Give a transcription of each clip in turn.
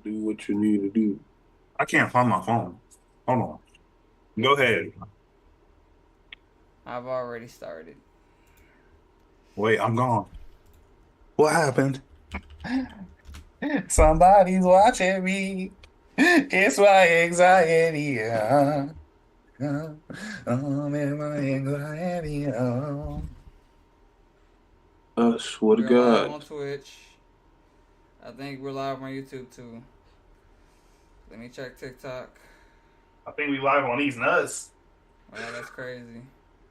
do what you need to do. I can't find my phone. Hold on. Go ahead. I've already started. Wait, I'm gone. What happened? Somebody's watching me. It's my anxiety. In my anxiety. I swear to We're live God. on Twitch. I think we're live on YouTube too. Let me check TikTok. I think we live on these nuts. Wow, that's crazy.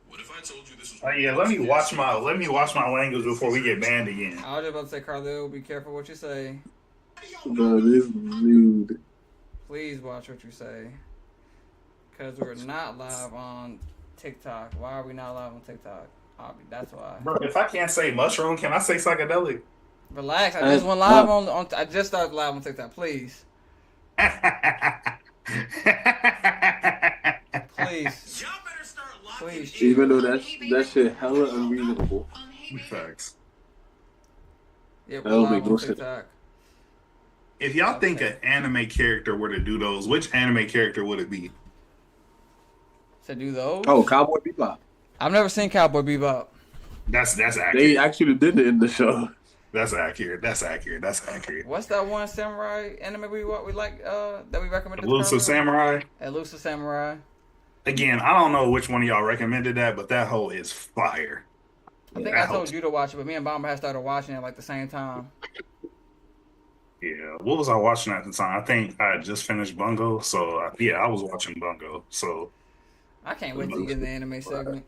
What if I told you this was Oh one of yeah, the most fascinating let me watch my language before we get banned again. I was just about to say, Carlil, be careful what you say. Bro, this dude. Please watch what you say. Because we're not live on TikTok. Why are we not live on TikTok? That's why. Bro, if I can't say mushroom, can I say psychedelic? Relax. I just And went live on I just started live on TikTok. Please. Please. Y'all better start locking Please. in even though on that shit hella unreasonable. Facts. Yeah, That we're don't live make on no sense. TikTok. If y'all think an Okay. anime character were to do those, which anime character would it be? To do those? Oh, Cowboy Bebop. I've never seen Cowboy Bebop. That's They accurate. actually did it in the show. That's accurate. That's accurate. That's accurate. What's that one samurai anime we like that we recommended to Elusive Carlil? Samurai. Elusive Samurai. Again, I don't know which one of y'all recommended that, but that hoe is fire. I think Yeah. I That hoe. told you to watch it, but me and Bomber had started watching it like the same time. Yeah. What was I watching at the time? I think I had just finished Bungo, so yeah, I was watching Bungo. So I can't wait to get in the anime segment. I'm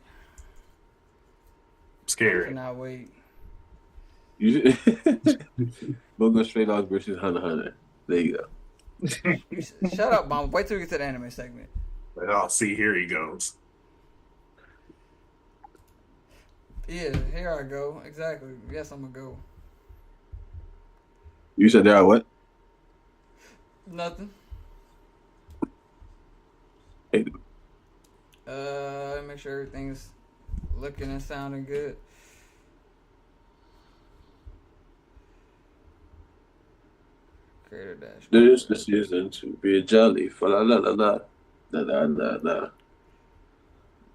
I scared. cannot wait. You Bungo Stray Dogs versus Hunter x Hunter. There you go. Shut up, Bomber. Wait till we get to the anime segment. I'll see. Here he goes. Yeah, here I go. Exactly. Yes, I'm gonna go. You said there are what? Nothing. Hey, Make sure everything's looking and sounding good. Creator this the dashboard. season to be jolly. Fa la la la la. La la la la.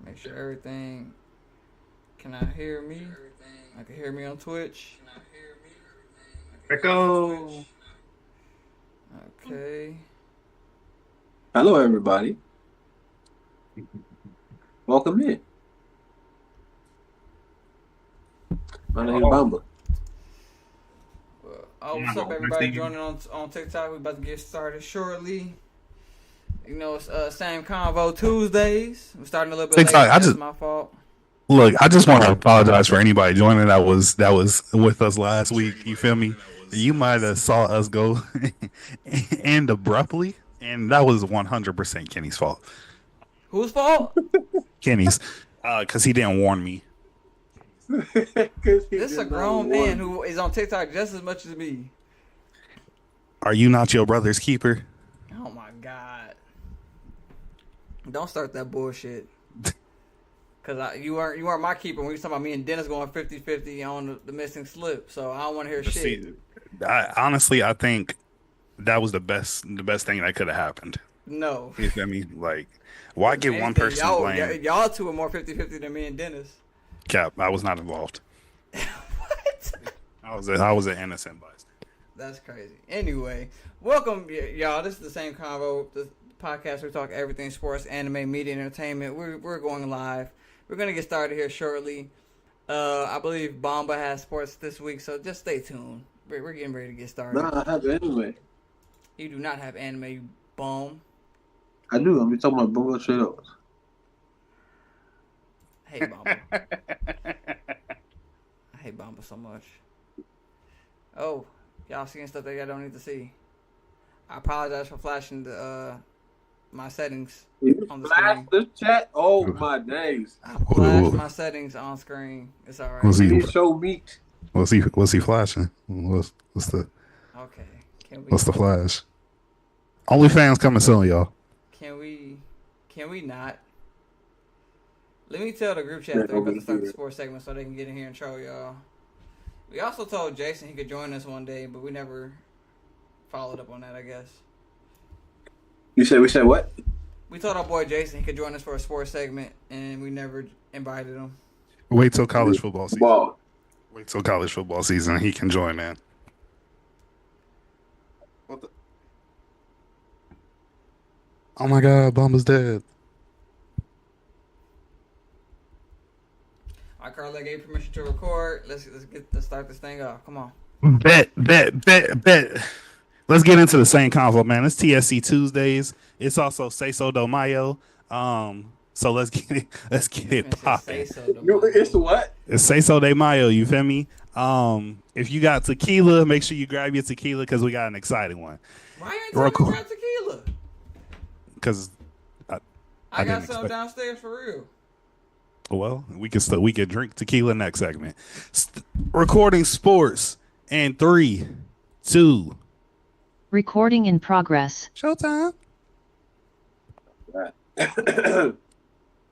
Make sure everything. Can I hear me? I can hear me on Twitch. Echo. Okay. Hello, everybody. Welcome in. My name is Oh, Bamba. What's up, everybody joining on TikTok? We about to get started shortly. You know, it's same Convo Tuesdays. We're starting a little bit later. TikTok. That's my fault. I just want to apologize for anybody joining that was with us last week. You feel me? You might have saw us go end abruptly, and that was 100% Kenny's fault. Whose fault? Kenny's, because he didn't warn me. Because he This is a did not grown warn man me. who is on TikTok just as much as me. Are you not your brother's keeper? Oh my god! Don't start that bullshit. Cause you weren't my keeper when we was talking about me and Dennis going 50-50 on the missing slip. So I don't want to hear shit. See, honestly, I think that was the best thing that could have happened. No. You feel me? Like, why If give one anything, person blame? y'all two are more 50-50 than me and Dennis. Cap, I was not involved. What? I was an innocent bystander. That's crazy. Anyway, welcome, y'all. This is the same convo. The podcast where we talk everything sports, anime, media, and entertainment. We're going live. We're gonna get started here shortly. I believe Bomba has sports this week, so just stay tuned. We're getting ready to get started. Nah, I have it anyway. You do not have anime, you bum. I do. I'm talking about Bungo Stray Dogs. I hate Bomba. I hate Bomba so much. Oh, y'all seeing stuff that y'all don't need to see. I apologize for flashing the my settings You on the flash screen. the chat? Oh my days. I flashed my settings on screen. It's alright. Was he? He show meat. Was he flashing? What's the Okay. Can what's we the flash? OnlyFans coming soon, y'all. can we can we not? Let me tell the group chat Yeah, that we're about over to start the here. sports segment so they can get in here and troll y'all. We also told Jason he could join us one day, but we never followed up on that, I guess. We said what? We told our boy Jason he could join us for a sports segment, and we never invited him. Wait till college football season. Ball. Wait till college football season. He can join, man. What the? Oh my God, Bumba's dead. All right, Carl, I gave you permission to record. Let's start this thing off. Come on. Bet. Let's get into the same convo, man. It's TSC Tuesdays. It's also Say So Do Mayo. So let's get it popping. It's what? It's Say So De Mayo. You feel me? If you got tequila, make sure you grab your tequila because we got an exciting one. Why ain't you talking about tequila? Because I got some downstairs for real. Well, we can drink tequila next segment. Recording sports and 3, 2. Recording in progress. Showtime.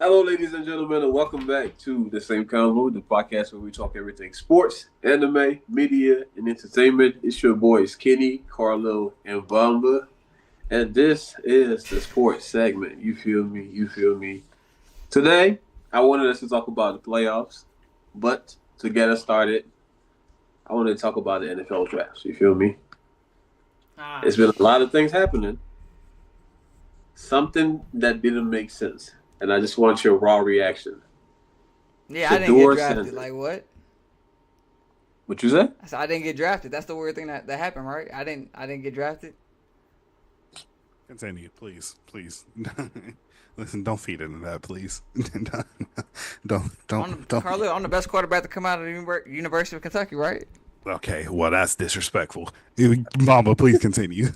Hello, ladies and gentlemen, and welcome back to The Same Convo, the podcast where we talk everything sports, anime, media, and entertainment. It's your boys, Kenny, Carlo, and Bamba. And this is the sports segment. You feel me? Today, I wanted us to talk about the playoffs, but to get us started, I wanted to talk about the NFL drafts. You feel me? There's been a lot of things happening. Something that didn't make sense. And I just want your raw reaction. Yeah, I didn't get drafted. Like what? What you said? I said I didn't get drafted. That's the weird thing that happened, right? I didn't get drafted. Continue, please. Listen, don't feed into that, please. don't. Carlo, I'm the best quarterback to come out of the University of Kentucky, right? Okay, well that's disrespectful. Mama, please continue.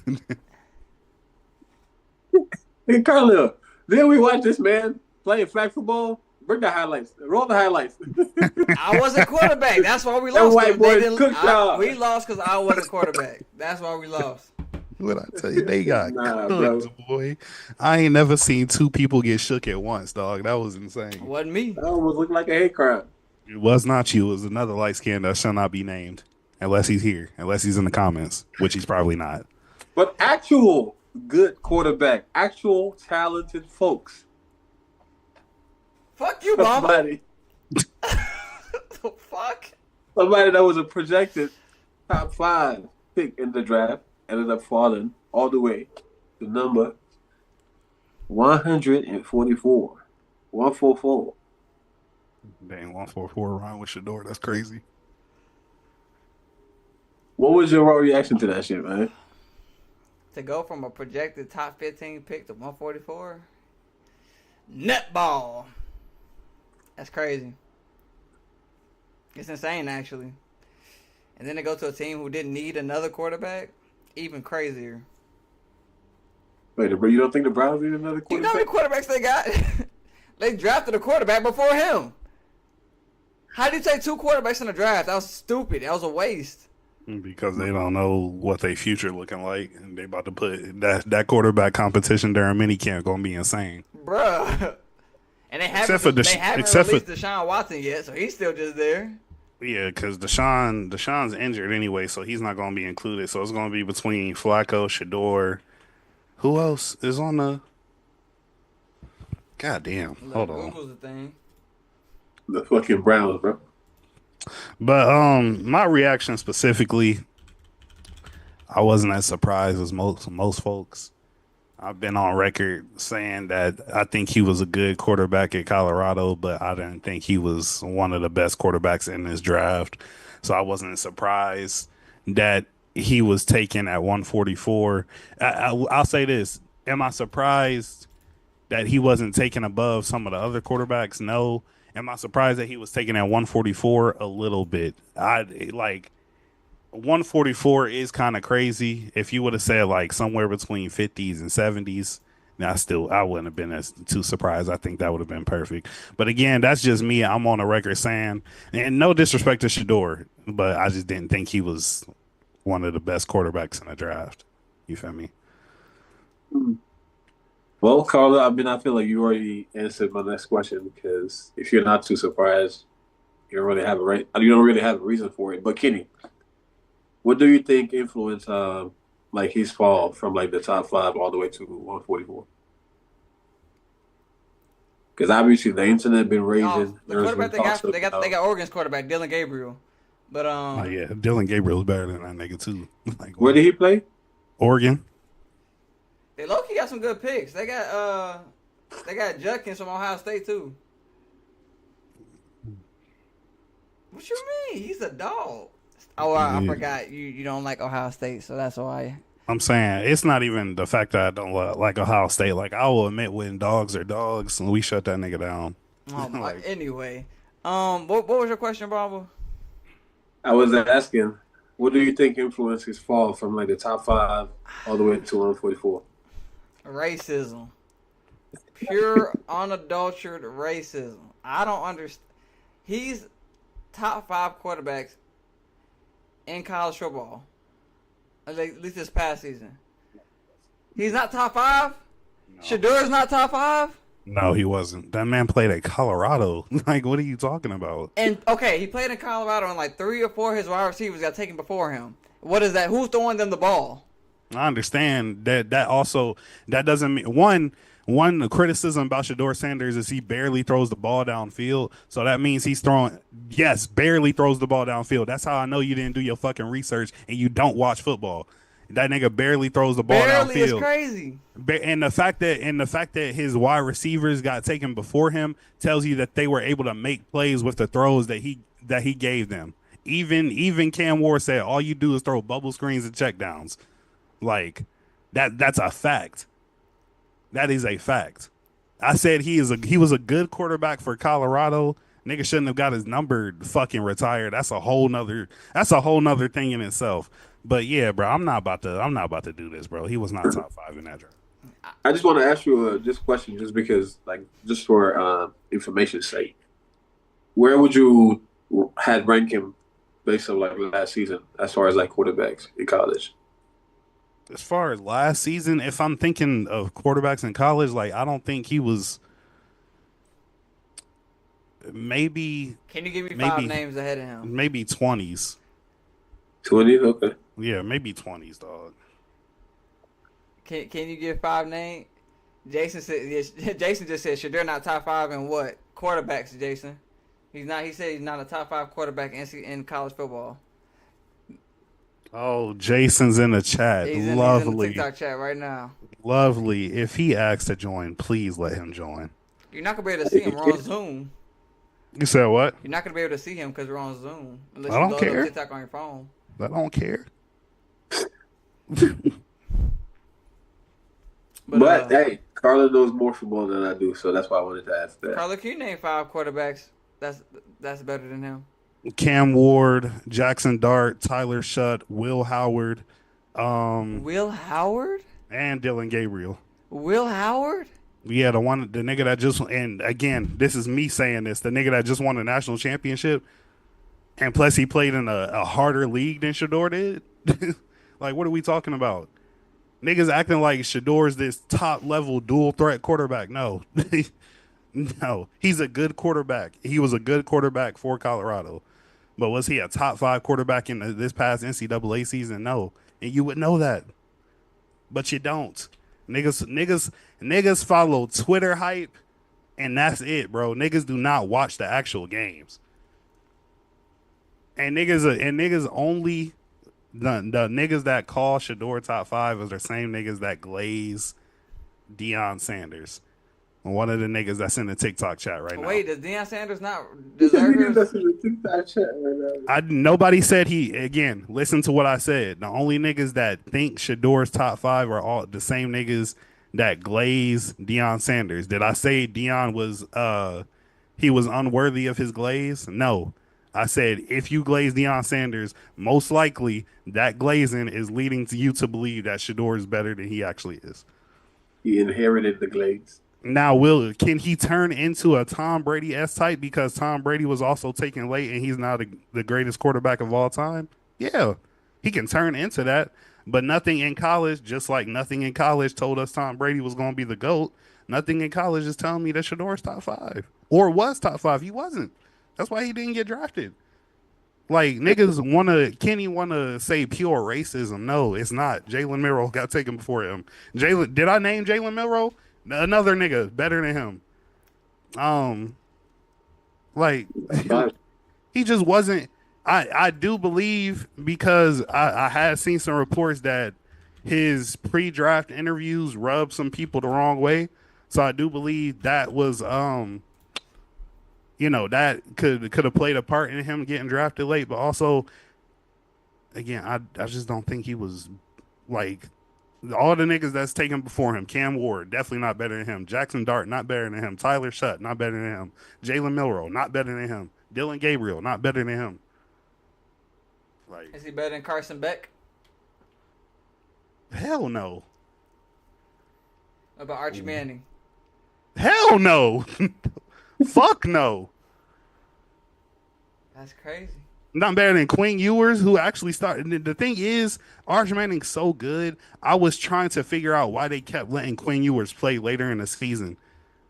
Hey, Carlo, then we watch this man playing flag football. Bring the highlights. Roll the highlights. I wasn't quarterback. That's why we lost. White boys we lost because I wasn't quarterback. That's why we lost. What I tell you, they got cooked, boy. I ain't never seen two people get shook at once, dog. That was insane. Wasn't me. That almost looked like a hate crime. It was not you. It was another light skin that shall not be named. Unless he's here. Unless he's in the comments, which he's probably not. But actual good quarterback. Actual talented folks. Fuck you, Mama. Somebody. The fuck? Somebody that was a projected top 5 pick in the draft ended up falling all the way to number 144. 144. Dang, 144 around with Shador. That's crazy. What was your raw reaction to that shit, man? To go from a projected top 15 pick to 144? Nutball. That's crazy. It's insane, actually. And then to go to a team who didn't need another quarterback, even crazier. Wait, you don't think the Browns need another quarterback? You know how many quarterbacks they got? They drafted a quarterback before him. How did you take 2 quarterbacks in the draft? That was stupid. That was a waste. Because they don't know what their future looking like, and they about to put that quarterback competition during minicamp gonna be insane, bruh. And they haven't released Deshaun Watson yet, so he's still just there. Yeah, because Deshaun's injured anyway, so he's not gonna be included. So it's gonna be between Flacco, Shador. Who else is on the? Goddamn, hold on. Google's the thing. The fucking Browns, bro. But my reaction specifically, I wasn't as surprised as most folks. I've been on record saying that I think he was a good quarterback at Colorado, but I didn't think he was one of the best quarterbacks in this draft. So I wasn't surprised that he was taken at 144. I'll say this. Am I surprised that he wasn't taken above some of the other quarterbacks? No. Am I surprised that he was taken at 144? A little bit. 144 is kind of crazy. If you would have said like somewhere between 50s and 70s, I wouldn't have been as too surprised. I think that would have been perfect. But again, that's just me. I'm on the record saying, and no disrespect to Shador, but I just didn't think he was one of the best quarterbacks in the draft. You feel me? Well, Carla, I feel like you already answered my next question because if you're not too surprised, you don't really have a reason for it. But Kenny, what do you think influenced like his fall from like the top 5 all the way to 144? Because obviously the internet been Oh, raging. the There's been quarterback talks they about got Oregon's quarterback Dylan Gabriel, but Oh yeah, Dylan Gabriel's better than that nigga too. Like where what? did he play? Oregon. they low key got some good picks. They got Judkins from Ohio State too. What you mean? He's a dog. Oh, I Yeah. forgot you don't like Ohio State, so that's why. I'm saying it's not even the fact that I don't like Ohio State. Like I will admit when dogs are dogs, and we shut that nigga down. Like, Anyway, what was your question, Barbara? I was asking, what do you think influenced his fall from like the top 5 all the way to 144? Racism, pure unadulterated racism. I don't understand. He's top 5 quarterbacks in college football. At least this past season. He's not top 5? No. Shador's not top 5? no, he wasn't. That man played at Colorado. Like, what are you talking about? And, okay, he played in Colorado and like 3 or 4 of his wide receivers got taken before him. What is that? Who's throwing them the ball? I understand that also that doesn't mean one criticism about Shador Sanders is he barely throws the ball downfield. So that means he's throwing barely throws the ball downfield. That's how I know you didn't do your fucking research and you don't watch football. That nigga barely throws the ball downfield. Barely is crazy. And the fact that his wide receivers got taken before him tells you that they were able to make plays with the throws that he gave them. Even Cam Ward said all you do is throw bubble screens and checkdowns. Like that's a fact. That is a fact. I said he was a good quarterback for Colorado. Nigga shouldn't have got his number fucking retired. That's a whole nother thing in itself. But yeah, bro, I'm not about to do this, bro. He was not top 5 in that draft. I just want to ask you this question just because, like, just for information's sake. Where would you had rank him based on like last season as far as like quarterbacks in college? As far as last season, if I'm thinking of quarterbacks in college, like I don't think he was. Maybe. Can you give me 5 names ahead of him? Maybe 20s. 20s, okay. Yeah, maybe 20s, dog. Can you give 5 names? Jason said. Jason just said Shador not top 5 in what quarterbacks? Jason, he's not. He said he's not a top 5 quarterback in college football. Oh, Jason's in the chat. Lovely. He's in the TikTok chat right now. Lovely. If he asks to join, please let him join. You're not gonna be able to see him. We're on Zoom. You said what? You're not gonna be able to see him because we're on Zoom. Unless I don't you load care. up TikTok on your phone. I don't care. But hey, Carla knows more football than I do, so that's why I wanted to ask that. Carla, can you name 5 quarterbacks that's better than him? Cam Ward, Jackson Dart, Tyler Shutt, Will Howard, Will Howard, and Dylan Gabriel. Will Howard? Yeah, the nigga that just, and again, this is me saying this, the nigga that just won the national championship, and plus he played in a harder league than Shador did. Like, what are we talking about? Niggas acting like Shador's this top level dual threat quarterback. No. No, he's a good quarterback. He was a good quarterback for Colorado. But was he a top 5 quarterback in this past NCAA season? No. And you would know that. But you don't. Niggas follow Twitter hype, and that's it, bro. Niggas do not watch the actual games. And niggas only the niggas that call Shador top 5 is the same niggas that glaze Deion Sanders. One of the niggas that's in the TikTok chat right now. Wait, does Deion Sanders not deserve that's in the TikTok chat right now. Nobody said he. Again, listen to what I said. The only niggas that think Shador's top 5 are all the same niggas that glaze Deion Sanders. Did I say Deion was he was unworthy of his glaze? No. I said if you glaze Deion Sanders, most likely that glazing is leading to you to believe that Shador is better than he actually is. He inherited the glaze. Now, can he turn into a Tom Brady-esque type because Tom Brady was also taken late and he's now the greatest quarterback of all time? Yeah, he can turn into that. But nothing in college, just like nothing in college told us Tom Brady was going to be the GOAT, nothing in college is telling me that Shador's top 5. Or was top 5. He wasn't. That's why he didn't get drafted. Like Kenny wanna say pure racism. No, it's not. Jalen Milroe got taken before him. Did I name Jalen Milroe? Another nigga better than him. Um, like That's fine. he just wasn't. I do believe because I had seen some reports that his pre-draft interviews rubbed some people the wrong way. So I do believe that was that could have played a part in him getting drafted late. But also, again, I just don't think he was like all the niggas that's taken before him. Cam Ward definitely not better than him. Jackson Dart not better than him. Tyler Shutt not better than him. Jalen Milroe not better than him. Dylan Gabriel not better than him. Like Is he better than Carson Beck? hell no. What about Archie Manning? Hell no. Fuck no. That's crazy. Not better than Quinn Ewers, who actually started. The thing is, Arch Manning's so good. I was trying to figure out why they kept letting Quinn Ewers play later in the season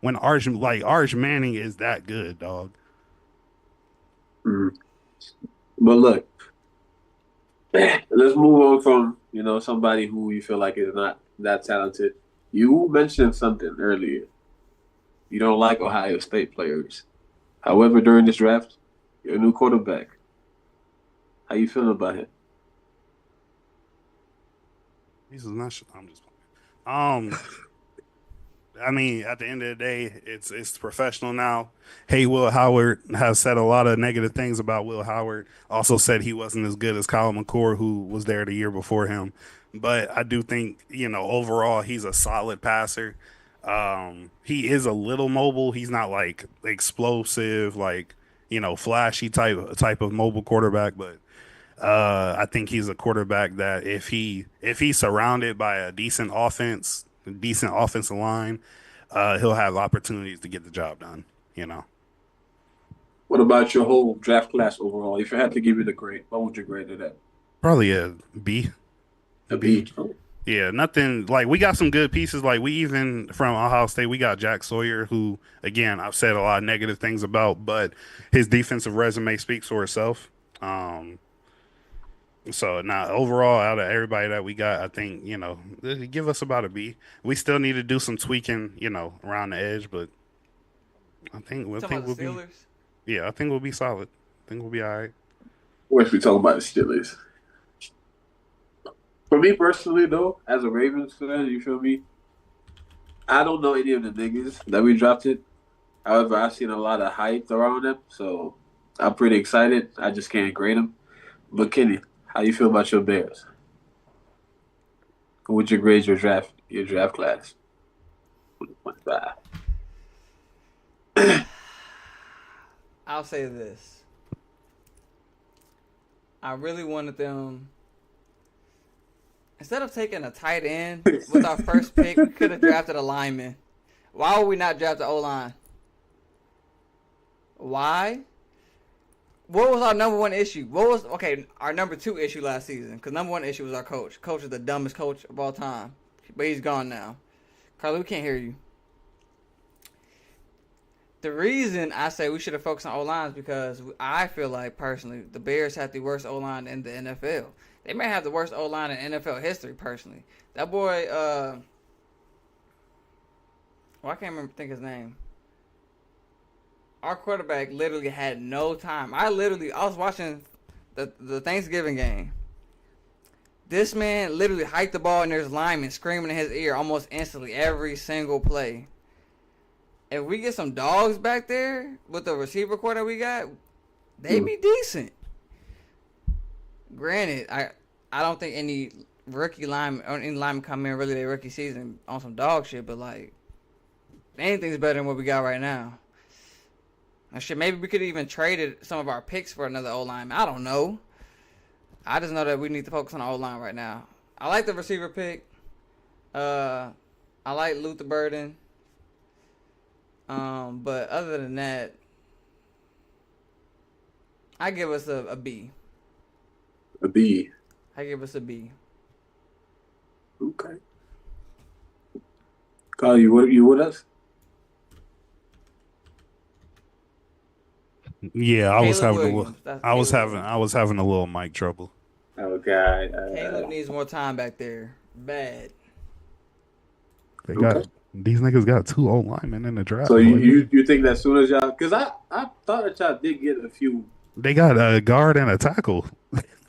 when Arch Manning is that good, dog. Mhm. But look, let's move on from somebody who you feel like is not that talented. You mentioned something earlier. You don't like Ohio State players. However, during this draft, your new quarterback. How you feeling about him? This is not. I'm just. I mean, at the end of the day, it's professional now. Hey, Will Howard has said a lot of negative things about Will Howard. Also said he wasn't as good as Kyle McCord, who was there the year before him. But I do think overall he's a solid passer. He is a little mobile. He's not like explosive, like flashy type of mobile quarterback, but I think he's a quarterback that if he's surrounded by a decent offensive line, he'll have opportunities to get the job done. You know, What about your whole draft class overall? If you had to give it a grade, what would you grade it at? probably a B. A B. B. Yeah, nothing like we got some good pieces. Like we even from Ohio State, we got Jack Sawyer, who again I've said a lot of negative things about, but his defensive resume speaks for itself. So now overall, out of everybody that we got, I think give us about a B. We still need to do some tweaking, around the edge, but I Talking think about we'll the be Steelers? yeah, I think we'll be solid. I think we'll be all right. What if we talk about the Steelers? For me personally, though, as a Ravens fan, you feel me? I don't know any of the niggas that we drafted. However, I've seen a lot of hype around them, so I'm pretty excited. I just can't grade them. But Kenny, how you feel about your Bears? Who would you grade your draft class? 25. I'll say this. I really wanted them. Instead of taking a tight end with our first pick, we could have drafted a lineman. Why would we not draft the O-line? Why? What was our number one issue? Our number two issue last season? Because number one issue was our coach. Coach is the dumbest coach of all time. But he's gone now. Carly, we can't hear you. The reason I say we should have focused on O-line is because I feel like, personally, the Bears have the worst O-line in the NFL. They may have the worst O-line in NFL history, personally. That boy, I can't think his name. Our quarterback literally had no time. I was watching the Thanksgiving game. This man literally hiked the ball and there's linemen screaming in his ear almost instantly every single play. If we get some dogs back there with the receiver core that we got, they be decent. Granted, I don't think any rookie lineman or any lineman come in really their rookie season on some dog shit, but like anything's better than what we got right now. Shit, maybe we could even traded some of our picks for another O-line. I don't know. I just know that we need to focus on the O-line right now. I like the receiver pick. I like Luther Burden. But other than that, I give us a B. A B. I give us a B. Okay. Kyle, you with us? Yeah, I was Caleb having a little. Williams. That's Caleb Williams. I was having a little mic trouble. Oh God. Caleb needs more time back there. Bad. They Okay. got these niggas got 2 old linemen in the draft. So you, Like, you you think that as soon as y'all, because I thought that y'all did get a few. they got a guard and a tackle.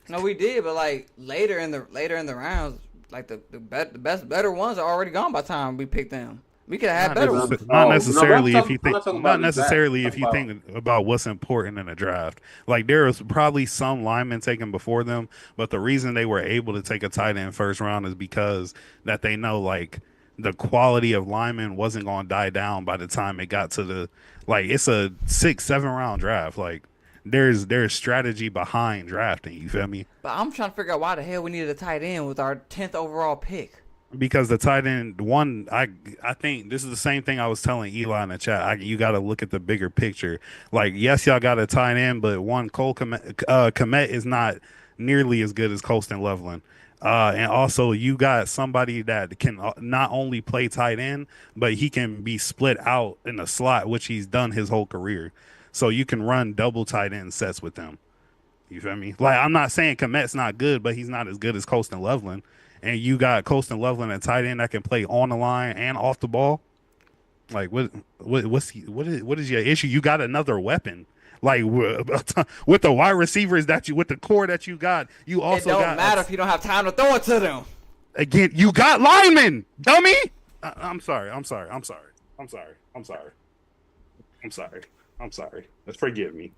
No, we did, but like later in the rounds, like the better ones are already gone by the time we picked them. We could have had better ones. Not No, necessarily I'm if you talking- I'm think not talking not about the draft. necessarily I'm if you talking think about what's important in the draft. Like there was probably some linemen taken before them, but the reason they were able to take a tight end first round is because that they know like the quality of linemen wasn't going to die down by the time it got to the like it's a 6-7 round draft. Like there's strategy behind drafting. You feel me? But I'm trying to figure out why the hell we needed a tight end with our 10th overall pick. Because the tight end one, I think this is the same thing I was telling Eli in the chat. You got to look at the bigger picture. Like, yes, y'all got a tight end, but Cole Kmet is not nearly as good as Colston Loveland. And also, you got somebody that can not only play tight end, but he can be split out in the slot, which he's done his whole career. So you can run double tight end sets with them. You feel me? Like, I'm not saying Komet's not good, but he's not as good as Colston Loveland. And you got Colston Loveland at tight end that can play on the line and off the ball. Like what is your issue? You got another weapon. Like with the wide receivers with the core that you got, you also it don't got matter if you don't have time to throw it to them. Again, you got linemen, dummy. I'm sorry. Forgive me.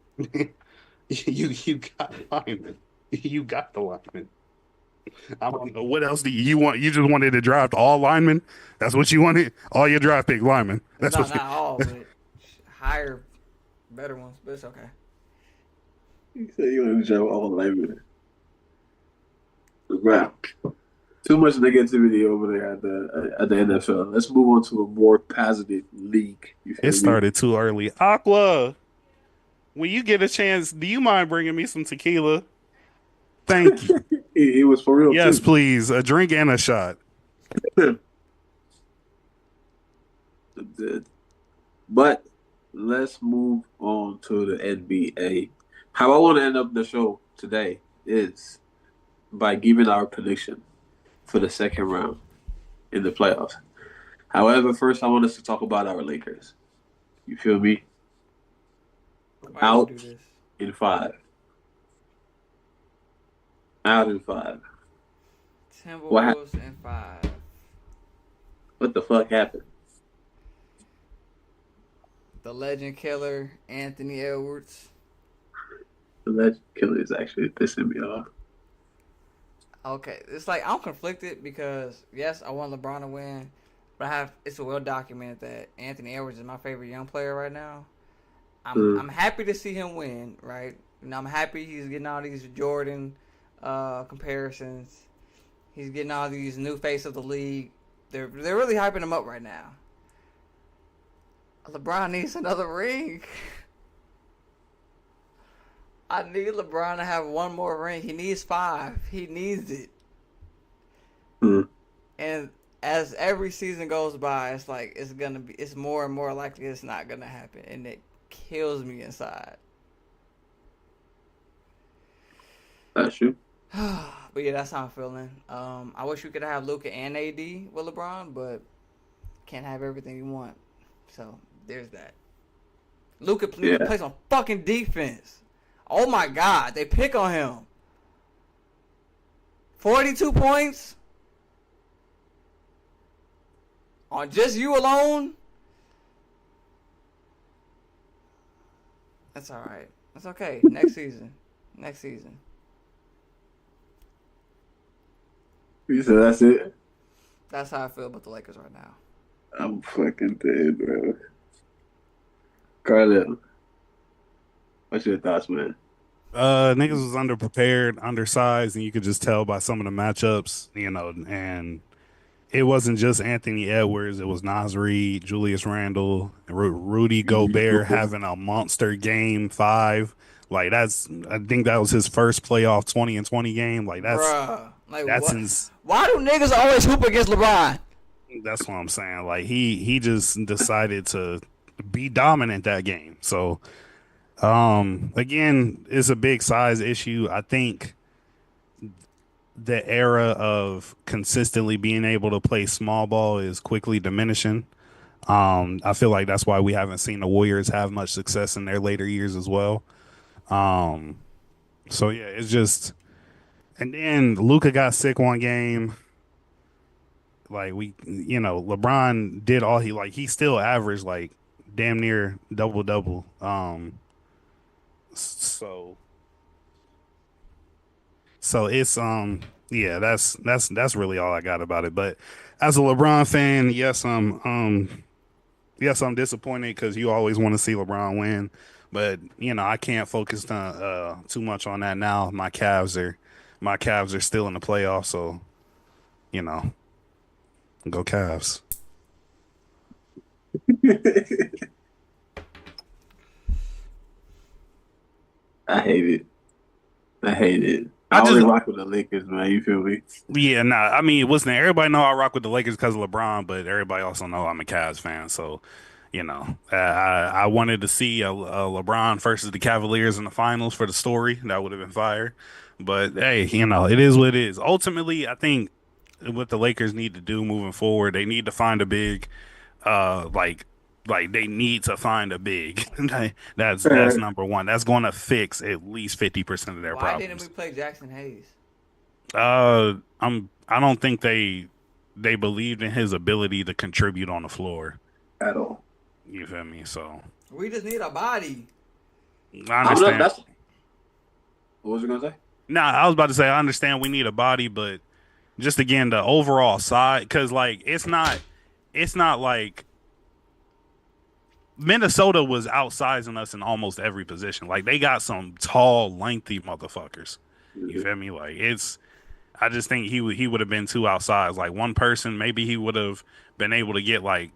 you got linemen. You got the linemen. I don't know what else do you want. You just wanted to draft all linemen. That's what you wanted. All your draft pick linemen. That's not all, but higher, better ones. But it's okay. You said you want to draft all linemen. Wow. Too much negativity over there at the NFL. Let's move on to a more positive league. It started too early. Aqua, when you get a chance, do you mind bringing me some tequila? Thank you. It was for real. Yes, too. please. A drink and a shot. But let's move on to the NBA. How I want to end up the show today is by giving our prediction for the second round in the playoffs. However, first I want us to talk about our Lakers. You feel me? Out in 5. Out in 5. Timberwolves in 5. What the fuck happened? The legend killer, Anthony Edwards. The legend killer is actually pissing me off. Okay, it's like I'm conflicted because yes, I want LeBron to win, but it's well documented that Anthony Edwards is my favorite young player right now. I'm happy to see him win, right? And I'm happy he's getting all these Jordan comparisons. He's getting all these new face of the league. They're really hyping him up right now. LeBron needs another ring. I need LeBron to have one more ring. He needs 5. He needs it. And as every season goes by, it's like it's more and more likely it's not gonna happen, and it kills me inside. That's true. But yeah, that's how I'm feeling. I wish we could have Luka and AD with LeBron, but can't have everything you want. So there's that. Luka plays on fucking defense. Oh my God, they pick on him. 42 points on just you alone. That's all right. That's okay. Next season. You said that's it? That's how I feel about the Lakers right now. I'm fucking dead, bro. Carlin, what's your thoughts, man? Niggas was underprepared, undersized, and you could just tell by some of the matchups, and it wasn't just Anthony Edwards. It was Nas Reed, Julius Randle, Rudy Gobert having a monster game 5. Like I think that was his first playoff 20-20 game. Like Bruh, like that's why do niggas always hoop against LeBron? That's what I'm saying. Like he just decided to be dominant that game. So Again, it's a big size issue. I think the era of consistently being able to play small ball is quickly diminishing. I feel like that's why we haven't seen the Warriors have much success in their later years as well. Um, so yeah, it's just, and then Luca got sick one game. Like LeBron did all he still averaged like damn near double double. So it's yeah, that's really all I got about it. But as a LeBron fan, yes, I'm disappointed because you always want to see LeBron win. But I can't focus too much on that now. My Cavs are still in the playoffs, so you know, go Cavs. I hate it. I hate it. I I only just rock with the Lakers, man. You feel me? Yeah, nah. I mean, listen, everybody know I rock with the Lakers because of LeBron, but everybody also know I'm a Cavs fan. So, I wanted to see a LeBron versus the Cavaliers in the finals for the story. That would have been fire. But hey, it is what it is. Ultimately, I think what the Lakers need to do moving forward, they need to find a big, like they need to find a big. That's number one. That's going to fix at least 50% of their Why didn't we problems. play Jackson Hayes? I don't think they believed in his ability to contribute on the floor. At all. You feel me? So We just need a body. I I'm not. understand. That's what was you gonna say? Nah, I was about to say I understand we need a body, but just again the overall side, because like it's not like Minnesota was outsizing us in almost every position. Like they got some tall, lengthy motherfuckers. You Mhm. feel me? Like it's I just think he would have been too outside. Like one person, maybe he would have been able to get like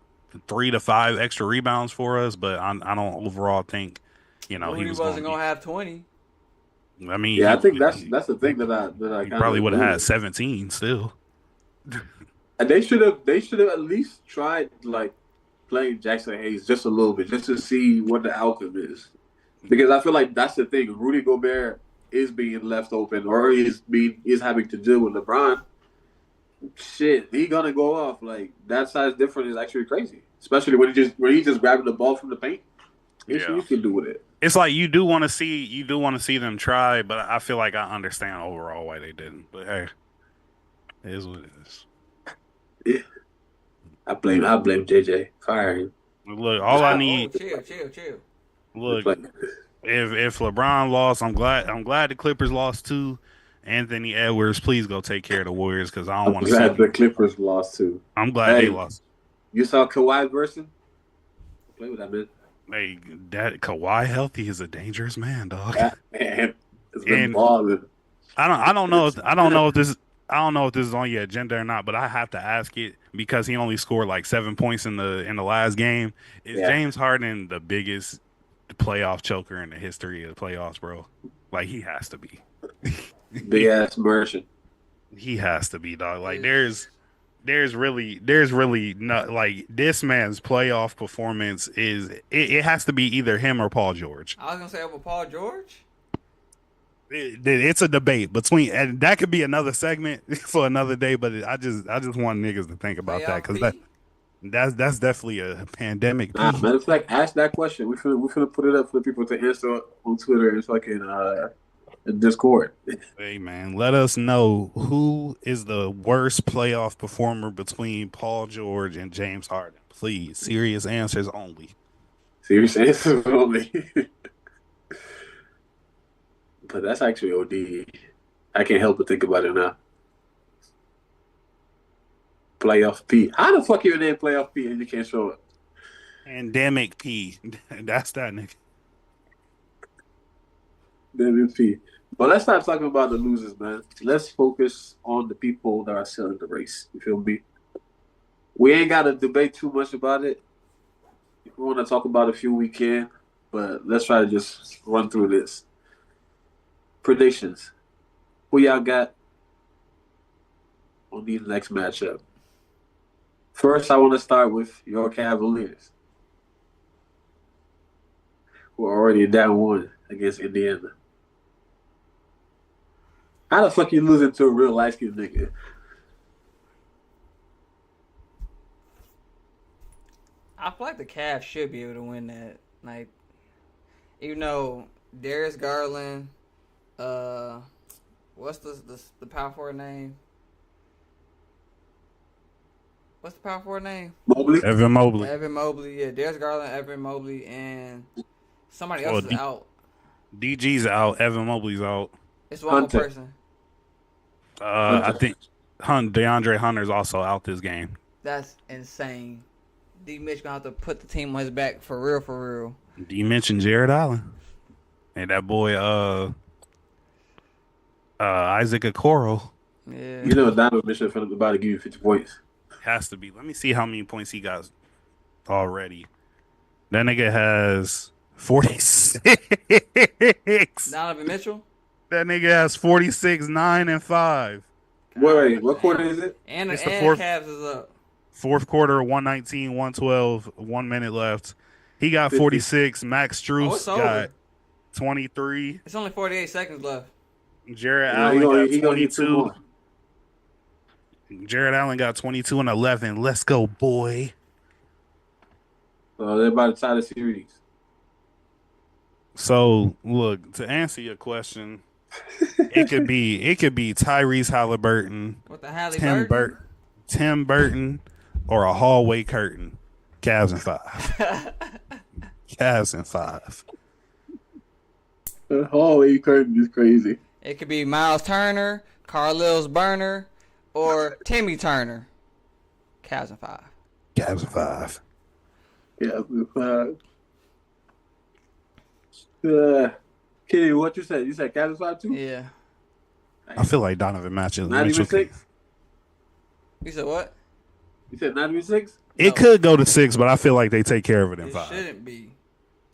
3 to 5 extra rebounds for us, but I don't overall think, he Rudy was going wasn't to be. gonna have 20. I mean, Yeah, I think that's he that's the thing that I he kind of probably would have agree had with. 17 still. And they should have at least tried like playing Jackson Hayes just a little bit, just to see what the outcome is. Because I feel like that's the thing. Rudy Gobert is being left open, or is having to deal with LeBron. Shit, he gonna go off like that. Size difference is actually crazy, especially when he just grabbing the ball from the paint. There's Yeah, you can do with it. it's like you do want to see them try, but I feel like I understand overall why they didn't. But hey, it is what it is. Yeah, I blame JJ. Fire him. Look, all I Wow, oh, need. chill, chill, chill. Look, Like, if LeBron lost, I'm glad the Clippers lost too. Anthony Edwards, please go take care of the Warriors because I don't I'm want to see glad the them. Clippers lost too. I'm glad they Hey, lost. you saw Kawhi versus? Play with that man. Hey, that Kawhi healthy is a dangerous man, dog. That man has been And balling. I don't know if this is on your agenda or not, but I have to ask it because he only scored like 7 points in the last game. Is Yeah, James Harden the biggest playoff choker in the history of the playoffs, bro? Like he has to be. big ass Merchant. He has to be, dog. Like Is there's really not like this man's playoff performance it has to be either him or Paul George. I was gonna say over Paul George. It's a debate between, and that could be another segment for another day. But I just want niggas to think about that Playoff because P. that's definitely a pandemic Nah, P. matter of fact, ask that question. We finna put it up for the people to answer on Twitter and fucking Discord. Hey man, let us know who is the worst playoff performer between Paul George and James Harden. Please, serious answers only. Serious answers only. But that's actually OD. I can't help but think about it now. Playoff P. How the fuck your name Playoff P and you can't show it? Pandemic P. That's that nigga. MVP. But let's not talk about the losers, man. Let's focus on the people that are still in the race. You feel me? We ain't got to debate too much about it. If we want to talk about a few, we can. But let's try to just run through this. Predictions. Who y'all got on the next matchup? First, I want to start with your Cavaliers. were already down 1 against Indiana. How the fuck you losing to a real light-skinned nigga? I feel like the Cavs should be able to win that. Like, even though Darius Garland, what's the power forward name? What's the power forward name? Mobley? Evan Mobley. Evan Mobley. Yeah, Darius Garland, Evan Mobley, and somebody else Well, is out. DG's out. Evan Mobley's out. It's one more Hunter. person. I think DeAndre Hunter's also out this game. That's insane. D. Mitch gonna have to put the team on his back for real, for real. You mentioned Jared Allen. And that boy, Isaac Okoro. Yeah. You know Donovan Mitchell about to give you 50 points. Has to be. Let me see how many points he got already. That nigga has 46. Donovan Mitchell. That nigga has 46, 9, and 5. Wait, what quarter is it? And It's the the fourth- Cavs is up. Fourth quarter, 119, 112, 1 minute left. He got 46. Max Oh, Strus it's got over. 23. It's only 48 seconds left. Jared He Allen gonna got get 2 22. more. Jared Allen got 22 and 11. Let's go, boy. They're about to tie the series. So, look, to answer your question, it could be Tyrese Halliburton, What the Halle Burton? Tim Burton, or a hallway curtain. Cavs in 5. Cavs in 5. The hallway curtain is crazy. It could be Miles Turner, Carlil's Burner, or Timmy Turner. Cavs in 5. Cavs in 5. Yeah, 5. Kenny, what you said? You said Cavs 5 too? Yeah. I feel like Donovan Mitchell. Not even 6? You said what? You said not even 6? It could go to 6, but I feel like they take care of it in It 5. shouldn't be.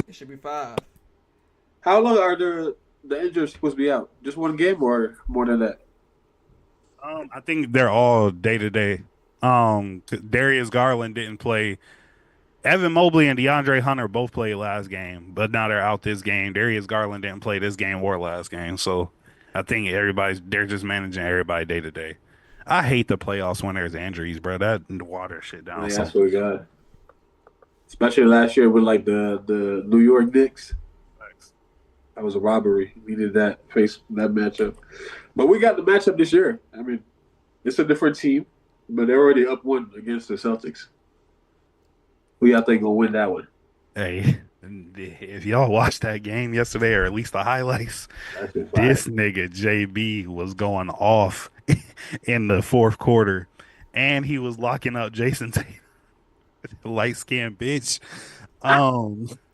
It should be 5. How long are the injuries supposed to be out? Just 1 game or more than that? I think they're all day to day. Darius Garland didn't play. Evan Mobley and DeAndre Hunter both played last game, but now they're out this game. Darius Garland didn't play this game or last game, so I think they're just managing everybody day to day. I hate the playoffs when there's injuries, bro. That water shit down. Yeah, that's what we got. Especially last year with like the New York Knicks. That was a robbery. We did that matchup. But we got the matchup this year. I mean, it's a different team, but they're already up 1 against the Celtics. Who y'all think gonna win that one? Hey, if y'all watched that game yesterday, or at least the highlights, this nigga JB was going off in the fourth quarter, and he was locking up Jason Tatum, light skinned bitch.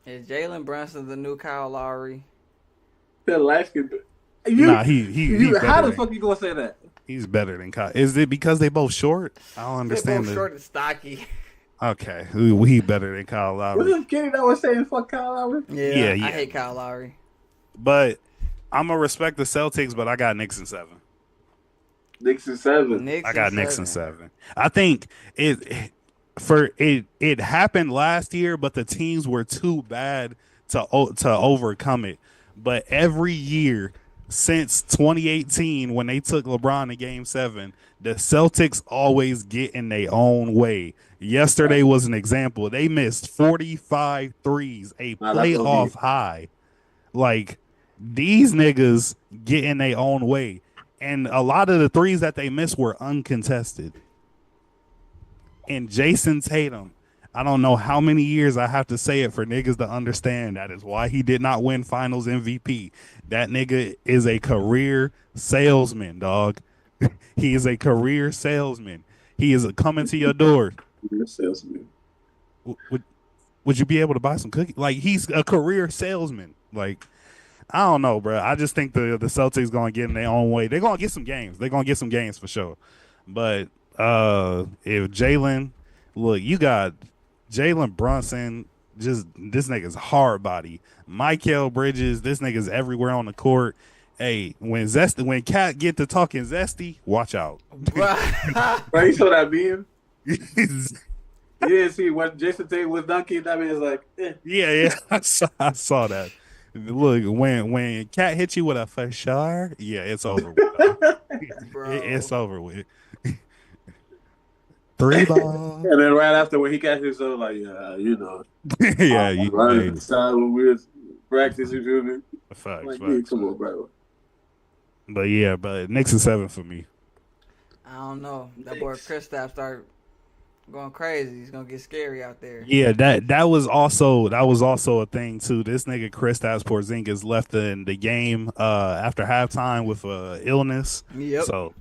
Is Jalen Brunson the new Kyle Lowry? That light skin. Nah, How the fuck you gonna say that? He's better than Kyle. Is it because they both short? I don't They're understand. both short and stocky. Okay, he better than Kyle Was Lowry. this Kenny that was saying fuck Kyle Lowry? Yeah, Yeah. I hate Kyle Lowry. But I'm gonna respect the Celtics, but I got Knicks in 7. Knicks and 7. I got Knicks in 7. I think it happened last year, but the teams were too bad to overcome it. But every year since 2018, when they took LeBron to Game 7, the Celtics always get in their own way. Yesterday was an example. They missed 45 threes, a playoff high. Like, these niggas get in their own way. And a lot of the threes that they missed were uncontested. And Jason Tatum, I don't know how many years I have to say it for niggas to understand. That is why he did not win Finals MVP. That nigga is a career salesman, dog. He is a career salesman. He is coming to your door. Salesman. Would you be able to buy some cookies? Like, he's a career salesman. Like, I don't know, bro. I just think the Celtics gonna get in their own way. They're gonna get some games. They're gonna get some games for sure. But if Jalen, look, you got Jalen Brunson, just this nigga's hard body. Mikal Bridges, this nigga's everywhere on the court. Hey, when Cat get to talking zesty, watch out. Bro, you saw that meme? didn't see what Jason Tate was dunking. I mean, it's like, Yeah, I saw that. Look, when Cat hits you with a fashar, yeah, it's over with, dog. It's Bro. over with. Three ball. And then right after when he got his like, Yeah, you running hey, the side when we was practicing, you feel me? facts, Like, yeah, facts, come on, facts. bro. But yeah, but Knicks is 7 for me. I don't know. That boy Kristaps start going crazy. He's gonna get scary out there. Yeah, that was also a thing too. This nigga Kristaps Porzingis left in the game after halftime with illness, Yep. so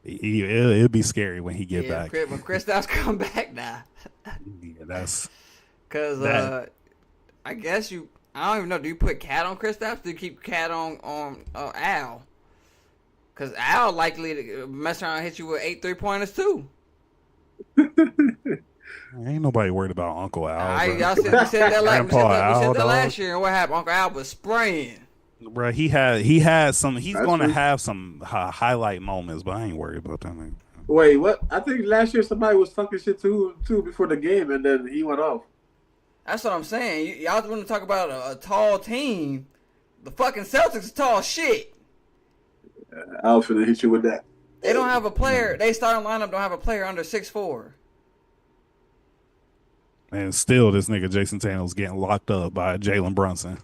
it'll be scary when he get Yeah, back. when Kristaps come back now. Yeah, that's Cause that. I guess I don't even know. Do you put Cat on Kristaps? Do you keep Cat on Al? Cause Al likely to mess around and hit you with 8 3-pointers too. Ain't nobody worried about Uncle Al, bro. Y'all said that Grandpa Al, dog. last year. And what happened? Uncle Al was spraying. Bro, he had some. He's That's going to true. have some highlight moments, but I ain't worried about that. Man. Wait, what? I think last year somebody was talking shit too before the game, and then he went off. That's what I'm saying. Y'all want to talk about a tall team? The fucking Celtics is tall shit. I'll finna hit you with that. They don't have a player. They starting lineup don't have a player under 6'4". And still, this nigga Jason Tatum's getting locked up by Jalen Brunson.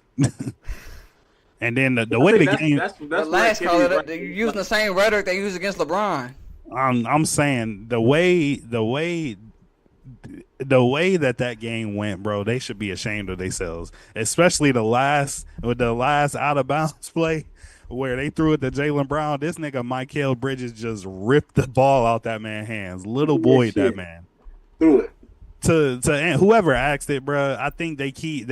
And then the way the game, The last caller, they're using the same rhetoric they use against LeBron. I'm saying the way that game went, bro, they should be ashamed of themselves. Especially the last out of bounds play where they threw it to Jalen Brown. This nigga Mikal Bridges just ripped the ball out that man's hands. Little boy, that man. Threw it. To and whoever asked it, bro, I think they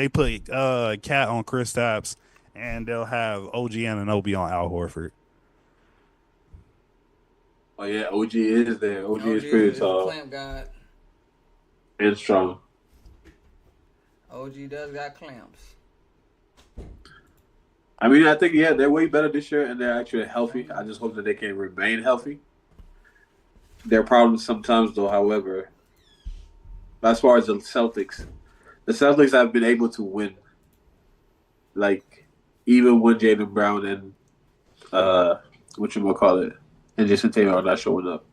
put Cat on Kristaps and they'll have OG Anunoby on Al Horford. Oh yeah, OG is there. OG is OG pretty is a tall clamp god. and strong. OG does got clamps. I mean, I think they're way better this year, and they're actually healthy. I just hope that they can remain healthy. Their problems sometimes, though, however, as far as the Celtics have been able to win. Like, even when Jaylen Brown and and Jason Tatum are not showing up.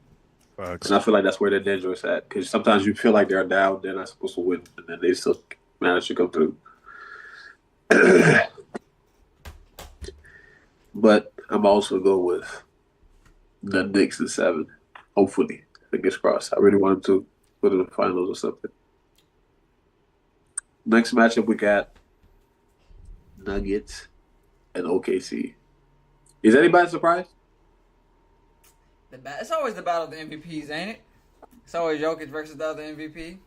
Facts. And I feel like that's where they're dangerous at, because sometimes you feel like they're down, they're not supposed to win, and then they still manage to come through. But I'm also go with the Knicks in 7. Hopefully, fingers crossed. I really want them to go to the finals or something. Next matchup we got Nuggets and OKC. Is anybody surprised? It's always the battle of the MVPs, ain't it? It's always Jokic versus the other MVP.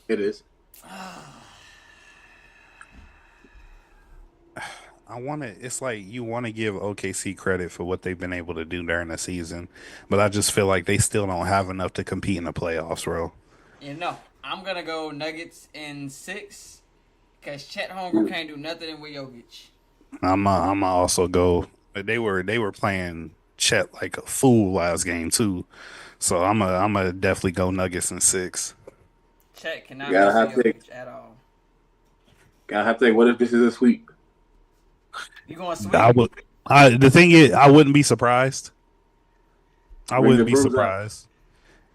It is. It's like you want to give OKC credit for what they've been able to do during the season, but I just feel like they still don't have enough to compete in the playoffs, bro. I'm going to go Nuggets in 6 because Chet Holmgren can't do nothing with Jokic. I'm also go. They were playing Chet like a fool last game too, so I'm definitely go Nuggets in 6. Chet cannot Gotta miss have Jokic at all. Gotta have to think, what if this is a sweep? You going sweep? The thing is, I wouldn't be surprised. I Bring wouldn't the be brooms out. surprised.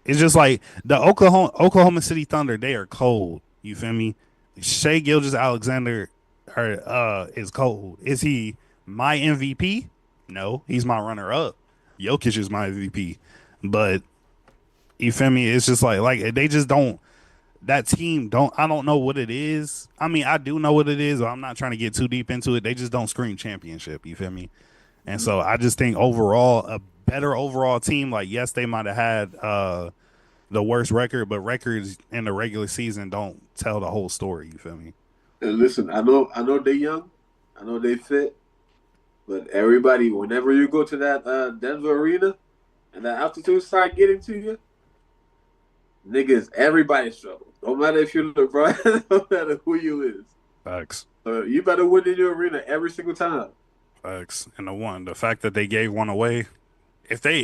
It's just like the Oklahoma City Thunder. They are cold. You feel me? Shea Gilgeous-Alexander is cold. Is he my MVP? No, he's my runner-up. Jokic is my MVP. But you feel me? It's just like they just don't. That team I don't know what it is. I mean, I do know what it is, but I'm not trying to get too deep into it. They just don't scream championship. You feel me? And so I just think overall, a better overall team, like, yes, they might have had the worst record, but records in the regular season don't tell the whole story. You feel me? And listen, I know they're young, I know they fit, but everybody, whenever you go to that Denver arena and that altitude start getting to you, niggas, everybody struggles. No matter if you're LeBron, no matter who you is. Facts. You better win in your arena every single time. Facts. And the fact that they gave one away, if they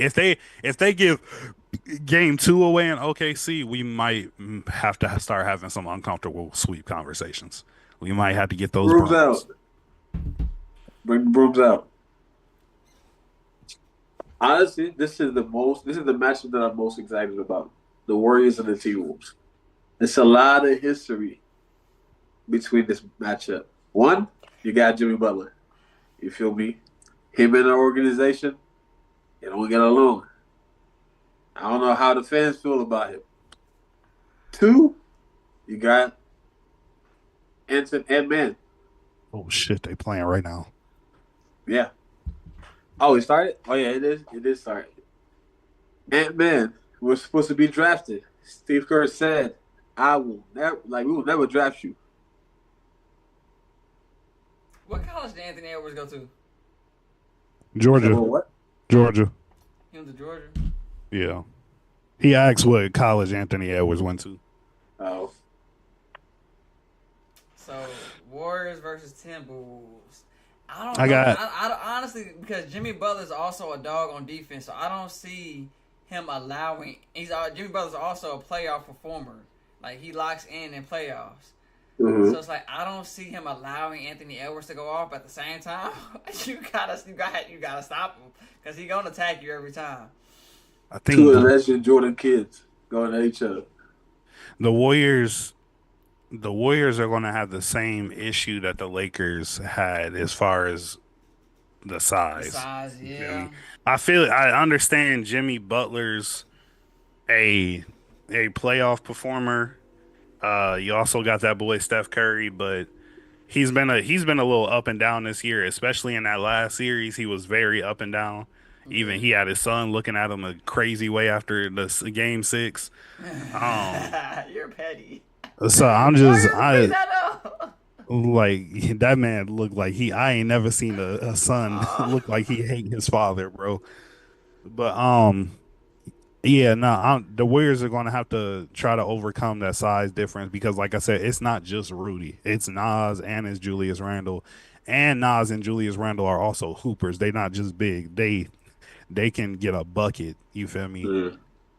give Game 2 away in OKC, we might have to start having some uncomfortable sweep conversations. We might have to get those Brooms out. brooms. Bring the brooms out. Honestly, this is the matchup that I'm most excited about. The Warriors and the T-Wolves. There's a lot of history between this matchup. One, you got Jimmy Butler. You feel me? Him and the organization, they don't get along. I don't know how the fans feel about him. Two, you got Ant-Man. Oh shit, they playing right now. Yeah. Oh, it started? Oh yeah, it is. It did start. Ant-Man was supposed to be drafted. Steve Kerr said, we will never draft you. What college did Anthony Edwards go to? Georgia. Well, what? Georgia. He went to Georgia. Yeah. He asked what college Anthony Edwards went to. Oh. So Warriors versus Timberwolves. I don't I know. got- I honestly, because Jimmy Butler's also a dog on defense, so I don't see him allowing. Jimmy Butler's also a playoff performer. Like he locks in playoffs. Mhm. So it's like I don't see him allowing Anthony Edwards to go off. But at the same time, you gotta stop him because he's gonna attack you every time. I think Two of the legend Jordan kids going at each other. the Warriors are going to have the same issue that the Lakers had as far as the size. Yeah. I understand Jimmy Butler's a playoff performer. You also got that boy Steph Curry, but he's been a little up and down this year, especially in that last series. He was very up and down. Even he had his son looking at him a crazy way after the game 6. You're petty. So I'm just Bring that up. like that man looked like I ain't never seen a son look like he hate his father, bro. But yeah, no, the Warriors are going to have to try to overcome that size difference because, like I said, it's not just Rudy. It's Nas and it's Julius Randle, and Nas and Julius Randle are also hoopers. They're not just big. They can get a bucket. You feel me?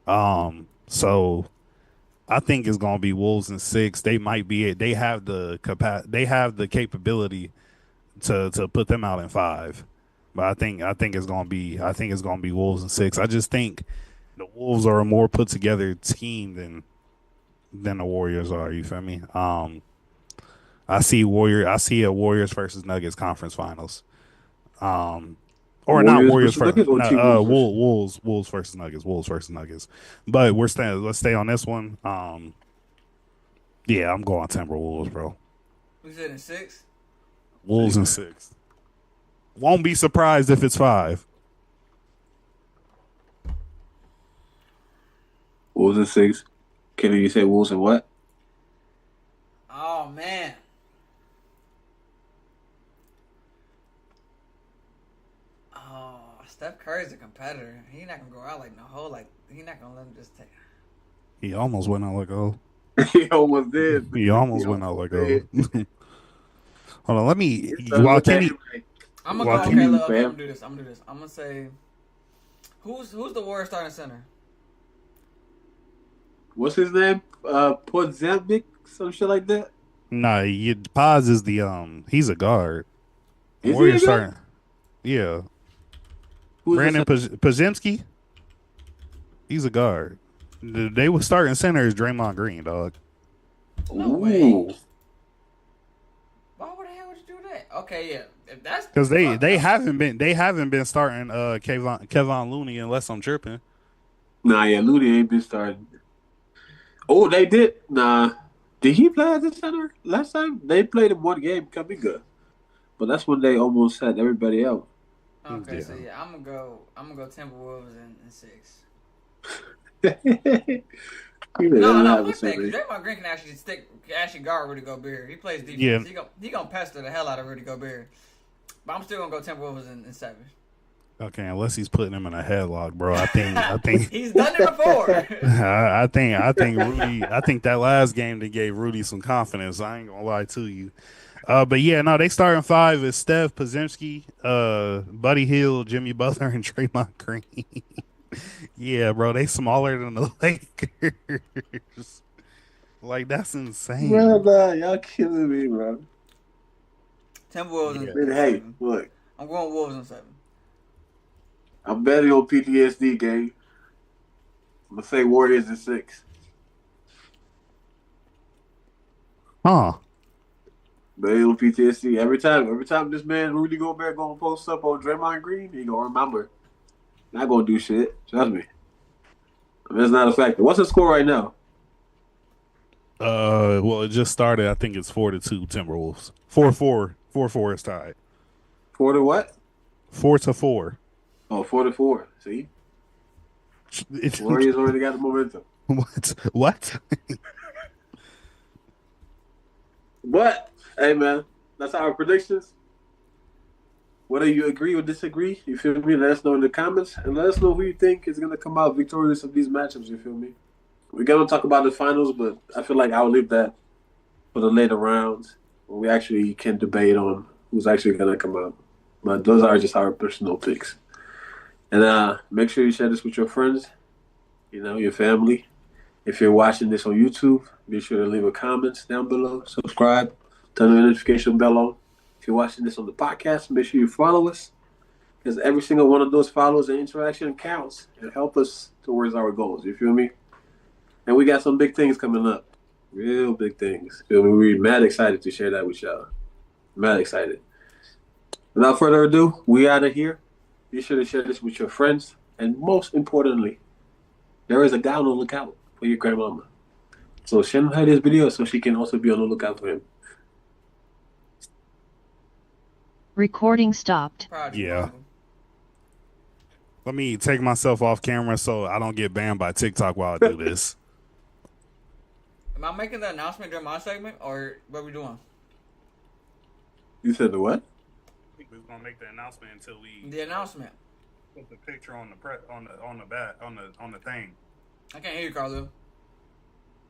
Mm. So I think it's going to be Wolves in 6. They might be it. They have the They have the capability to put them out in 5. But I think it's going to be Wolves in 6. I just think the Wolves are a more put together team than the Warriors are. You feel me? I see a Warriors versus Nuggets conference finals. Or not Warriors versus versus Nuggets or T-Wolves Wolves versus Nuggets. Wolves versus Nuggets. But let's stay on this one. Yeah, I'm going Timberwolves, bro. We said in 6. Wolves in 6. Won't be surprised if it's 5. Wolves in 6. Can you say Wolves in what? Oh man. Oh, Steph Curry's a competitor. He's not gonna go out like no hole. Like he's not gonna let him just take. He almost went out like oh. He almost did. He almost went out like oh. Hold on, let me. While Kenny, I'm gonna go. Okay, look, I'm gonna do this. I'm gonna say, who's the Warriors starting center? What's his name? Podzemnik, some shit like that. nah, Paz is he's a guard. Is Warriors he a guard? starting. Yeah, Who's Brandon the Pazemski. He's a guard. They were starting center is Draymond Green, dog. No way. Why would the hell would you do that? Okay, yeah. If that's Because they haven't been starting Kevon Looney unless I'm tripping. Nah, yeah, Looney ain't been starting. Oh, they did. Nah, did he play as a center last time? They played him one game, Kamiga, but that's when they almost had everybody out. Okay, Yeah. so yeah, I'm gonna go Timberwolves in 6. No, fuck that. Because Draymond Green can actually guard Rudy Gobert. He plays defense. Yeah. He gonna pester the hell out of Rudy Gobert. But I'm still gonna go Timberwolves in 7. Okay, unless he's putting him in a headlock, bro. I think He's done it before. I think Rudy. I think that last game they gave Rudy some confidence. I ain't gonna lie to you. But yeah, no, they starting 5 is Steph, Pazemski, Buddy Hield, Jimmy Butler, and Draymond Green. Yeah, bro, they smaller than the Lakers. Like that's Bro, insane. nah, y'all killing me, bro. Timberwolves Yeah. Man, in hey, 7. look, I'm going Wolves in 7. I'm betting on PTSD game. I'm gonna say Warriors in 6. Huh. Betting on PTSD every time this man Rudy Gobert gonna post up on Draymond Green, he gonna remember. Not gonna do shit. Trust me. That's not a factor. What's the score right now? Well, it just started. I think it's 4-2 Timberwolves. 4-4. 4-4 is tied. 4 to what? 4-4. Oh, 4 to 4. See, It- Warriors already got the momentum. what? What? But hey, man, that's our predictions. Whether you agree or disagree, you feel me? Let us know in the comments and let us know who you think is gonna come out victorious of these matchups. You feel me? We're gonna talk about the finals, but I feel like I'll leave that for the later rounds when we actually can debate on who's actually gonna come out. But those are just our personal picks. And make sure you share this with your friends, your family. If you're watching this on YouTube, be sure to leave a comment down below, subscribe, turn the notification bell on. If you're watching this on the podcast, make sure you follow us because every single one of those follows and interaction counts and help us towards our goals. You feel me? And we got some big things coming up, real big things. Feel me? We're mad excited to share that with y'all. Mad excited. Without further ado, we out of here. Be sure to share this with your friends, and most importantly, there is a guy on the lookout for your grandmama. So send her this video so she can also be on the lookout for him. Recording stopped. Proud of you, Yeah. Uncle. Let me take myself off camera so I don't get banned by TikTok while I do this. Am I making the announcement during my segment, or what we doing? You said the what? We're gonna make the announcement until we The announcement. put the picture on the thing. I can't hear you, Carlo.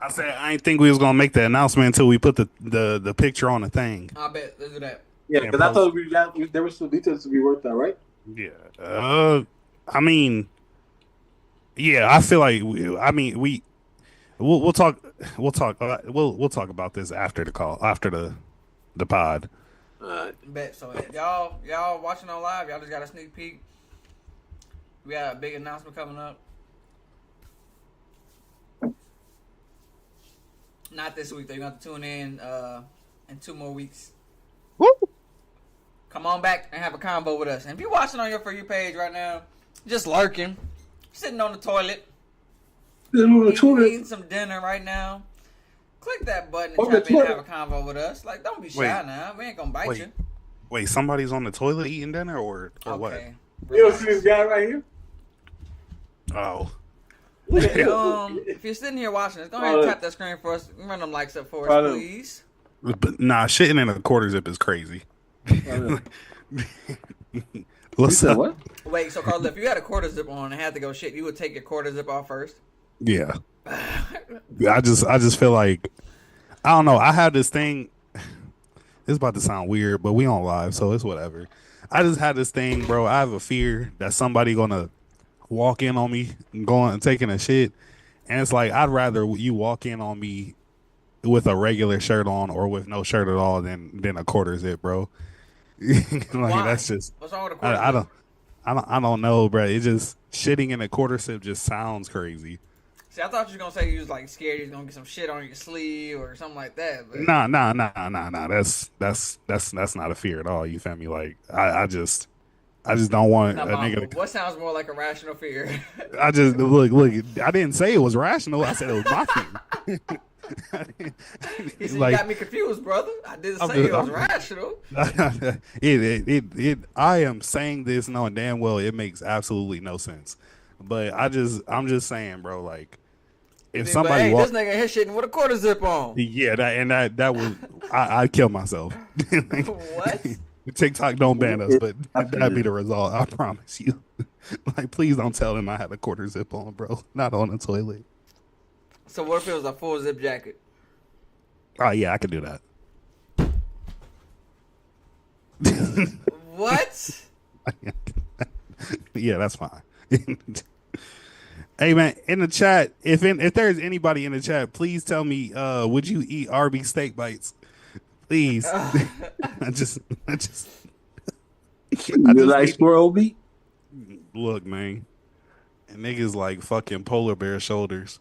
I said I didn't think we was gonna make the announcement until we put the picture on the thing. I bet. Let's do that. Yeah, And because I post. thought there were some details to be worked out, right? Yeah. I mean, yeah. I feel like we'll talk we'll talk about this after the call after the pod. Bet. So y'all watching on live, y'all just got a sneak peek. We got a big announcement coming up. Not this week though. You have to tune in 2 more weeks. Woo! Come on back and have a convo with us. And if you're watching on your For You page right now, just lurking, sitting on the toilet, eating some dinner right now, click that button and tap in and have a convo with us. Like, don't be shy now. We ain't gonna bite you. Wait, somebody's on the toilet eating dinner or what? Okay. You don't see this guy right here? Oh. If you're sitting here watching us, go ahead and tap that screen for us. Run them likes up for us, please. But nah, shitting in a quarter zip is crazy. What's up? What? Wait, so Carl, if you had a quarter zip on and had to go shit, you would take your quarter zip off first? Yeah. I just feel like I don't know. I have this thing. It's about to sound weird, but we on live, so it's whatever. I just had this thing, bro. I have a fear that somebody gonna walk in on me going and taking a shit, and it's like I'd rather you walk in on me with a regular shirt on or with no shirt at all than a quarter zip, bro. Like, Why? that's just What's wrong with a quarter I zip? I don't know, bro. It just shitting in a quarter zip just sounds crazy. See, I thought you was gonna say you was like scared you was gonna get some shit on your sleeve or something like that. But Nah. That's not a fear at all. You feel me? Like I just don't want now, a Mom, nigga. what sounds more like a rational fear? I just look. I didn't say it was rational. I said it was my fear. He said, Like, you got me confused, brother. I didn't say it was rational. I am saying this knowing damn well it makes absolutely no sense. But I'm just saying, bro. Like, if somebody hey, walk, this nigga here shitting with a quarter zip on. yeah, that was I'd kill myself. What? TikTok don't ban us, but I feel that'd be you. the result. I promise you. Like, please don't tell them I had a quarter zip on, bro. Not on the toilet. So what if it was a full zip jacket? Oh yeah, I could do that. What? Yeah, that's fine. Hey man, in the chat, if there's anybody in the chat, please tell me, would you eat Arby's steak bites? Please. I just I just I You just like need squirrel meat? look, man. And niggas like fucking polar bear shoulders.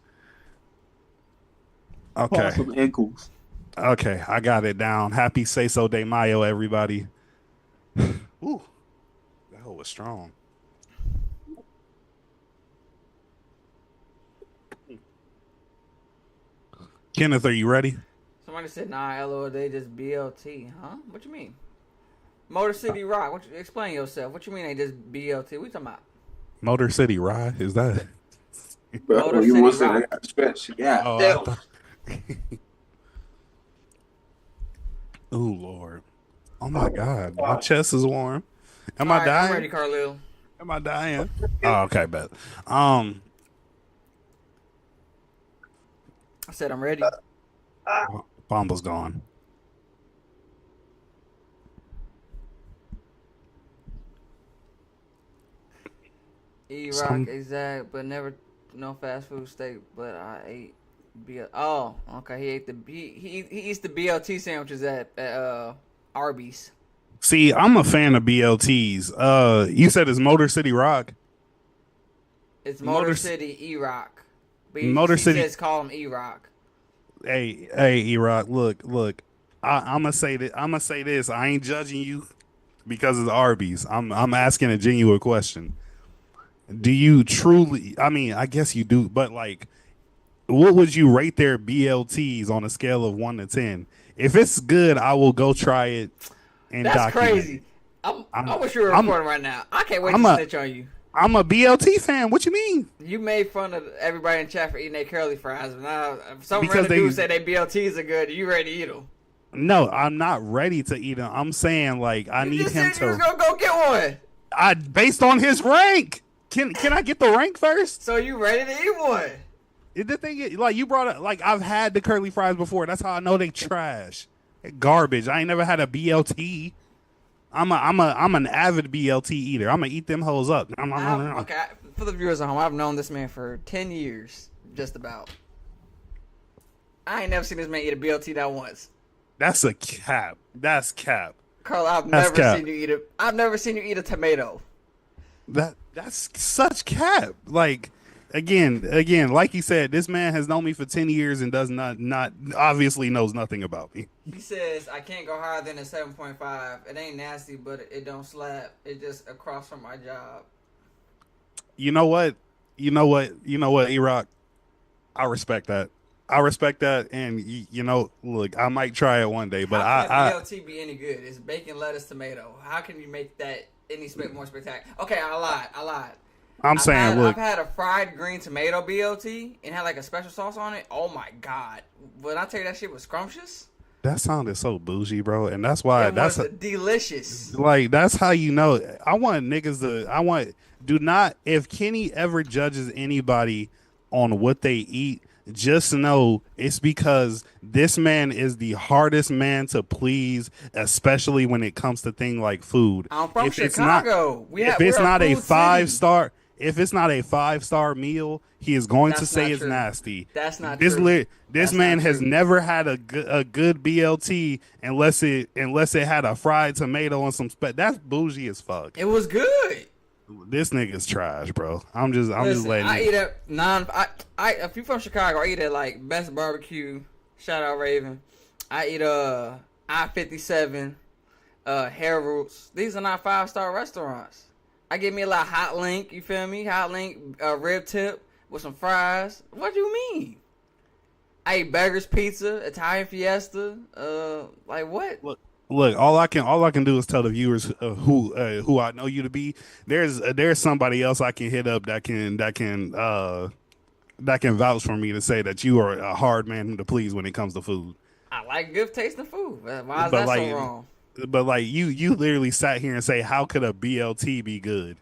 Okay. Possum ankles. Okay, I got it down. Happy Say So de Mayo, everybody. Ooh, that hoe was strong. Kenneth, are you ready? Somebody said, nah, LOL, they just BLT. Huh? What you mean? Motor City Rock. Explain yourself. What you mean they just BLT? What you talking about? Motor City Ride? Is that? Bro, Motor you City want to say I Rock. got stretch? Yeah, Oh, I damn. thought. Oh Lord. Oh my God. My chest is warm. Am I All right, I'm dying? ready, Carlil. Am I dying? Oh, okay, bet. Um, I said I'm ready. Bomble's gone. E-Rock, Some exact, but never no fast food steak. But I ate Oh, okay. He ate he eats the BLT sandwiches at Arby's. See, I'm a fan of BLTs. You said it's Motor City Rock. It's Motor Motor City E-Rock. But Motor he City. says call him E-Rock. Hey, E-Rock. Look. I'm gonna say that. I'm gonna say this. I ain't judging you because it's Arby's. I'm asking a genuine question. Do you truly? I mean, I guess you do, but like, what would you rate their BLTs on a scale of 1 to 10? If it's good, I will go try it and That's document it. crazy. I I'm wish you were I'm recording right now. I can't wait I'm to a snitch on you. I'm a BLT fan. What you mean? You made fun of everybody in chat for eating their curly fries, but now if some Because random they dude say they BLTs are good, you ready to eat them? no, I'm not ready to eat them. I'm saying like I You need just him said you was to. gonna go get one. I based on his rank. Can I get the rank first? So you ready to eat one? The thing is, like you brought up, like I've had the curly fries before. That's how I know they trash, they garbage. I ain't never had a BLT. I'm an avid BLT eater. I'm gonna eat them hoes up. Okay, for the viewers at home, I've known this man for 10 years, just about. I ain't never seen this man eat a BLT not once. That's a cap. That's cap. Carl, I've That's never cap. seen you eat a. I've never seen you eat a tomato. That's such cap. Like again, like you said, this man has known me for 10 years and does not obviously knows nothing about me. He says I can't go higher than a 7.5. It ain't nasty, but it don't slap. It's just across from my job. You know what? E-Rock. I respect that. And look, I might try it one day, but How can I BLT be any good? It's bacon, lettuce, tomato. How can you make that any more spectacular? Okay, I lied. I've had a fried green tomato BLT and had like a special sauce on it. Oh my god! When I tell you that shit was scrumptious, that sounded so bougie, bro, and that's why it was delicious. like that's how you know. I want niggas to. Do not, if Kenny ever judges anybody on what they eat, just know it's because this man is the hardest man to please, especially when it comes to things like food. I'm from If Chicago. If it's not a 5-star meal, he is going to That's say not it's true. nasty. That's not This true. this That's man not has true. never had a good BLT unless it had a fried tomato and some that's bougie as fuck. It was good. This nigga's trash, bro. I'm just Listen, letting I you. eat at if you from Chicago, I eat at like Best Barbecue. Shout out Raven. I eat I-57, Hair Roots. These are not 5-star restaurants. I get me a little Hot Link. You feel me? Hot Link rib tip with some fries. What do you mean? I eat Burgers Pizza, Italian Fiesta. Like what? Look, all I can do is tell the viewers who I know you to be. There's somebody else I can hit up that can vouch for me to say that you are a hard man to please when it comes to food. I like good tasting food. Why is But that so wrong? But like you literally sat here and say, how could a BLT be good?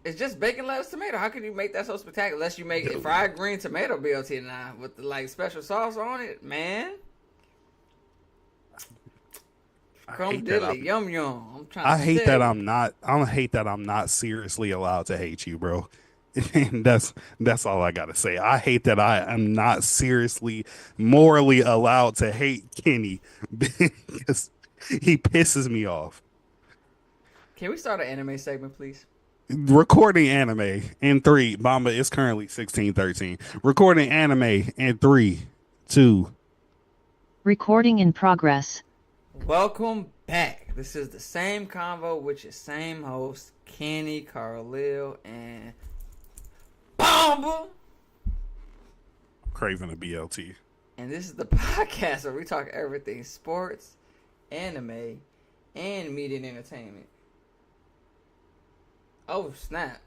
It's just bacon, lettuce, tomato. How can you make that so spectacular? Unless you make a fried green tomato BLT now with the like special sauce on it, man. Crumb diddly, yum. I'm trying. I hate that I'm not seriously allowed to hate you, bro. And that's all I gotta say. I hate that I am not seriously morally allowed to hate Kenny because he pisses me off. Can we start an anime segment, please? Recording anime in three. Bamba is currently 16:13. Recording anime in 3, 2. Recording in progress. Welcome back. This is the same convo, which is same host, Kenny, Carlil, and Bomba. Craving a BLT. And this is the podcast where we talk everything sports, anime, and media and entertainment. Oh snap!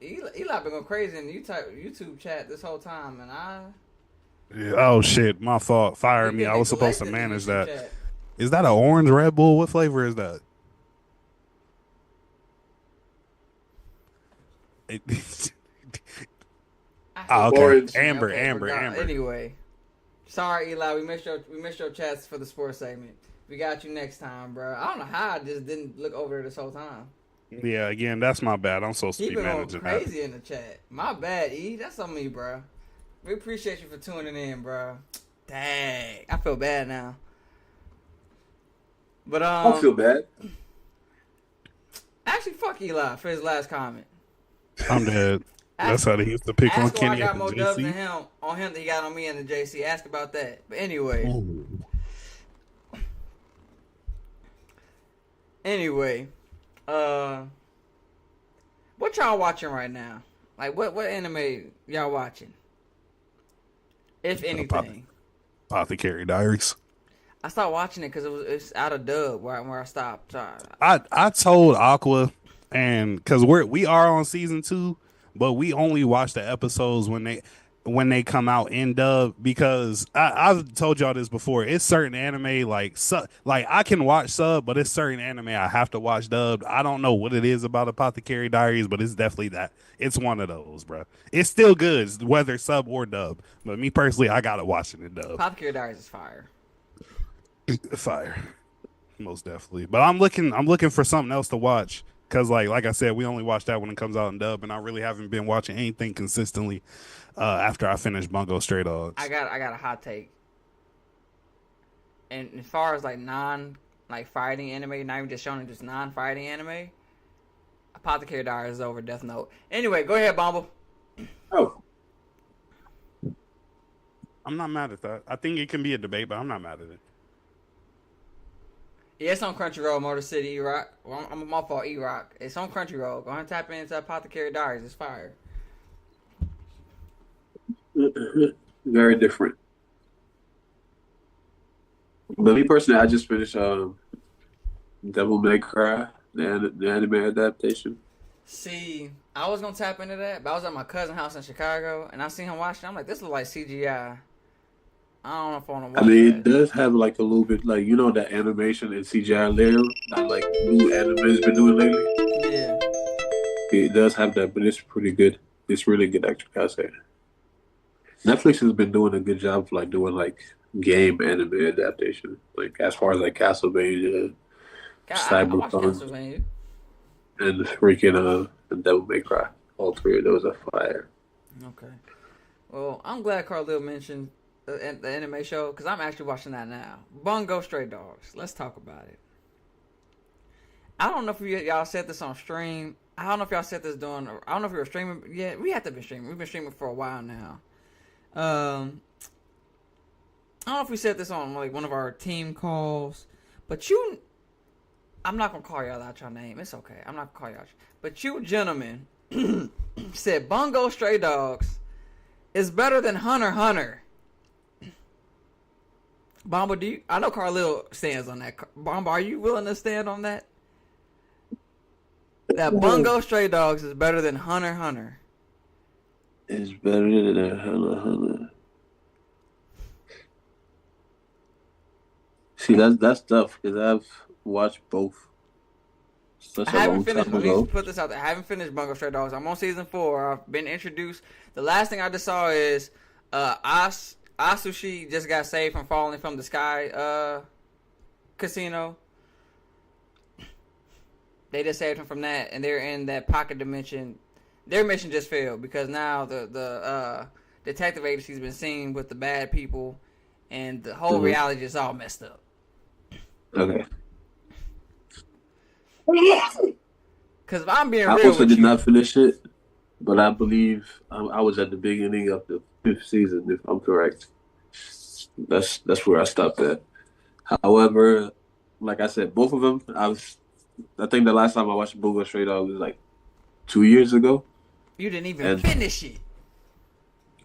Eli been going crazy in the YouTube chat this whole time, and Yeah, oh shit, my fault. Fire he me. been I was supposed to neglected in the manage YouTube that. chat. Is that an orange Red Bull? What flavor is that? It- okay. Orange. Amber, Okay, Amber, forgot. Amber. Anyway, sorry Eli, we missed your chats for the sports segment. We got you next time, bro. I don't know how I just didn't look over it this whole time. Yeah, again, that's my bad. I'm supposed to He be been going managing crazy in the chat. My bad, E. That's on me, bro. We appreciate you for tuning in, bro. Dang, I feel bad now. But I don't feel bad. actually, fuck Eli for his last comment. that. I'm dead. That's how they used to pick on Ask why I Kenny got at the more dubs than JC. him on him than he got on me and the JC. Ask about that. But anyway, what y'all watching right now? Like what anime y'all watching? If anything. Apothecary Diaries. I stopped watching it because it's out of dub where I stopped. So I told Aqua, and because we are on season 2, but we only watch the episodes when they come out in dub, because I've told y'all this before. It's certain anime like I can watch sub, but it's certain anime I have to watch dub. I don't know what it is about Apothecary Diaries, but it's definitely that. It's one of those, bro. It's still good whether sub or dub, but me personally, I gotta watch it in dub. Apothecary Diaries is fire. Fire. Most definitely. But I'm looking for something else to watch, because like I said, we only watch that when it comes out in dub, and I really haven't been watching anything consistently after I finished Bungo Stray Dogs. I got a hot take. And as far as like fighting anime, not even just shonen, just non-fighting anime, Apothecary Diaries is over Death Note. Anyway, go ahead, Bumble. Oh, I'm not mad at that. I think it can be a debate, but I'm not mad at it. Yeah, it's on Crunchyroll, Motor City, E-Rock. Well, I'm my fault, E-Rock. It's on Crunchyroll. Go ahead and tap into Apothecary Diaries. It's fire. very different. But me personally, I just finished Devil May Cry, the anime adaptation. See, I was gonna tap into that, but I was at my cousin's house in Chicago, and I seen him watching. I'm like, this looks like CGI. I don't know if I want to watch I mean, it that. does have like a little bit, like, you know, that animation and CGI layer that like new anime's been doing lately. Yeah. It does have that, but it's pretty good. It's really good, actually, I say. Netflix has been doing a good job of like doing like game anime adaptation, like as far as like Castlevania, I watched Cyberpunk, Castlevania. and the freaking Devil May Cry. All three of those are fire. Okay. Well, I'm glad Carlil mentioned the anime show, because I'm actually watching that now. Bungo Stray Dogs. Let's talk about it. I don't know if y'all said this on stream. I don't know if y'all said this during. I don't know if we were streaming. Yeah, we have to be streaming. We've been streaming for a while now. I don't know if we said this on like one of our team calls, but I'm not gonna call y'all out your name. It's okay. I'm not gonna call y'all. But you gentlemen said Bungo Stray Dogs is better than Hunter x Hunter. Bomba, I know Carlil stands on that. Bomba, are you willing to stand on that? That Bungo Stray Dogs is better than Hunter x Hunter. It's better than Hunter. See, that's tough because I've watched both. Such I a haven't long finished. time Let me ago. put this out there. I haven't finished Bungo Stray Dogs. I'm on season 4. I've been introduced. The last thing I just saw is Asushi just got saved from falling from the sky casino. They just saved him from that, and they're in that pocket dimension their mission just failed because now the detective agency's been seen with the bad people, and the whole reality is all messed up. Okay. Because if I'm being I real also with did you, not finish it, but I believe I was at the beginning of the 5th season, if I'm correct. That's where I stopped at. However, like I said, both of them, I think the last time I watched Bungo Stray Dog was like 2 years ago. you didn't even And finish it.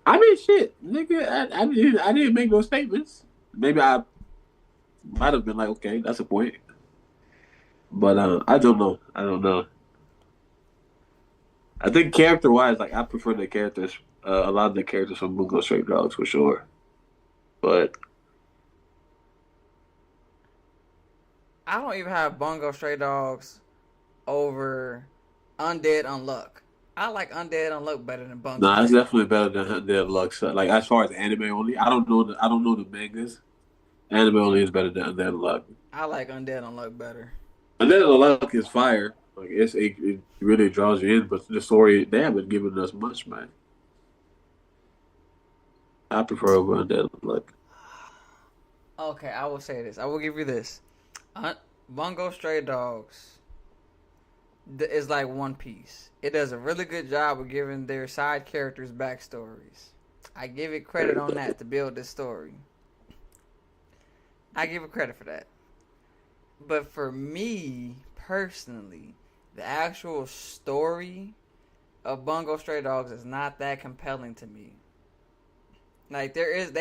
I mean, shit, nigga, I didn't make no statements. Maybe I might have been like, okay, that's a point. But I don't know. I don't know. I think character wise, like I prefer the characters, a lot of the characters from Bungo Stray Dogs for sure. But I don't even have Bungo Stray Dogs over Undead Unluck. I like Undead Unluck better than Bungo. nah, it's definitely better than Lux. Like as far as anime only, I don't know the mangas. Anime only is better than Luck. I like Undead Unluck better. And then Luck is fire. Like it really draws you in, but the story they haven't given us much, man. I prefer over Undead Luck. Okay, I will say this. I will give you this. Bungo Stray Dogs is like One Piece. It does a really good job of giving their side characters backstories. I give it credit on that to build this story. I give it credit for that. But for me, personally, the actual story of Bungo Stray Dogs is not that compelling to me. Like there's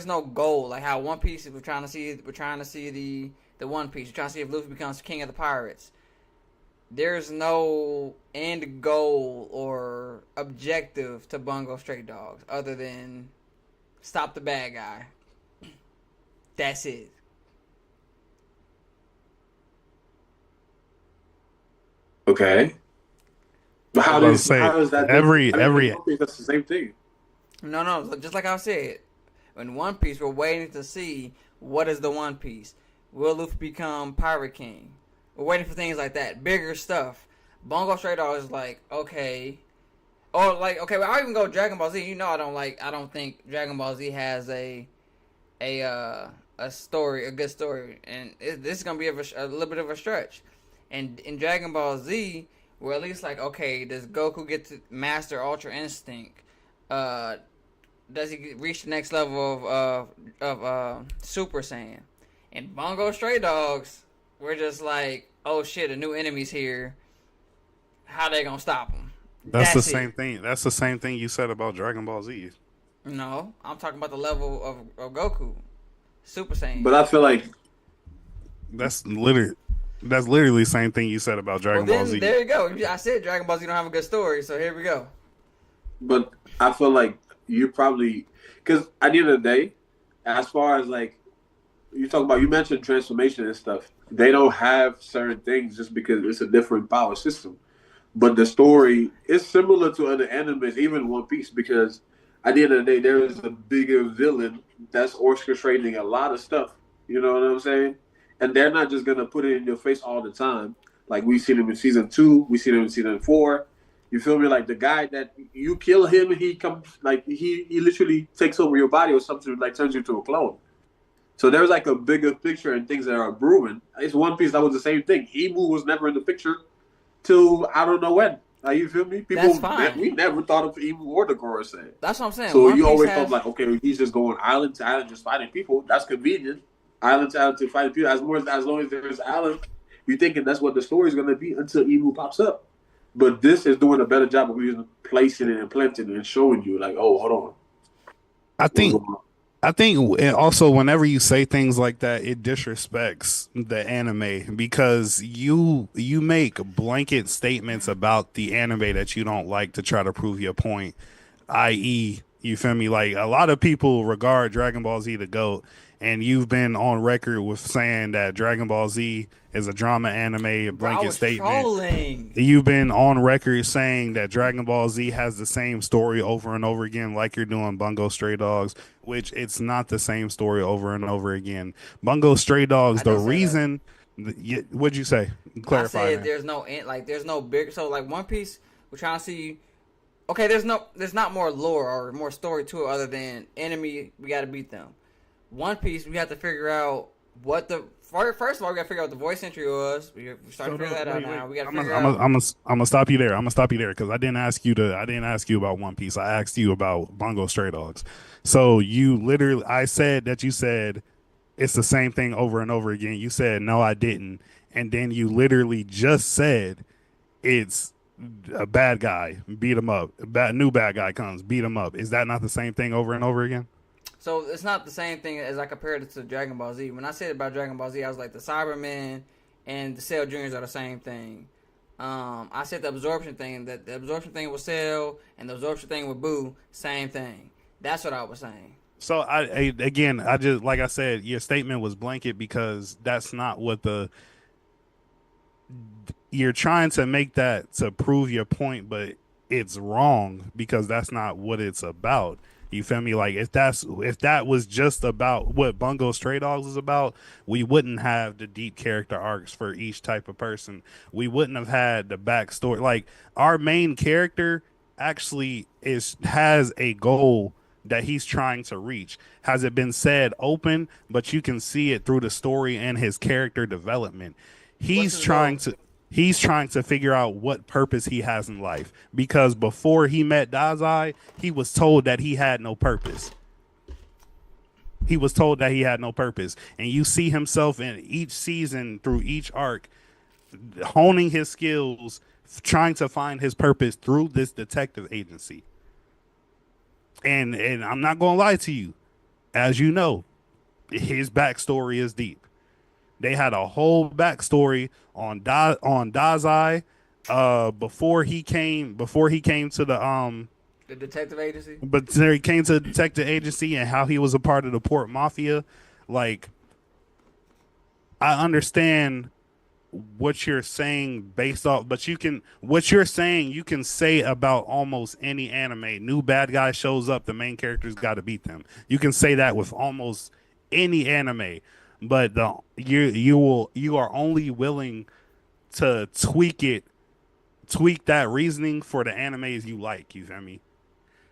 no goal. Like how One Piece, we're trying to see the One Piece. We're trying to see if Luffy becomes king of the pirates. There's no end goal or objective to Bungo Stray Dogs other than stop the bad guy. That's it. Okay. But how I was does say, how is that every- different? I think that's the same thing. No. Just like I said, in One Piece, we're waiting to see what is the One Piece. Will Luffy become Pirate King? We're waiting for things like that, bigger stuff. Bungo Stray Dogs is like, okay, or like, okay, well, I'll even go Dragon Ball Z. You know, I don't think Dragon Ball Z has a story, a good story, and this is gonna be a little bit of a stretch. And in Dragon Ball Z, we're at least like, okay, does Goku get to master Ultra Instinct? Does he reach the next level of Super Saiyan? And Bungo Stray Dogs, we're just like, oh shit, a new enemy's here. How they gonna stop him? That's the same thing. That's the same thing you said about Dragon Ball Z. No, I'm talking about the level of Goku, Super Saiyan. But I feel like That's literally the same thing you said about Dragon Ball Z. There you go. I said Dragon Ball Z don't have a good story, so here we go. But I feel like you probably because at the end of the day, as far as like you mentioned transformation and stuff. They don't have certain things just because it's a different power system. But the story is similar to other animes, even One Piece, because at the end of the day, there is a bigger villain that's orchestrating a lot of stuff. You know what I'm saying? And they're not just gonna put it in your face all the time. Like we seen him in season 2, we seen him in season 4. You feel me? Like the guy that you kill him, he comes like he literally takes over your body or something, like turns you into a clone. So there's like a bigger picture and things that are brewing. It's One Piece that was the same thing. Emu was never in the picture till I don't know when. Like you feel me? That's fine. We never thought of Emu or the Gorosei. That's what I'm saying. So One you Piece always has... thought like, okay, he's just going island to island, just fighting people. That's convenient. Island to island to fighting people. As long as there's island, you're thinking that's what the story's gonna be until Emu pops up. But this is doing a better job of using placing it and planting it and showing you like, oh, hold on. I think and also whenever you say things like that, it disrespects the anime because you make blanket statements about the anime that you don't like to try to prove your point, i.e., you feel me? Like a lot of people regard Dragon Ball Z the GOAT, and you've been on record with saying that Dragon Ball Z is a drama anime, a blanket statement. Trolling. You've been on record saying that Dragon Ball Z has the same story over and over again, like you're doing Bungo Stray Dogs, which it's not the same story over and over again. Bungo Stray Dogs, the reason, what'd you say? Clarify. I said there's no big. So like One Piece, We're trying to see. Okay, there's not more lore or more story to it other than enemy. We got to beat them. One Piece, we have to figure out what the first of all we got to figure out what the voice entry was. We starting to figure that out now. We got to figure out. I'm gonna stop you there. I'm gonna stop you there because I didn't ask you about One Piece. I asked you about Bungo Stray Dogs. So you literally, I said that you said it's the same thing over and over again. You said no, I didn't, and then you literally just said it's a bad guy, beat him up. New bad guy comes, beat him up. Is that not the same thing over and over again? So it's not the same thing as I compared it to Dragon Ball Z. When I said about Dragon Ball Z, I was like the Cybermen and the Cell Juniors are the same thing. I said the absorption thing, that the absorption thing with Cell and the absorption thing with Boo, same thing. That's what I was saying. So I just like I said, your statement was blanket because that's not what you're trying to make that to prove your point, but it's wrong because that's not what it's about. You feel me? Like if that was just about what Bungo Stray Dogs is about, we wouldn't have the deep character arcs for each type of person. We wouldn't have had the backstory. Like our main character actually has a goal that he's trying to reach. Has it been said open, but you can see it through the story and his character development. He's trying to figure out what purpose he has in life because before he met Dazai, he was told that he had no purpose. And you see himself in each season through each arc honing his skills, trying to find his purpose through this detective agency. And I'm not going to lie to you. As you know, his backstory is deep. They had a whole backstory on Dazai before he came to the detective agency. But there he came to the detective agency and how he was a part of the Port Mafia. Like, I understand what you're saying based off, but you can say about almost any anime. New bad guy shows up, the main character's got to beat them. You can say that with almost any anime. But you are only willing to tweak that reasoning for the animes you like. You feel me?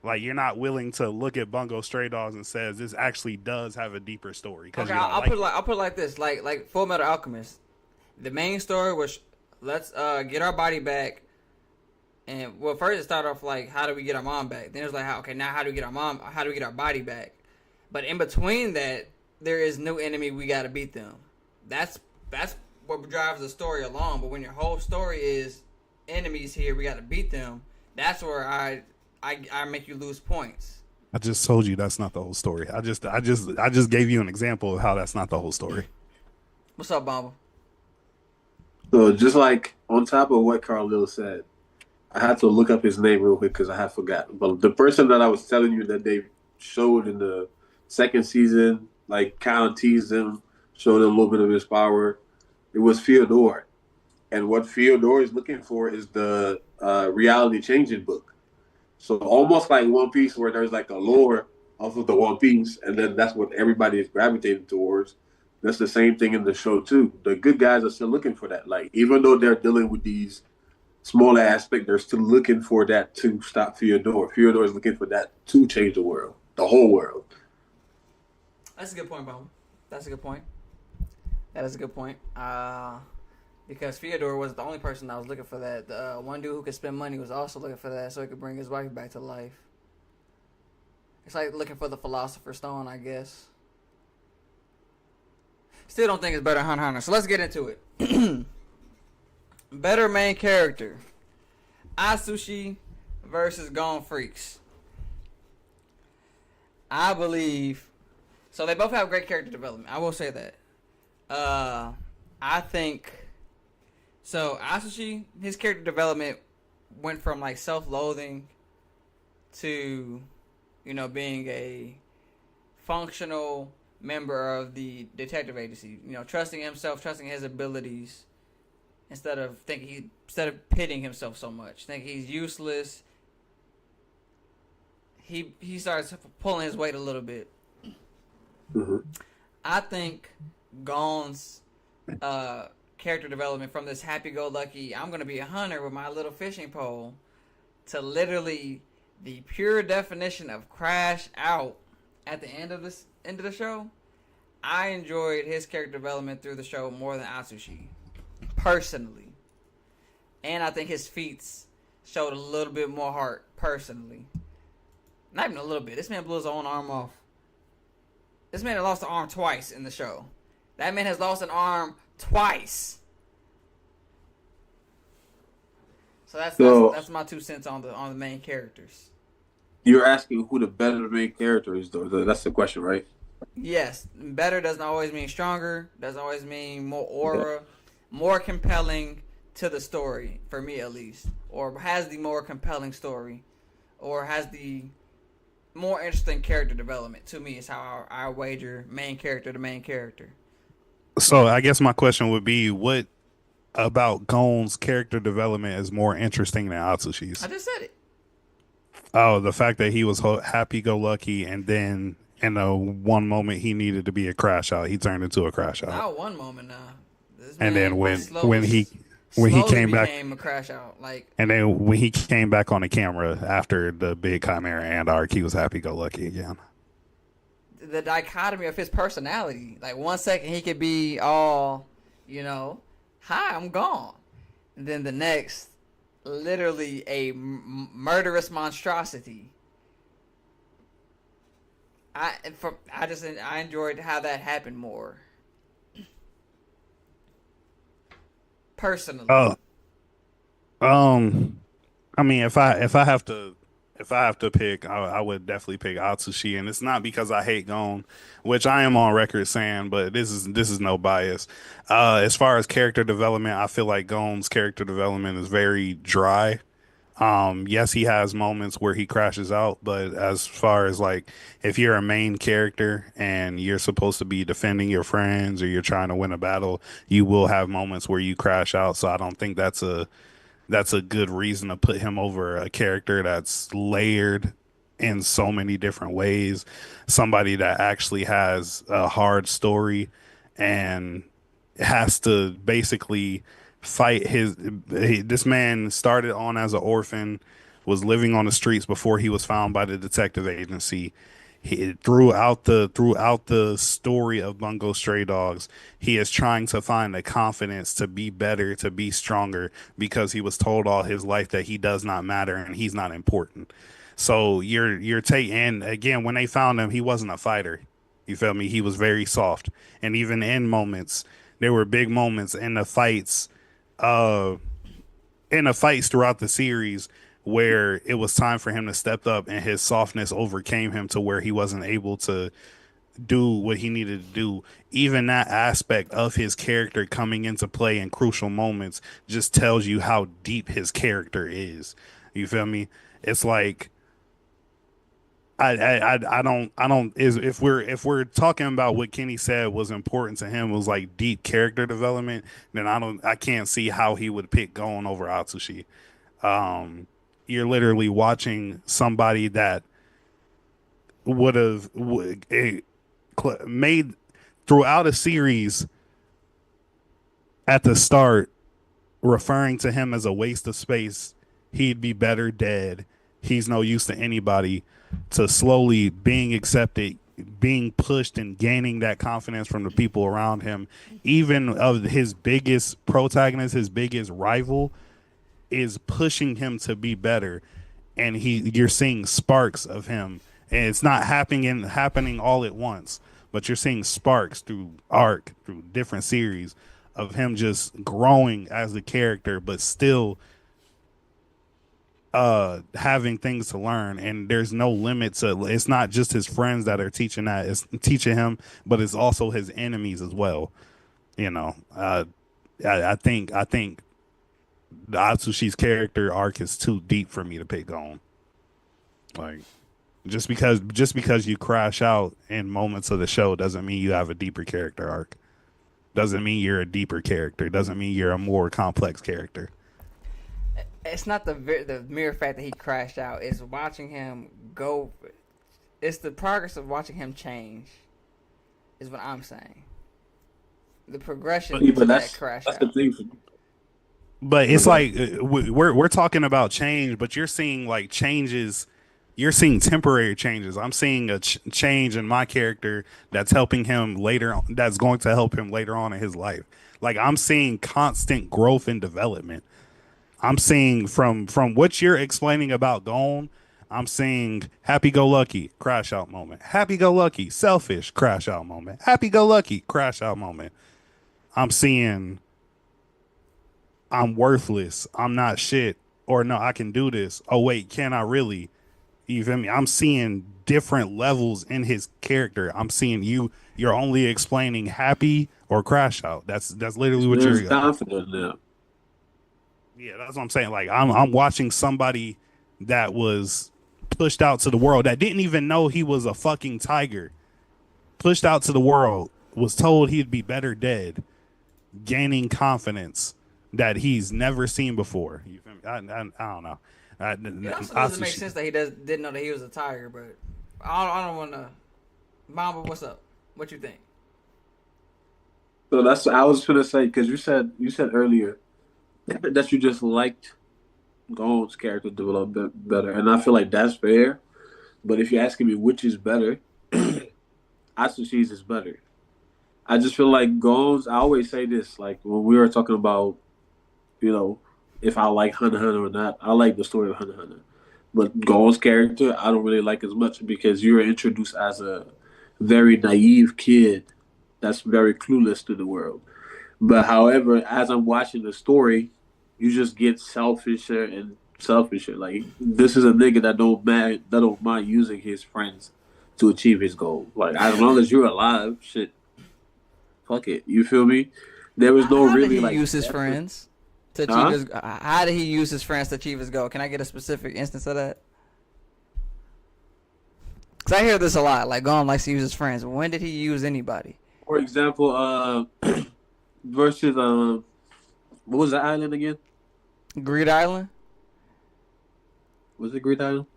Like you're not willing to look at Bungo Stray Dogs and says this actually does have a deeper story. Okay, I'll put it like this, like Full Metal Alchemist. The main story was let's get our body back, and well, first it started off like how do we get our mom back? Then it was like how do we get our body back? But in between that, there is no enemy. We got to beat them. That's what drives the story along. But when your whole story is enemies here, we got to beat them. That's where I make you lose points. I just told you that's not the whole story. I just gave you an example of how that's not the whole story. What's up, Bomba? So just like on top of what Carl said, I had to look up his name real quick because I had forgotten. But the person that I was telling you that they showed in the second season, like kind of teased him, showed him a little bit of his power, it was Fyodor. And what Fyodor is looking for is the reality changing book. So almost like One Piece, where there's like a lore off of the One Piece, and then that's what everybody is gravitating towards. That's the same thing in the show too. The good guys are still looking for that. Like even though they're dealing with these smaller aspects, they're still looking for that to stop Fyodor. Fyodor is looking for that to change the world, the whole world. That's a good point, Bomba. That's a good point. That is a good point. Because Fyodor was the only person that was looking for that. The one dude who could spend money was also looking for that so he could bring his wife back to life. It's like looking for the Philosopher's Stone, I guess. Still don't think it's better than Hunter x Hunter. So let's get into it. Better main character. Asushi versus Gone Freaks. I believe... So they both have great character development. I will say that. I think... So Asushi, his character development went from like self-loathing to, being a functional member of the detective agency. Trusting himself, trusting his abilities, instead of pitting himself so much. Think he's useless. He starts pulling his weight a little bit. Mm-hmm. I think Gon's character development from this happy-go-lucky, I'm going to be a hunter with my little fishing pole, to literally the pure definition of crash out at the end of the show, I enjoyed his character development through the show more than Atsushi, personally. And I think his feats showed a little bit more heart, personally. Not even a little bit. This man blew his own arm off. This man had lost an arm twice in the show. That man has lost an arm twice. So that's my 2 cents on the main characters. You're asking who the better main character is, though. That's the question, right? Yes, better doesn't always mean stronger. Doesn't always mean more aura, more compelling to the story, for me at least, or has the more compelling story, or has the more interesting character development. To me, is how I wager main character to main character. So I guess my question would be, what about Gon's character development is more interesting than Atsushi's? I just said it. Oh, the fact that he was happy-go-lucky, and then in a one moment he needed to be a crash out, he turned into a crash out. Not one moment now. And then when he came back, became a crash out. Like, and then when he came back on the camera after the big Chimera and arc, he was happy-go-lucky again. The dichotomy of his personality. Like, 1 second he could be all, hi, I'm gone. And then the next, literally a murderous monstrosity. I enjoyed how that happened more. Personally. I mean, if I have to pick, I would definitely pick Atsushi, and it's not because I hate Gon, which I am on record saying, but this is no bias. As far as character development, I feel like Gon's character development is very dry. Yes, he has moments where he crashes out, but as far as like if you're a main character and you're supposed to be defending your friends or you're trying to win a battle, you will have moments where you crash out. So I don't think that's a good reason to put him over a character that's layered in so many different ways. Somebody that actually has a hard story and has to basically fight this man started on as an orphan, was living on the streets before he was found by the detective agency. Throughout the story of Bungo Stray Dogs, he is trying to find the confidence to be better, to be stronger, because he was told all his life that he does not matter and he's not important. So you're taking, again, when they found him, he wasn't a fighter. You feel me? He was very soft, and even in moments, there were big moments in the fights throughout the series where it was time for him to step up and his softness overcame him to where he wasn't able to do what he needed to do. Even that aspect of his character coming into play in crucial moments just tells you how deep his character is. You feel me? It's like if we're talking about what Kenny said was important to him was like deep character development, then I can't see how he would pick Gon over Atsushi. You're literally watching somebody that would have made throughout a series at the start referring to him as a waste of space. He'd be better dead. He's no use to anybody, to slowly being accepted, being pushed and gaining that confidence from the people around him. Even of his biggest protagonist, his biggest rival is pushing him to be better. And you're seeing sparks of him, and it's not happening all at once, but you're seeing sparks through arc, through different series of him just growing as a character, but still having things to learn. And there's no limit to, it's not just his friends that are teaching him, but it's also his enemies as well. I think the Atsushi's character arc is too deep for me to pick on. Like, just because you crash out in moments of the show doesn't mean you have a deeper character arc. Doesn't mean you're a deeper character. Doesn't mean you're a more complex character. It's not the mere fact that he crashed out. It's watching him go. It's the progress of watching him change, is what I'm saying. The progression to that crash out. That's the thing. But it's Okay. like we're talking about change, but you're seeing like changes. You're seeing temporary changes. I'm seeing a change in my character that's helping him later on, that's going to help him later on in his life. Like I'm seeing constant growth and development. I'm seeing from what you're explaining about Gone, I'm seeing happy go lucky crash out moment. Happy go lucky selfish crash out moment. Happy go lucky crash out moment. I'm seeing I'm worthless. I'm not shit. Or no, I can do this. Oh wait, can I really? You feel me? I'm seeing different levels in his character. I'm seeing you're only explaining happy or crash out. That's literally This what man's you're confident now. yeah, that's what I'm saying. Like I'm watching somebody that was pushed out to the world that didn't even know he was a fucking tiger. Pushed out to the world, was told he'd be better dead, gaining confidence that he's never seen before. You feel me? I don't know. It also doesn't make sense that he didn't know that he was a tiger, but I don't want to. Mamba, what's up? What you think? So that's what I was gonna say because you said earlier that you just liked Gold's character development better, and I feel like that's fair. But if you're asking me which is better, I say Cheese is better. I just feel like Gold's. I always say this, like when we were talking about, you know, if I like Hunter x Hunter or not. I like the story of Hunter x Hunter, but Gold's character I don't really like as much because you're introduced as a very naive kid that's very clueless to the world. But however, as I'm watching the story, you just get selfisher and selfisher. Like this is a nigga that don't mind using his friends to achieve his goal. Like as long as you're alive, shit, fuck it. You feel me? There was no How did really he like use his effort. friends to achieve Huh? his? How did he use his friends to achieve his goal? Can I get a specific instance of that? Because I hear this a lot. Like Gon likes to use his friends. When did he use anybody? For example, versus what was the island again? Greed Island. Was it Great Island?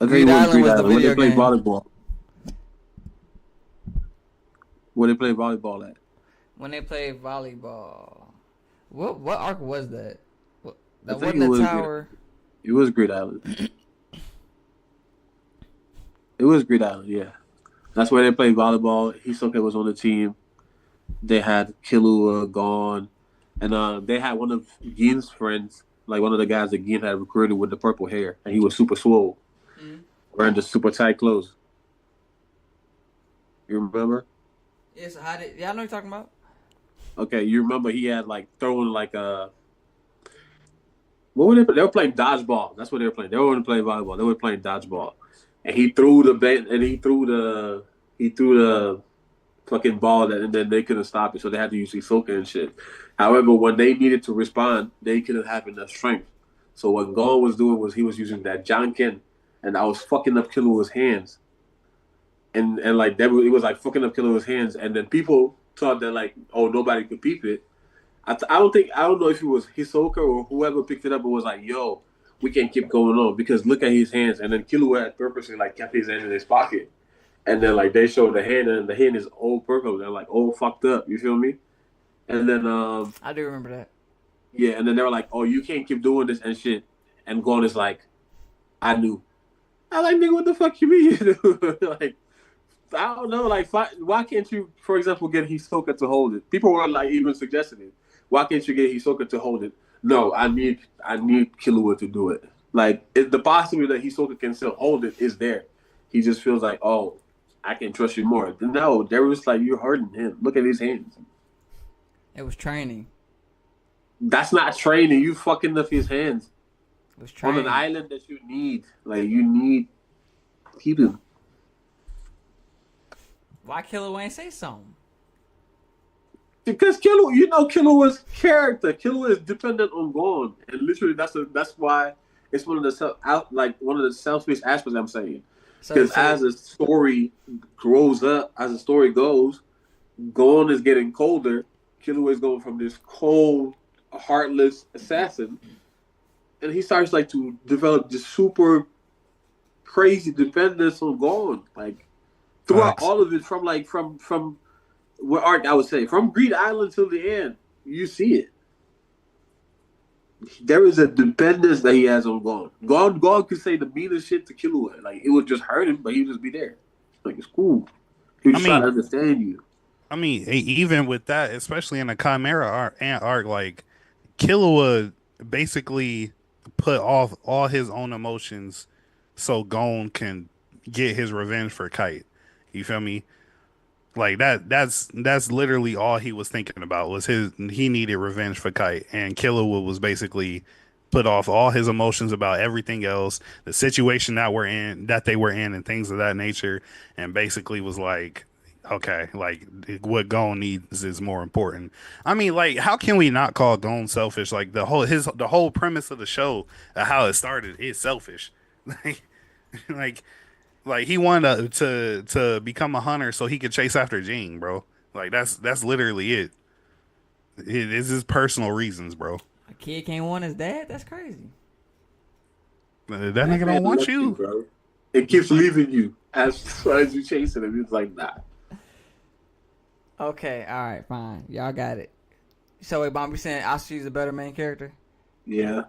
I think it Greed was Island Great was the Island. Where they video play game. volleyball. Where they play volleyball at. When they played volleyball. What arc was that? I That think wasn't it the was tower. it was Great Island. It was Great Island, yeah. That's where they played volleyball. Hisoka was on the team. They had Killua gone, and they had one of Gin's friends, like one of the guys that Gin had recruited with the purple hair, and he was super swole, Mm-hmm. wearing the super tight clothes. You remember? Yes. How did? Yeah, I know what you're talking about. Okay, you remember he had like throwing like what were they? They were playing dodgeball. That's what they were playing. They weren't playing volleyball. They were playing dodgeball, and he threw the bait, and he threw the fucking ball that, and then they couldn't stop it, so they had to use Hisoka and shit. However, when they needed to respond, they couldn't have enough strength. So what Gon was doing was he was using that Janken, and I was fucking up Killua's hands, and like it was like fucking up Killua's hands, and then people thought that like oh nobody could peep it. I don't know if it was Hisoka or whoever picked it up and was like yo we can't keep going on because look at his hands, and then Killua had purposely like kept his hand in his pocket. And then like they showed the hand, and the hand is all purple. They're like all fucked up. You feel me? And then I do remember that. yeah, and then they were like, oh, you can't keep doing this and shit. And Gon is like, I knew. I like nigga, what the fuck you mean? Like I don't know. Like why can't you, for example, get Hisoka to hold it? People were like even suggesting it. Why can't you get Hisoka to hold it? No, I need Killua to do it. Like the possibility that Hisoka can still hold it is there. He just feels like, oh, I can trust you more. No, there was like you're hurting him. Look at his hands. It was training. That's not training. You fucking up his hands It was on training. an island that you need. Like you need keep him. Why Killer ain't say something? Because Killua's character. Killua is dependent on Gon, and literally that's why it's one of the one of the selfish aspects I'm saying. Because as the story grows up, as the story goes, Gon is getting colder. Killua is going from this cold, heartless assassin, and he starts like to develop this super crazy dependence on Gon. Like throughout Facts. all of it, from what arc I would say from Greed Island till the end, you see it. There is a dependence that he has on Gon. Gon could say the meanest shit to Killua. Like it would just hurt him, but he would just be there. Like it's cool. He I just trying to mean, understand you. even with that, especially in the Chimera arc, like Killua basically put off all his own emotions so Gon can get his revenge for Kite. You feel me? Like that's literally all he was thinking about was he needed revenge for Kite, and Killua was basically put off all his emotions about everything else, the situation that they were in, and things of that nature, and basically was like, okay, like what Gon needs is more important. I mean, like, how can we not call Gon selfish? Like the whole premise of the show, how it started, is selfish. Like, like like he wanted to become a hunter so he could chase after Jean, bro. Like that's literally it. It is his personal reasons, bro. A kid can't want his dad. That's crazy. That nigga don't want left you. bro. It keeps leaving you as far as you chasing him. It's like nah. Okay, all right, fine. Y'all got it. So wait, Bomb, you saying Asuchi's a better main character? Yeah.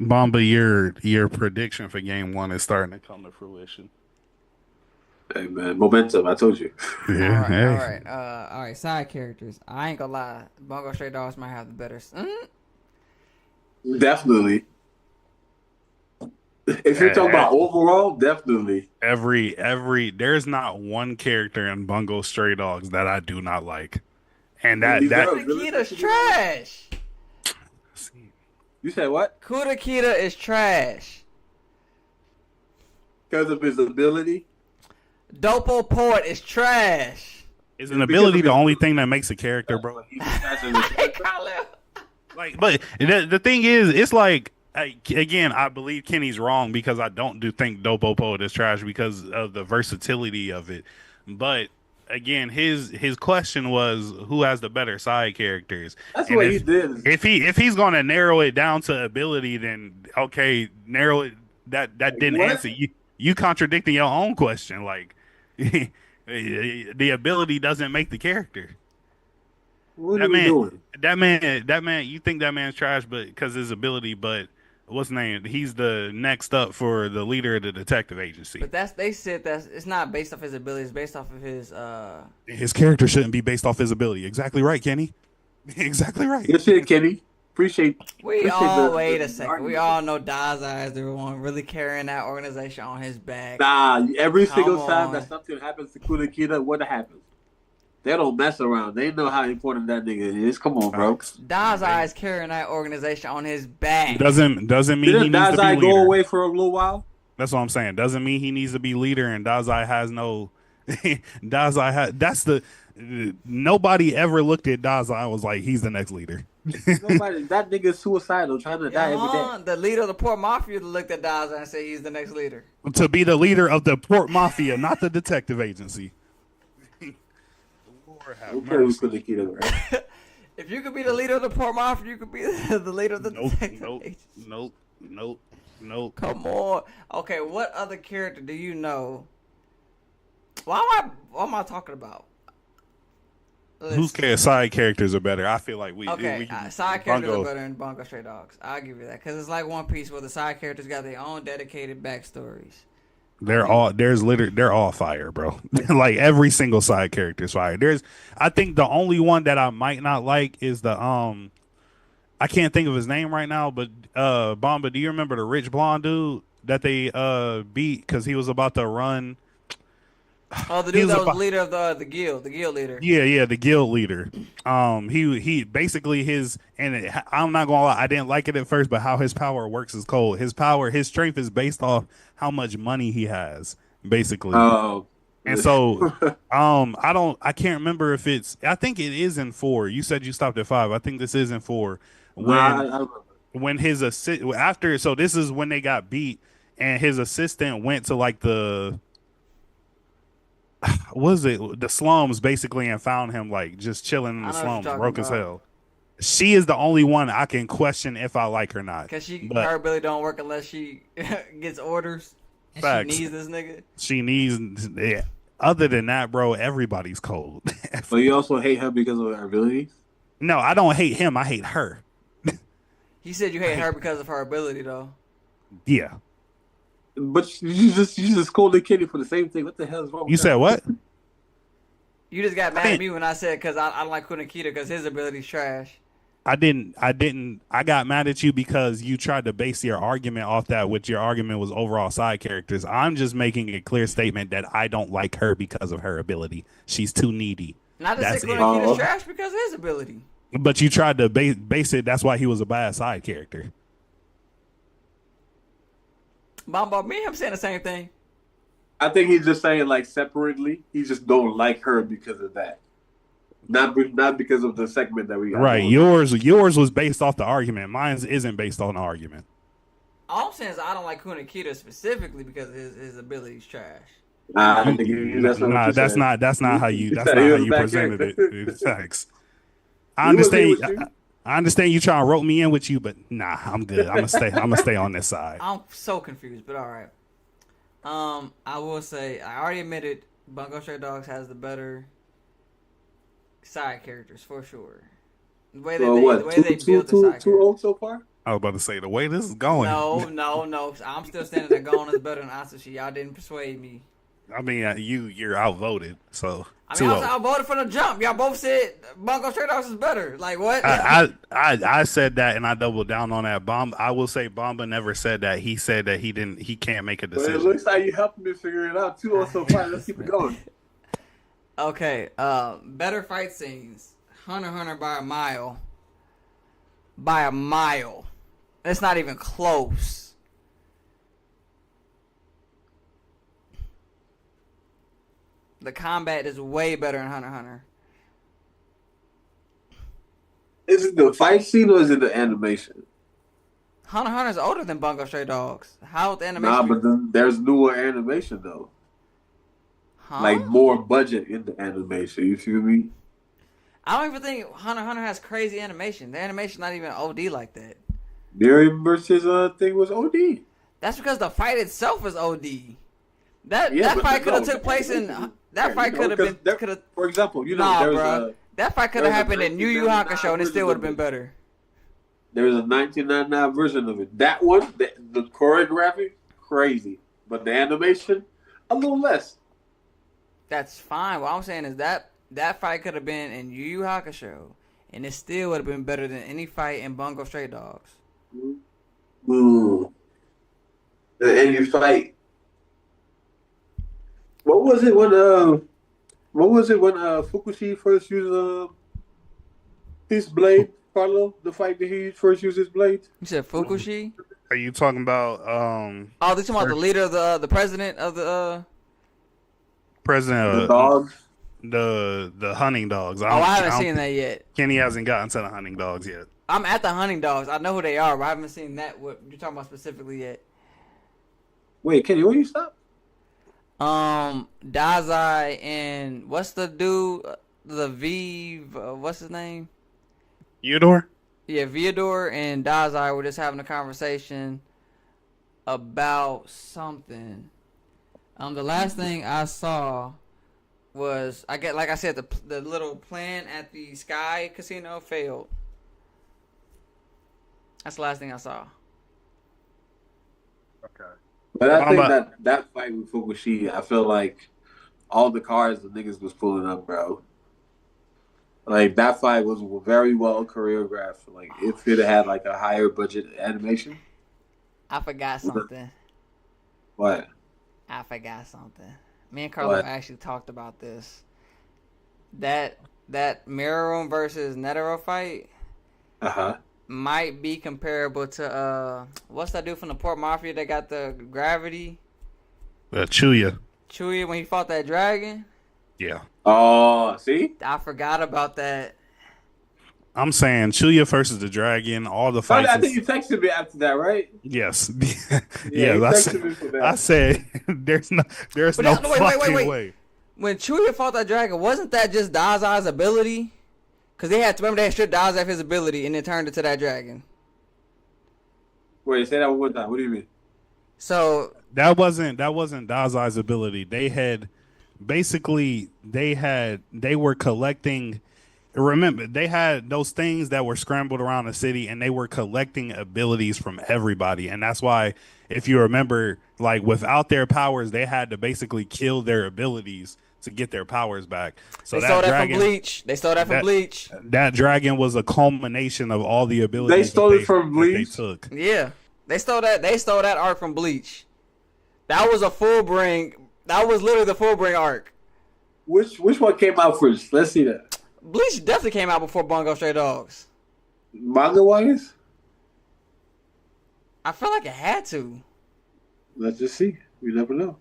Bomba, your prediction for game 1 is starting to come to fruition. Hey man, momentum. I told you. Yeah, All hey. right, all right. Side characters. I ain't gonna lie. Bungo Stray Dogs might have the better. Definitely. If you're talking about overall, definitely. Every there's not one character in Bungo Stray Dogs that I do not like. And Really, that bro? Kudakita's trash. You said what? Kudakita is trash. Because of his ability. Dopo Poet is trash. is an ability the only thing that makes a character, bro. Like, but the thing is, it's like again, I believe Kenny's wrong because I don't think Dopo Poet is trash because of the versatility of it. But again, his question was who has the better side characters. That's and what he did. If he's gonna narrow it down to ability, then okay, narrow it. That didn't what? answer you. You contradicting your own question. Like the ability doesn't make the character. What are we doing? That man. You think that man's trash, but because his ability. But what's his name? He's the next up for the leader of the detective agency. But they said that it's not based off his abilities, it's based off of his. His character shouldn't be based off his ability. Exactly right, Kenny. Exactly right. Good shit, Kenny. Appreciate Wait a second. We all know Dazai is the one really carrying that organization on his back. Nah, every Come single time on. that something happens to Kudakita, what happens? They don't mess around. They know how important that nigga is. Come on, bro. Dazai is carrying that organization on his back. Doesn't mean Didn't he needs to be Dazai leader. go away for a little while? That's what I'm saying. Doesn't mean he needs to be leader, and Dazai has no. That's the. Nobody ever looked at Dazai and was like, he's the next leader. That nigga's suicidal, trying to die every day. The leader of the Port Mafia looked at Dazai and said he's the next leader. To be the leader of the Port Mafia, not the detective agency. Lord have Okay, we mercy. Kudakita, right? If you could be the leader of the Port Mafia, you could be the leader of the detective agency. Nope. Come on. Okay, what other character do you know? What am I talking about? Whose side characters are better? I feel like we side characters are better than Bungo Stray Dogs. I'll give you that because it's like One Piece where the side characters got their own dedicated backstories. They're all fire, bro. Like every single side character is fire. I think the only one that I might not like is the I can't think of his name right now, but Bomba, do you remember the rich blonde dude that they beat because he was about to run? Oh, the dude that was the leader of the guild leader. Yeah, the guild leader. He basically I'm not gonna lie, I didn't like it at first, but how his power works is cold. His strength is based off how much money he has, basically. Oh. And so, I can't remember if I think it is in 4. You said you stopped at 5. I think this is in 4. When his after, so this is when they got beat, and his assistant went to like the slums basically and found him like just chilling in the slums, broke as hell. She is the only one I can question if I like her or not. Because her ability don't work unless she gets orders. And facts. She needs this nigga. She needs. Yeah. Other than that, bro, everybody's cold. But you also hate her because of her abilities? No, I don't hate him. I hate her. He said you hate her because of her ability, though. Yeah. But you just scolded Kenny for the same thing. What the hell is wrong with You said what? You just got mad didn't- at me when I said because I don't like Kunakita because his ability's trash. I didn't. I got mad at you because you tried to base your argument off that, which your argument was overall side characters. I'm just making a clear statement that I don't like her because of her ability. She's too needy. Not to That's say it. Kunakita's trash because of his ability. But you tried to base it. That's why he was a bad side character. Bomba, me and him saying the same thing. I think he's just saying like separately. He just don't like her because of that, not because of the segment that we got. Right. Yours was based off the argument. Mine isn't based on the argument. All I'm saying is I don't like Kunakita specifically because his ability's trash. I think that's not how you presented it. Facts. I understand you trying to rope me in with you, but nah, I'm good. I'm gonna stay on this side. I'm so confused, but all right. I will say I already admitted Bungo Stray Dogs has the better side characters for sure. The way they built the side characters. So far. I was about to say the way this is going. No. I'm still standing there. Gon is better than Asushi. Y'all didn't persuade me. I mean, you're outvoted, so. I mean, I was outvoted from the jump. Y'all both said Bungo Stray Dogs is better. Like what? I said that, and I doubled down on that. I will say Bomba never said that. He said that he can't make a decision. But it looks like you helped me figure it out too. So far, let's keep it going. Okay, better fight scenes. Hunter x Hunter by a mile. By a mile. It's not even close. The combat is way better in Hunter x Hunter. Is it the fight scene or is it the animation? Hunter x Hunter is older than Bungo Stray Dogs. How the animation? Nah, but then there's newer animation though. Huh? Like more budget in the animation. You feel me? I don't even think Hunter x Hunter has crazy animation. The animation's not even OD like that. Miriam versus thing was OD. That's because the fight itself is OD. That fight could have took place in. That fight could have been. For example, that fight could have happened in Yu Yu Hakusho and it still would have been better. There was a 1999 version of it. That one, the choreography, crazy, but the animation, a little less. That's fine. What I'm saying is that fight could have been in Yu Yu Hakusho, and it still would have been better than any fight in Bungo Stray Dogs. Ooh. And you fight. What was it when Fukushi first used his blade, Carlo? The fight that he first used his blade? You said Fukushi? Are you talking about Oh, they're talking about the leader of the president of the president of the dogs? The hunting dogs. I haven't seen that yet. Kenny hasn't gotten to the hunting dogs yet. I'm at the hunting dogs. I know who they are, but I haven't seen that what you're talking about specifically yet. Wait, Kenny, where you stop? Dazai and what's the dude? The what's his name? Eudor? Yeah, Viador and Dazai were just having a conversation about something. The last thing I saw was like I said, the little plan at the Sky Casino failed. That's the last thing I saw. Okay. But I think that fight with Fukushi, I feel like all the cards the niggas was pulling up, bro. Like that fight was very well choreographed. Like if it had like a higher budget animation. I forgot something. What? I forgot something. Me and Carlo actually talked about this. That Mirror Room versus Netero fight might be comparable to what's that dude from the Port Mafia that got the gravity? Chuya when he fought that dragon. Yeah. Oh, see? I forgot about that. I'm saying Chuya versus the dragon. All the fights. I think you texted me after that, right? Yes. Yeah. I said there's no fucking way. When Chuya fought that dragon, wasn't that just Dazai's ability? Because they had stripped Dazai of his ability and then turned it to that dragon. Wait, say that one more time. What do you mean? So that wasn't Dazai's ability. They had basically they were collecting remember they had those things that were scrambled around the city, and they were collecting abilities from everybody, and that's why, if you remember, like without their powers, they had to basically kill their abilities to get their powers back. So They stole that that from dragon, Bleach. They stole that from that Bleach. that dragon was a culmination of all the They abilities stole it from that they Bleach. took. Yeah, they stole that. They stole that arc from Bleach. That was a full bring. That was literally the full bring arc. Which one came out first? Let's see that. Bleach definitely came out before Bungo Stray Dogs. Manga wise? I feel like it had to. Let's just see. We never know.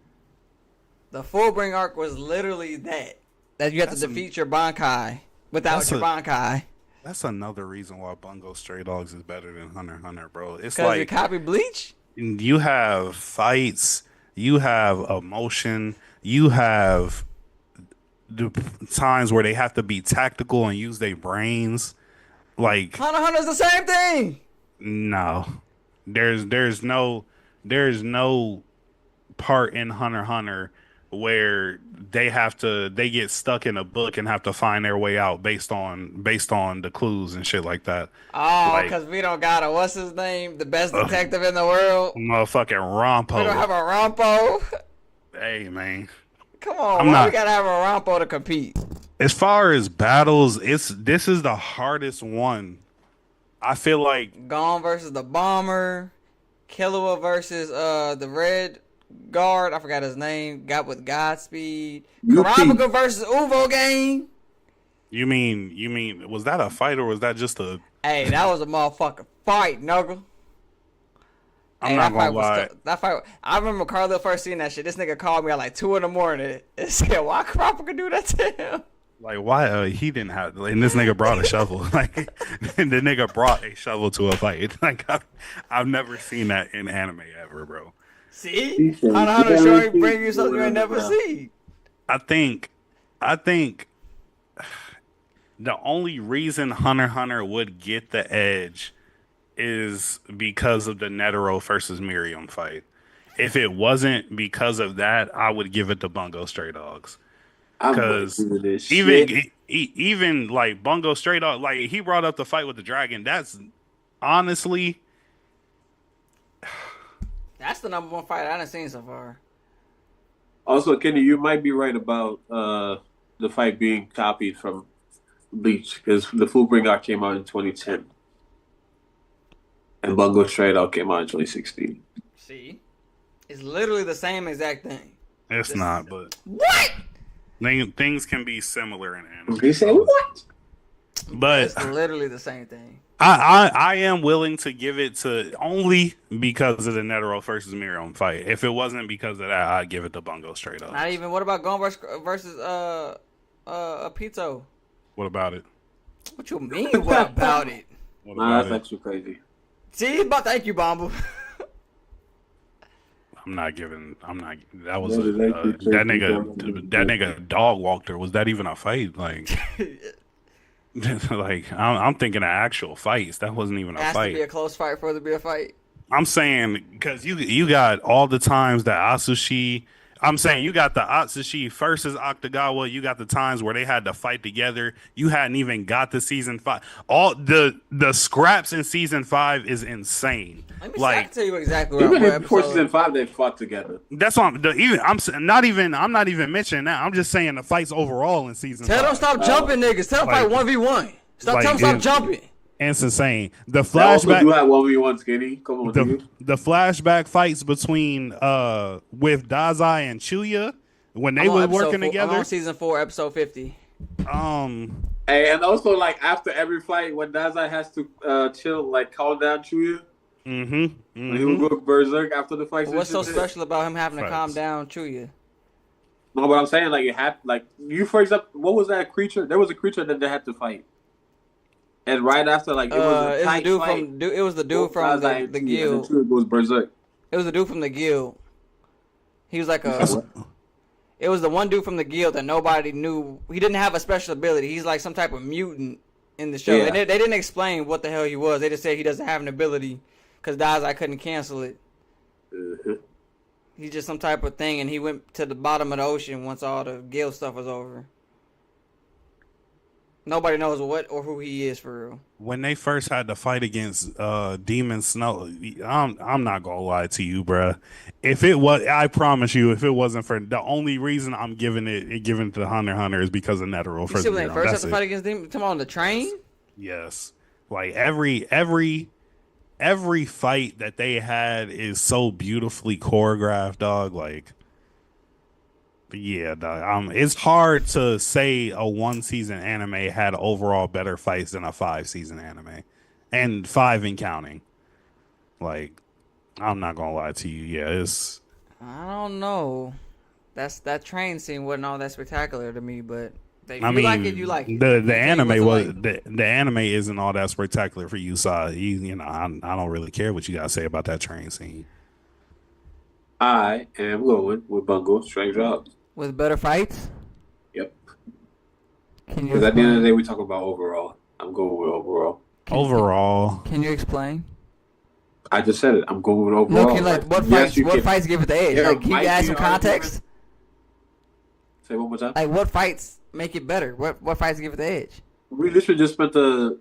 The full bring arc was literally that you have to defeat your Bankai without your Bankai. That's another reason why Bungo Stray Dogs is better than Hunter x Hunter, bro. It's Because like you copy Bleach. you have fights, you have emotion, you have the times where they have to be tactical and use their brains. Like Hunter x Hunter's the same thing. no, there's no part in Hunter x Hunter where they get stuck in a book and have to find their way out based on the clues and shit like that. Oh, Like, because we don't got a what's his name, the best detective in the world. motherfucking Rompo. We don't have a Rompo. Hey man. Come on, I'm why not- we gotta have a Rompo to compete? As far as battles, this is the hardest one. I feel like Gon versus the Bomber, Killua versus the Red Guard. I forgot his name. Got with Godspeed. Yuki. Kurapika versus Uvo Gang. you mean was that a fight or was that just a? Hey, that was a motherfucking fight, Nuggle. I'm not gonna that fight lie. That fight. I remember Carlo first seeing that shit. This nigga called me at like 2 a.m. and said, "Why Kurapika do that to him?" Like why he didn't have, and this nigga brought a shovel. Like the nigga brought a shovel to a fight. Like I've never seen that in anime ever, bro. See, Hunter showing bring you something you ain't never seen. I think the only reason Hunter x Hunter would get the edge is because of the Netero versus Miriam fight. If it wasn't because of that, I would give it to Bungo Stray Dogs. Because even like Bungo Stray Dog, like he brought up the fight with the dragon. That's honestly, That's the number one fight I done seen so far. Also, Kenny, you might be right about the fight being copied from Bleach because the Fullbring arc came out in 2010, and Bungo Stray Dog came out in 2016. See, it's literally the same exact thing. it's not. But What? things can be similar in anime. He said what? But It's literally the same thing. I am willing to give it to only because of the Netero versus Miriam fight. If it wasn't because of that, I'd give it to Bungo Stray Dogs. Not even. What about Gon versus Pito? What about it? What you mean? What about it? What Nah, about that's it? actually crazy. See, but thank you, Bambu. I'm not. That was That is actually that crazy. nigga dog walked her. Was that even a fight? Like, like I'm thinking of actual fights. That wasn't even a Has fight. to be a close fight for it to be a fight. I'm saying because you got all the times that Atsushi. I'm saying you got the Atsushi versus Octagawa. You got the times where they had to fight together. You hadn't even got to season 5. All the scraps in season 5 is insane. Let me see, I can tell you exactly what Even before episode. season 5, they fought together. That's why I'm not even mentioning that. I'm just saying the fights overall in season. Tell 5. them stop jumping, niggas. Tell them like- fight 1v1. Stop like tell them stop it- jumping. It's insane. The They also do flashback, have 1v1 skinny. Come on, nigga. the flashback fights between with Dazai and Chuya when they I'm on were episode working 4 I'm together. on season 4, episode 50. Hey, and also, like, after every fight, when Dazai has to chill, like, calm down Chuya, when he would go berserk after the fight. What's so special about him having to calm Facts. down Chuya? No, but I'm saying, like, it happened. Like, you, for example, what was that creature? There was a creature that they had to fight. And right after, like, it was a tight fight. It was the dude from Dazai the and guild. Chuya goes berserk. It was the dude from the guild. He was like a. It was the one dude from the guild that nobody knew. He didn't have a special ability. He's like some type of mutant in the show. Yeah. And they didn't explain what the hell he was. They just said he doesn't have an ability because Dazai couldn't cancel it. He's just some type of thing, and he went to the bottom of the ocean once all the guild stuff was over. Nobody knows what or who he is for real. When they first had to fight against Demon Snow, I'm not gonna lie to you, bruh. If it was, I promise you, if it wasn't for the only reason I'm giving it to Hunter x Hunter is because of Netero You for see when they Zero. first had That's to it. fight against them? Come on the train. Yes, like every fight that they had is so beautifully choreographed, dog. Like, yeah, dog. It's hard to say a one season anime had overall better fights than a 5 season anime, and 5 and counting. Like, I'm not gonna lie to you. Yeah, it's. I don't know. That train scene wasn't all that spectacular to me, but if I you mean, like it, you like it. the You think anime it was like- the anime isn't all that spectacular for you, so you know I don't really care what you gotta say about that train scene. I am going with Bungo. Strange Jobs. with better fights. Yep. Can you Because at the end of the explain? day, we talk about overall. I'm going with overall. Overall, Can you explain? I just said it. I'm going with No, overall. can like what yes, fights? you What can. fights give it the edge? There Like, can you might add be some an argument. context? Say one more time. Like, what fights make it better? What fights give it the edge? We literally just spent the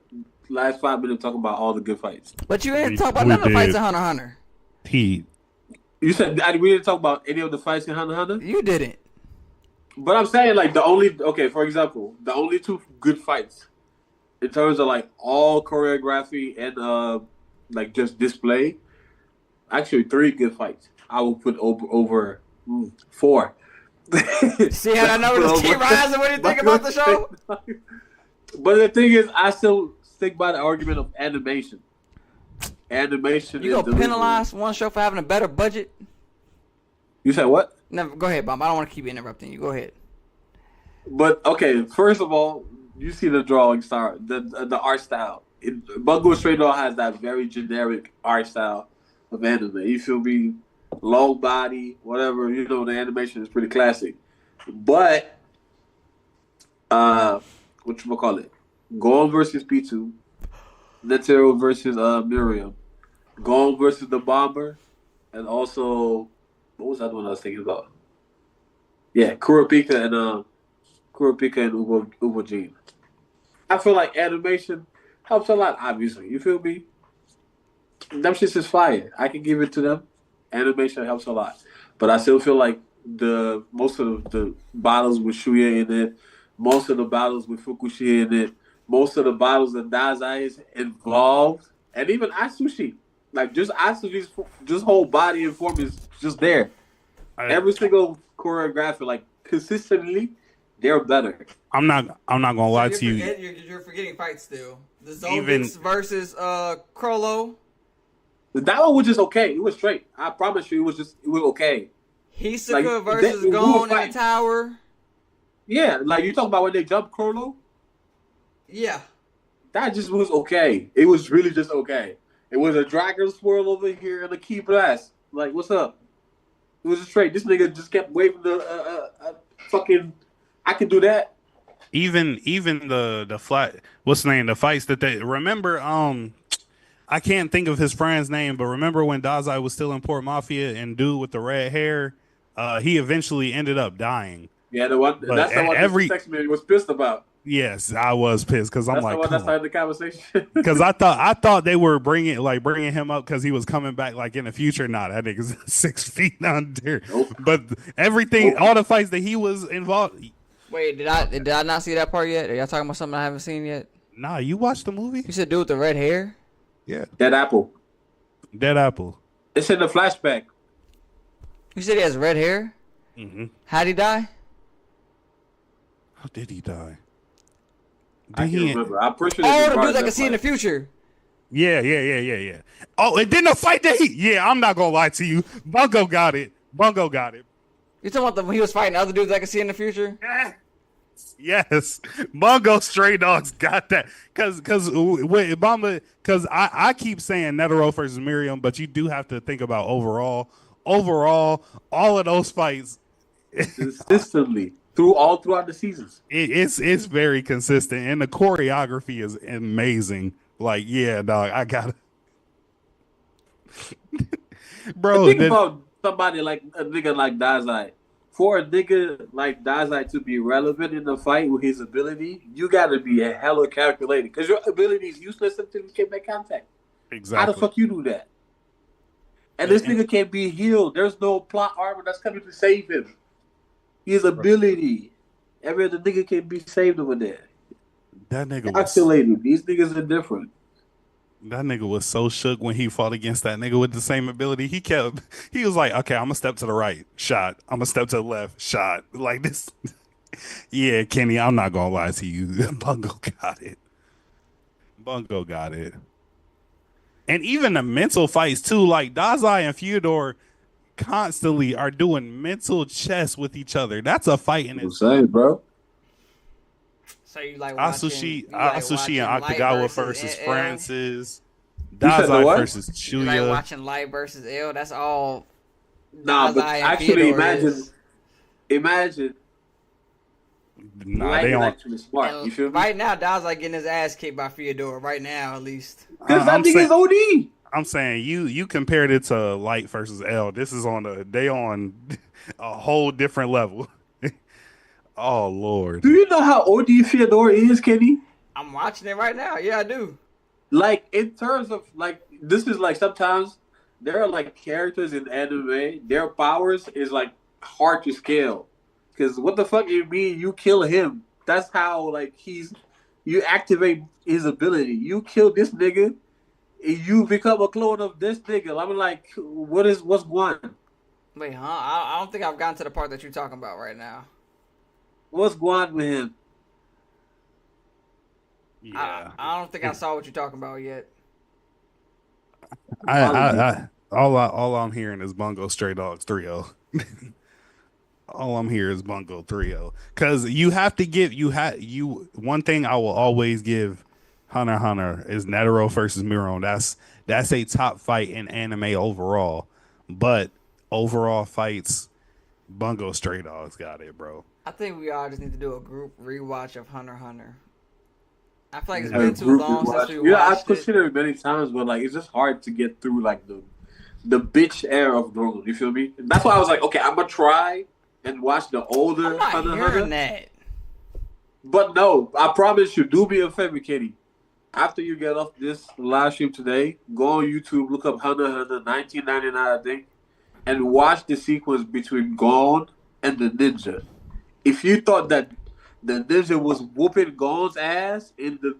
last 5 minutes talking about all the good fights. But you didn't We- talk about we none of the fights did. in Hunter x Hunter. he You said we didn't talk about any of the fights in Hunter x Hunter? You didn't. But I'm saying, like, for example, the only 2 good fights in terms of, like, all choreography and, like, just display, actually 3 good fights. I will put over 4. See how I know this keep rising? What do you think about the show? But the thing is, I still stick by the argument of animation. Animation. You is gonna delivery. penalize one show for having a better budget? You said what? Never. Go ahead, Bob. I don't want to keep interrupting you. Go ahead. But okay, first of all, you see the drawing style, the art style. Bungo Stray Dog has that very generic art style of anime. You feel me? Long body, whatever. You know, the animation is pretty classic. But what you call it? Gon versus P2, Netero versus Miriam, Gon versus the Bomber, and also what was that one I was thinking about? Yeah, Kurapika and Ubo Jean. I feel like animation helps a lot. Obviously, you feel me? Them shits is fire. I can give it to them. Animation helps a lot, but I still feel like most of the battles with Shuya in it, most of the battles with Fukushi in it, most of the battles that Dazai is involved, and even Atsushi, like just Atsushi's just whole body and form is just there. Every single choreography, like consistently, they're better. I'm not gonna lie to you. You're forgetting fights still. The Even- Zoldyx versus Krollo. That one was just okay. It was straight. I promise you, it was okay. Hisoka Like, versus we were Gon in the fighting. tower. Yeah, like you talk about when they jumped Krollo, Yeah. that just was okay. It was really just okay. It was a dragon swirl over here and a key blast. Like, what's up? It was just straight. This nigga just kept waving the fucking. I can do that. Even the flat, what's the name? The fights that they remember. I can't think of his friend's name, but remember when Dazai was still in Port Mafia and dude with the red hair, he eventually ended up dying. Yeah, the one. But That's the one every- that me was pissed about. Yes, I was pissed because I'm That's like, the one that come on. started the conversation. Because I thought they were bringing him up because he was coming back like in the future. Nah, that nigga's 6 feet under. Nope. But everything, all the fights that he was involved. Wait, did I not see that part yet? Are y'all talking about something I haven't seen yet? Nah, you watched the movie? You said dude with the red hair. Yeah, Dead Apple. Dead Apple. It's in the flashback. You said he has red hair. Mm-hmm. How'd he die? How did he die? I Did can't he? remember. I'm pretty sure. Oh, they the brought dude that that can see in the flash. future. Yeah. Oh, and then the fight that yeah, I'm not gonna lie to you. Bungo got it. You talking about when he was fighting other dudes that can see in the future? Yes, Bungo Stray Dogs got that. Cause wait, Mama, cause I keep saying Netero versus Miriam, but you do have to think about overall, all of those fights. Consistently throughout the seasons. It's very consistent, and the choreography is amazing. Like, yeah, dog, I got it, bro. Think about somebody like a nigga like Dazai. for a nigga like Dazai to be relevant in the fight with his ability, you got to be a hella calculated because your ability is useless until you can make contact. How the Exactly. fuck you do that? And this And nigga can't be healed. There's no plot armor that's coming to save him. His ability. Every other nigga can be saved over there. that nigga was Calculated. These niggas are different. that nigga was so shook when he fought against that nigga with the same ability. He was like, okay, I'm gonna step to the right, shot. I'm gonna step to the left, shot. Like this. Yeah, Kenny, I'm not gonna lie to you. Bungo got it. Bungo got it. And even the mental fights too, like Dazai and Fyodor constantly are doing mental chess with each other. That's a fight in I'm its saying, bro. So you like watching? Asushi and Light Akagawa versus versus L? Francis. You said the Dazai what? versus You like Chuya. watching Light versus L? That's all. Nah, but Dazai and actually Fyodor imagine Nah, Light they is on. actually smart. You And feel me? right now, Dazai getting his ass kicked by Fyodor. Right now, at least. Because that I'm nigga saying, is OD. I'm saying you compared it to Light versus L. This is they on a whole different level. Oh Lord. Do you know how OD Fyodor is, Kenny? I'm watching it right now. Yeah, I do. Like in terms of like this is like sometimes there are like characters in anime, their powers is like hard to scale. Cause what the fuck you mean you kill him? That's how like you activate his ability. You kill this nigga, you become a clone of this nigga. I'm like, what's going? Wait, huh? I don't think I've gotten to the part that you're talking about right now. What's going on with him? Yeah. I don't think I saw what you're talking about yet. All I'm hearing is Bungo Stray Dogs 3-0. All I'm hearing is Bungo 3-0. Cause you have to give one thing I will always give Hunter x Hunter is Netero versus Miron. That's a top fight in anime overall. But overall fights, Bungo Stray Dogs got it, bro. I think we all just need to do a group rewatch of Hunter x Hunter. I feel like it's A been too group long rewatch. since we Yeah, I've watched it. considered it many times, but like it's just hard to get through like the bitch era of Dragon. You feel me? That's why I was like, okay, I'm gonna try and watch the older I'm not Hunter x hearing Hunter. that. But no, I promise you, do me a favor, Kenny. After you get off this live stream today, go on YouTube, look up Hunter x Hunter 1999, I think, and watch the sequence between Gon and the ninja. If you thought that the ninja was whooping Gon's ass in the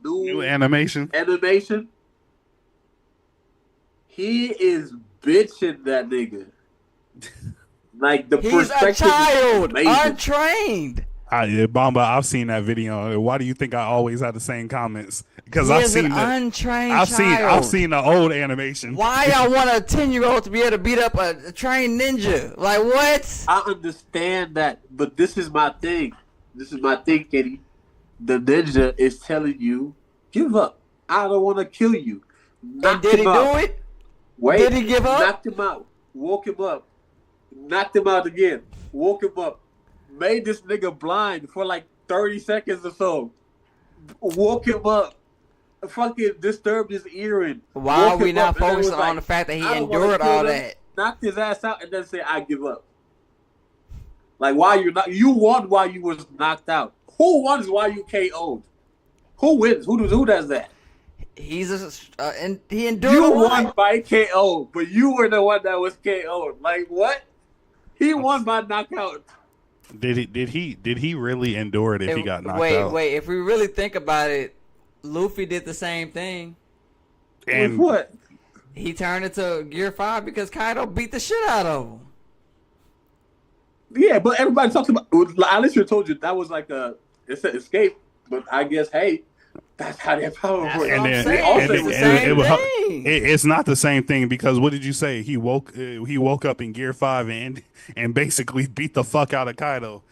New new animation. he is bitching that nigga. Like the He's a perspective is child, amazing. untrained. Bomba, I've seen that video. Why do you think I always have the same comments? Because He I've is seen an the untrained I've child. seen the old animation. Why y'all want a 10-year-old to be able to beat up a trained ninja? Like what? I understand that, but this is my thing. This is my thing, Kenny. The ninja is telling you, give up. I don't want to kill you. And did he do it? Wait. Did he give up? Knocked him out. Woke him up. Knocked him out again. Woke him up. Made this nigga blind for like 30 seconds or so. Woke him up. Fucking disturbed his earring. Why are Woke we him not up, and then focusing was like, on the fact that he I don't wanna endured kill all him. that? Knocked his ass out and then say, I give up. Like, why you won while you was knocked out. Who wins while you KO'd? Who wins? Who does that? He's and he endured You a won lot. by KO, but you were the one that was KO'd. Like, what? He won by knockout. Did he really endure it if he got knocked out? Wait. If we really think about it, Luffy did the same thing. And With what? He turned into Gear 5 because Kaido beat the shit out of him. Yeah, but everybody talks about. Alistair told you that was like it's an escape, but I guess hey, that's how their power That's works. what I'm then- saying. also It's the was- same was- thing. it's not the same thing because what did you say? He woke up in Gear 5 and basically beat the fuck out of Kaido.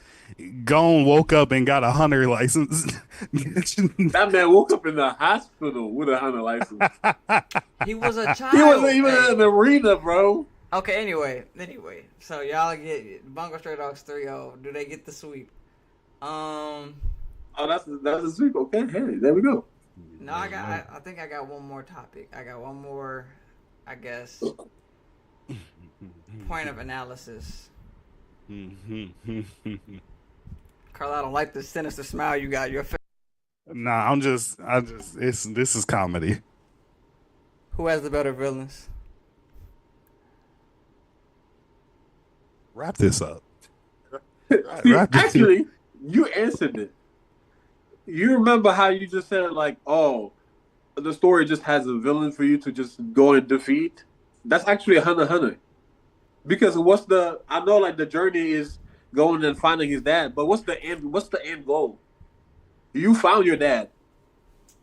Gon woke up and got a hunter license. That man woke up in the hospital with a hunter license. He was a child. He wasn't even Hey. in the arena, bro. Okay, anyway. So y'all get Bungo Stray Dogs 3-0. Do they get the sweep? Oh, that's a sweep. Okay, hey, there we go. No, I think I got one more topic. I got one more, I guess, point of analysis. Carl, I don't like the sinister smile you got on your face. Nah, this is comedy. Who has the better villains? Wrap this up. See, Wrap this. actually, you answered it. You remember how you just said like, oh, the story just has a villain for you to just go and defeat? That's actually a Hunter. Because I know like the journey is going and finding his dad, but what's the end goal? You found your dad.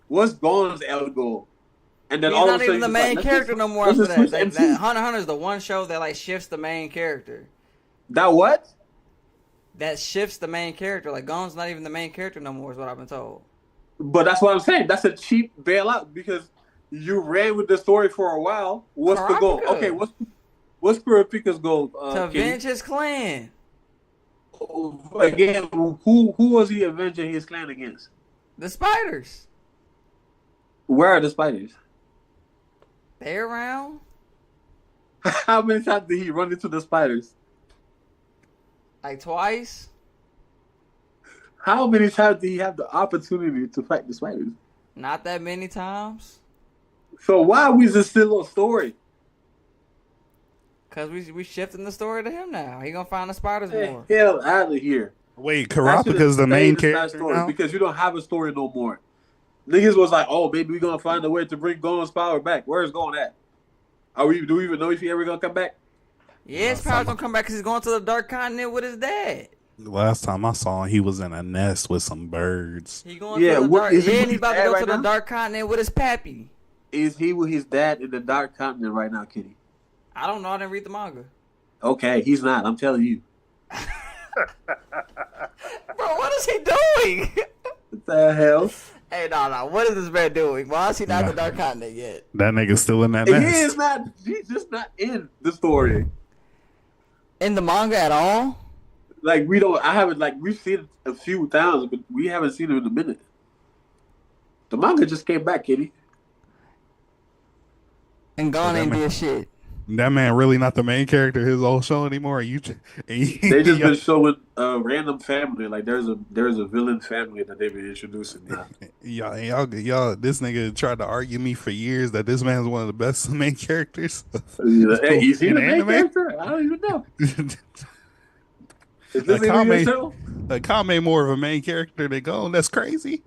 What's Gon's end goal? And then He's all not of a sudden even the he's main like, character no more let's after just that. switch That MCs. Hunter is the one show that like shifts the main character. That what? That shifts the main character. Like Gon's not even the main character no more, is what I've been told. But that's what I'm saying. That's a cheap bailout because you ran with the story for a while. What's the goal? Karapika. Okay, what's Kurapika's goal? To avenge his clan. Again, who was he avenging his clan against? The spiders. Where are the spiders? They around. How many times did he run into the spiders? Like twice. How many times did he have the opportunity to fight the spiders? Not that many times. So why was it still a story? Cause we shifting the story to him now. He gonna find the spiders more. Hell out of here. Wait, Karapika's the main character story now? because you don't have a story no more. Niggas was like, oh, baby, we gonna find a way to bring Gon's power back. Where's Gon at? Do we even know if he ever gonna come back? Yeah, his powers gonna come back because he's going to the Dark Continent with his dad. Last time I saw him, he was in a nest with some birds. He going to the dark. is he Yeah, with and he's his about to dad go right to the now? Dark Continent with his pappy. Is he with his dad in the Dark Continent right now, Kitty? I don't know. I didn't read the manga. Okay, he's not. I'm telling you. Bro, what is he doing? What the hell? Hey, no. What is this man doing? Why is he not in the Dark Continent yet? That nigga's still in that He nest. is not. He's just not in the story. In the manga at all? Like we don't. I haven't like we've seen it a few times, but we haven't seen it in a minute. The manga just came back, Kitty. And Gon ain't did shit. That man really not the main character of his whole show anymore. They just been showing a random family. Like there's a villain family that they've been introducing now. y'all. This nigga tried to argue me for years that this man's one of the best main characters. Hey, is he in the main anime? character? I don't even know. Is this Akame- even your show? Akame more of a main character than Gon. That's crazy.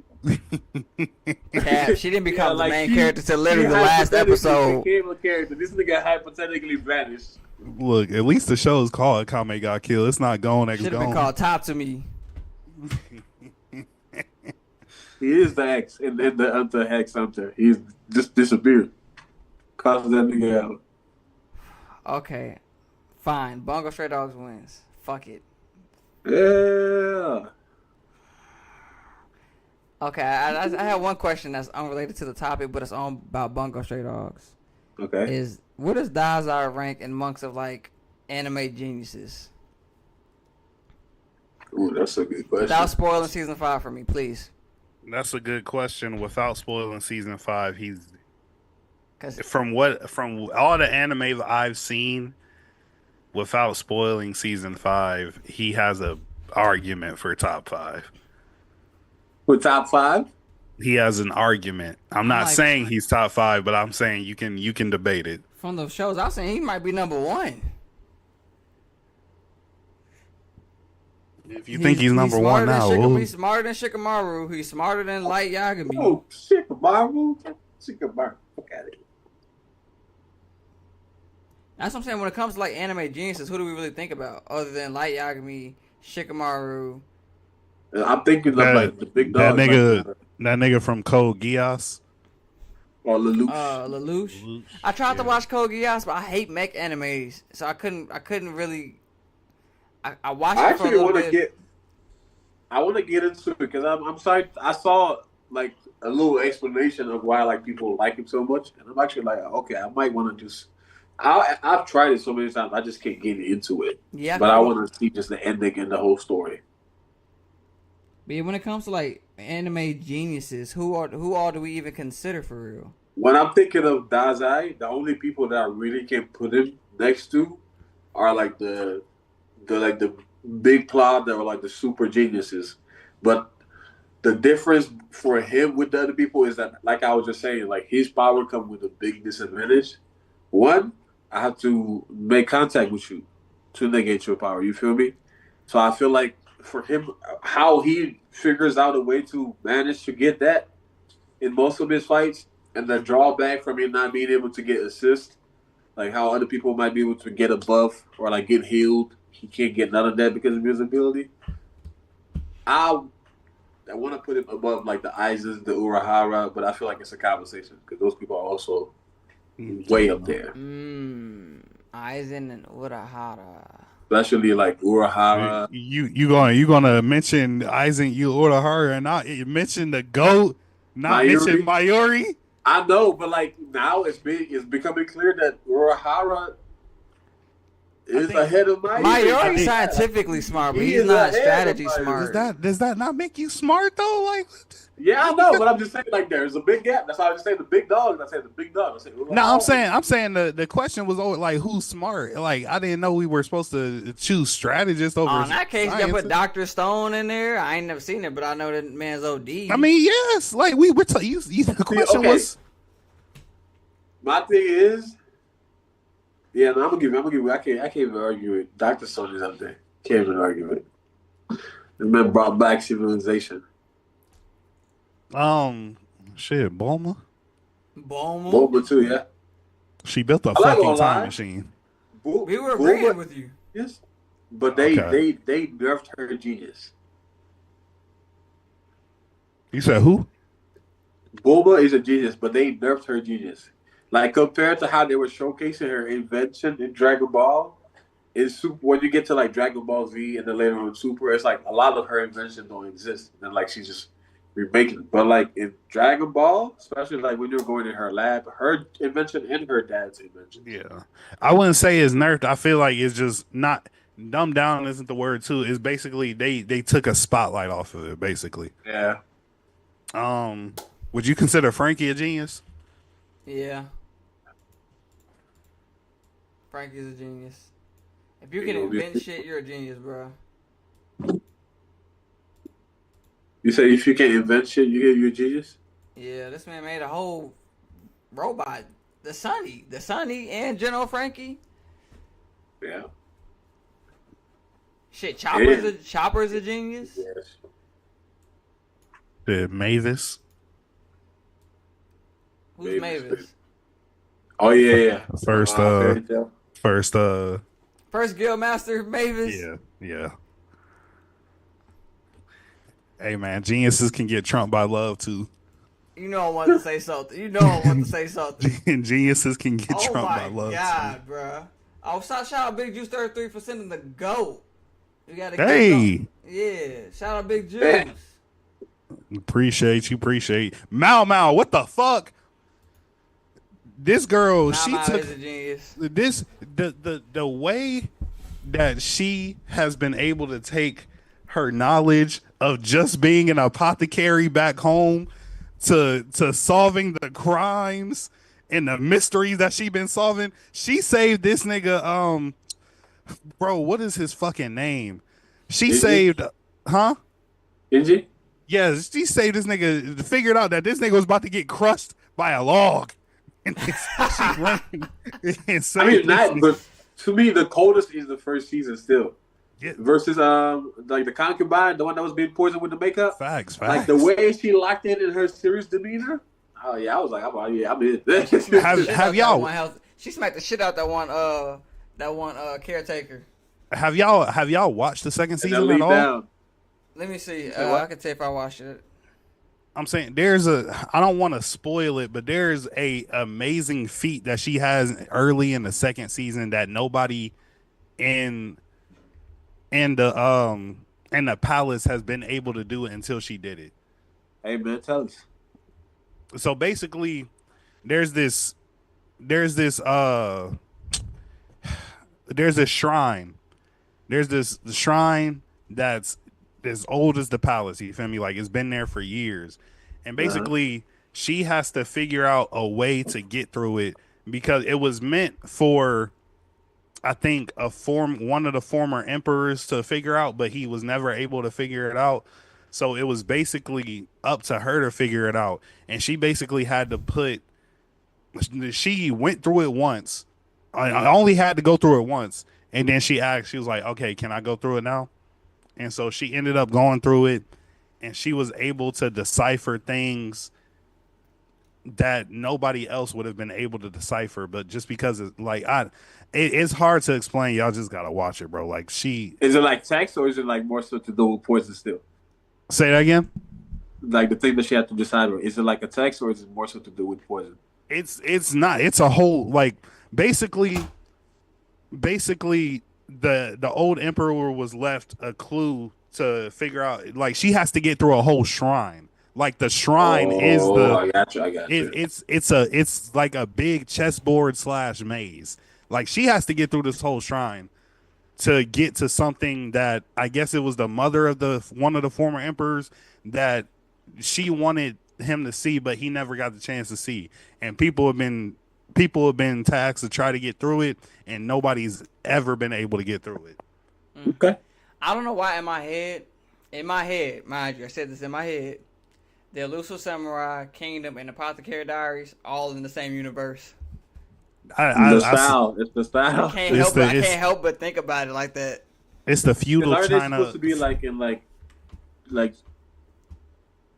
Cap, she didn't become like, the main she- character till literally she the last hypothetically episode. Became a character. This nigga hypothetically vanished. Look, at least the show is called Akame got killed. It's not Gon X Should have been Gon. called Top to Me. He is the X in the X Hunter. He's just disappeared. Cause that nigga out. Okay, fine. Bungo Stray Dogs wins. Fuck it. Yeah. Okay, I have one question that's unrelated to the topic, but it's on about Bungo Stray Dogs. Okay. Is where does Dazar rank in amongst of like anime geniuses? Ooh, that's a good question. Without spoiling season 5 for me, please. That's a good question. Without spoiling season 5, he's Cause from all the anime that I've seen. Without spoiling season 5, he has a argument for top 5. For top 5? He has an argument. I'm not like- saying he's top 5, but I'm saying you can debate it. from the shows I've seen, he might be number 1. If you think he's number 1 now, ooh. He's smarter than Shikamaru. He's smarter than Light Yagami. Oh, Shikamaru. Shikamaru. Fuck out of here. That's what I'm saying. When it comes to like anime geniuses, who do we really think about other than Light Yagami, Shikamaru? I'm thinking of like the big That dogs. nigga from Code Geass. Or Lelouch. Lelouch. I tried to watch Code Geass, but I hate mech animes, so I couldn't really. I watched I it for a actually little want to bit. I want to get into it because I'm sorry. I saw like a little explanation of why like people like him so much, and I'm actually like, okay, I might want to just. I've tried it so many times, I just can't get into it. Yeah, But I want to see just the ending and the whole story. But when it comes to like anime geniuses, who all do we even consider for real? When I'm thinking of Dazai, the only people that I really can put him next to are like the the big plot that were like the super geniuses, but the difference for him with the other people is that, like I was just saying, like his power comes with a big disadvantage. One, I have to make contact with you to negate your power. You feel me? So I feel like for him, how he figures out a way to manage to get that in most of his fights, and the drawback from him not being able to get assist, like how other people might be able to get a buff or like get healed, he can't get none of that because of his ability. I I want to put him above like the Izes, the Urahara, but I feel like it's a conversation because those people are also way up there. Aizen and Urahara. Especially like Urahara. You gonna mention Aizen Urahara and not mention the GOAT, not mention Mayuri? I know, but like now it's becoming clear that Urahara is ahead of Mayuri. Mayuri's scientifically smart, but he's not strategy smart. Does that not make you smart though? Like, yeah, I know, but I'm just saying like there's a big gap. That's why I just say the big dog. I said the big dog. I'm saying the question was always like who's smart. Like I didn't know we were supposed to choose strategists over. In that case, you put Dr. Stone in there. I ain't never seen it, but I know that man's OD. I mean, yes, like we were. The question was. My thing is. Yeah, no, I'm gonna give you. I can't even argue it. Dr. Stone is up there. Can't even argue it. The man brought back civilization. Shit, Bulma too, yeah. She built a fucking time machine. We were agreeing with you. Yes, but they nerfed her genius. You said who? Bulma is a genius, but they nerfed her genius. Like compared to how they were showcasing her invention in Dragon Ball, in Super, when you get to like Dragon Ball Z and then later on Super, it's like a lot of her inventions don't exist, and like she's just remaking it. But like in Dragon Ball, especially like when you're going in her lab, her invention and her dad's invention. Yeah, I wouldn't say it's nerfed. I feel like it's just not dumbed down. Isn't the word too? It's basically they took a spotlight off of it. Basically. Yeah. Would you consider Frankie a genius? Yeah. Frankie's a genius. If you can invent shit, you're a genius, bro. You say if you can invent shit, you're a genius? Yeah, this man made a whole robot. The Sunny and General Frankie. Yeah. Shit, Chopper's a genius. Yes. Mavis. Who's Mavis? Oh yeah. First Guildmaster Mavis. Yeah. Hey man, geniuses can get trumped by love too. You know I want to say something. Geniuses can get trumped by love. Oh my god, bro. Oh, shout out Big Juice 33 for sending the GOAT. You gotta yeah, shout out Big Juice. Appreciate. Mao, what the fuck? This girl, she took this the way that she has been able to take her knowledge of just being an apothecary back home to solving the crimes and the mysteries that she been solving. She saved this nigga. Bro, what is his fucking name? She saved, huh? Genji? Yeah, she saved this nigga. Figured out that this nigga was about to get crushed by a log. And she ran and saved but to me, the coldest is the first season still. Yeah. Versus like the concubine, the one that was being poisoned with the makeup. Facts. Like the way she locked in her serious demeanor. Oh yeah, I was like, I'm in. have y'all? She smacked the shit out that one caretaker. Have y'all watched the second season at all? Down. Let me see. I can say if I watched it. I'm saying I don't want to spoil it, but there's a amazing feat that she has early in the second season that nobody in the palace has been able to do it until she did it. Hey man, tell us. So basically, there's this shrine. There's this shrine that's as old as the palace. You feel me? Like it's been there for years, and basically she has to figure out a way to get through it because it was meant for I think one of the former emperors to figure out, but he was never able to figure it out. So it was basically up to her to figure it out, and she basically had to put. She went through it once. I only had to go through it once, and then she asked. She was like, "Okay, can I go through it now?" And so she ended up going through it, and she was able to decipher things that nobody else would have been able to decipher. But just because it's hard to explain. Y'all just gotta watch it, bro. Like Is it like text or is it like more so to do with poison still? say that again. Like the thing that she had to decide on, is it like a text or is it more so to do with poison? It's not. It's a whole like basically the old emperor was left a clue to figure out. Like she has to get through a whole shrine. Like the shrine is the I got you. I got you. it's like a big chessboard / maze. Like she has to get through this whole shrine to get to something that I guess it was the mother of one of the former emperors that she wanted him to see, but he never got the chance to see. And people have been tasked to try to get through it, and nobody's ever been able to get through it. Okay. I don't know why in my head, mind you, I said this in my head, the Elusive Samurai, Kingdom, and Apothecary Diaries all in the same universe. It's the style. I can't help but think about it like that. It's the feudal China. It's supposed to be like in like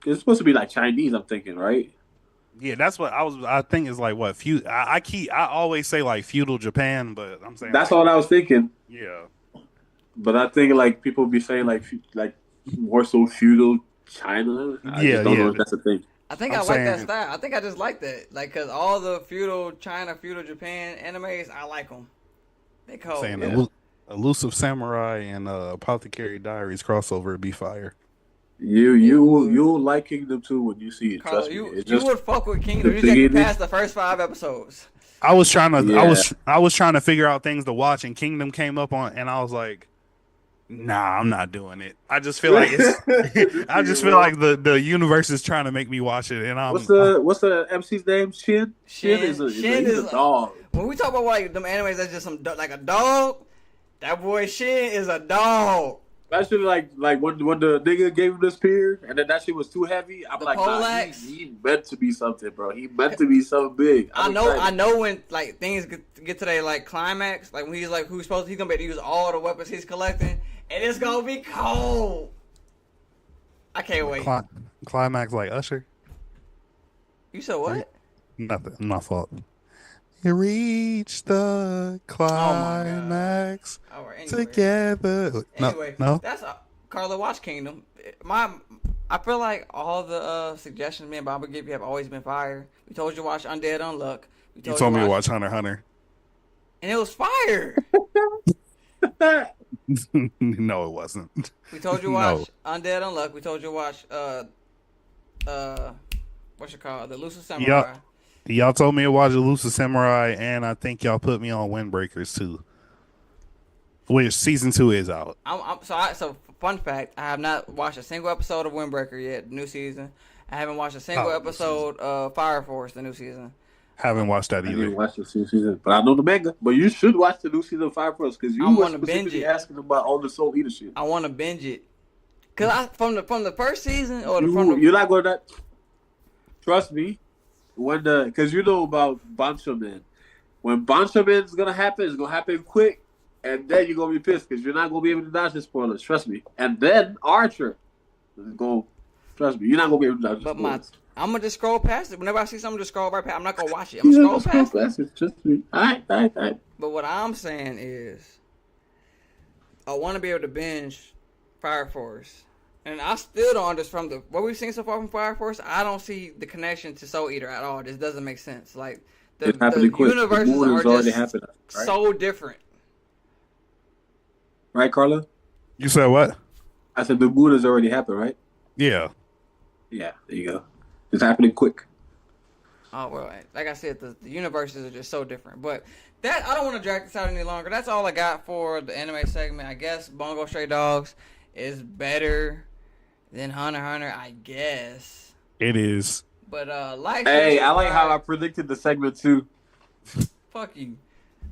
it's supposed to be like Chinese. I'm thinking, right? Yeah, that's what I think is like what feud. I always say like feudal Japan, but I'm saying that's like, all I was thinking. Yeah, but I think like people be saying like more so feudal China. I just don't know if that's a thing. I think I like that style. I think I just like that. Like, because all the feudal China, feudal Japan animes, I like them. They cold. Saying Elusive Samurai and Apothecary Diaries crossover would be fire. You'll like Kingdom 2 when you see it. Carlo, trust me. You would fuck with Kingdom. You just get past the first 5 episodes. I was trying to I was trying to figure out things to watch, and Kingdom came up on, and I was like, nah, I'm not doing it. I just feel like I just feel like the universe is trying to make me watch it, and what's the MC's name? Shin. Shin is a dog. When we talk about like them animes, that's just like a dog. That boy Shin is a dog. Especially like when the nigga gave him the spear, and then that shit was too heavy. I'm like, nah, he meant to be something, bro. He meant to be something big. I know when like things get to their like climax, like when he's like he's gonna be able to use all the weapons he's collecting, and it's gonna be cold. I can't wait. Climax like Usher. You said what? Nothing. My fault. You reach the climax together. Anyway, no. That's Carla. Watch Kingdom. I feel like all the suggestions me and Baba give you have always been fire. We told you to watch Undead Unluck. You told me to watch Hunter x Hunter. And it was fire. No, it wasn't. We told you to watch Undead Unluck. We told you to watch what's it called? The Elusive Samurai. Y'all told me to watch Elusive Samurai, and I think y'all put me on Windbreakers too. Which season 2 is out. So fun fact, I have not watched a single episode of Windbreaker yet, the new season. I haven't watched a single episode of Fire Force, the new season. Haven't watched that either. I didn't watch the new season, but I know the manga. But you should watch the new season of Fire Force because you were specifically asking about all the Soul Eater shit. I want to binge it. Cause from the first season you're not going to. Trust me. Because you know about Bancho Man. When Bancho Man is going to happen, it's going to happen quick. And then you're going to be pissed because you're not going to be able to dodge the spoilers. Trust me. And then Archer is going to, trust me, you're not going to be able to dodge the spoilers. I'm going to just scroll past it. Whenever I see something, just scroll right past it. I'm not going to watch it. I'm going to scroll past it. Trust me. All right. But what I'm saying is, I want to be able to binge Fire Force. And I still don't understand from what we've seen so far from Fire Force. I don't see the connection to Soul Eater at all. This doesn't make sense. Like the universes are just so different. Right, Carla? You said what? I said the moon has already happened, right? Yeah. Yeah, there you go. It's happening quick. Oh well, like I said, the universes are just so different. But I don't want to drag this out any longer. That's all I got for the anime segment. I guess Bungo Stray Dogs is better than Hunter x Hunter, I guess. It is. But I like how I predicted the segment too. Fuck you.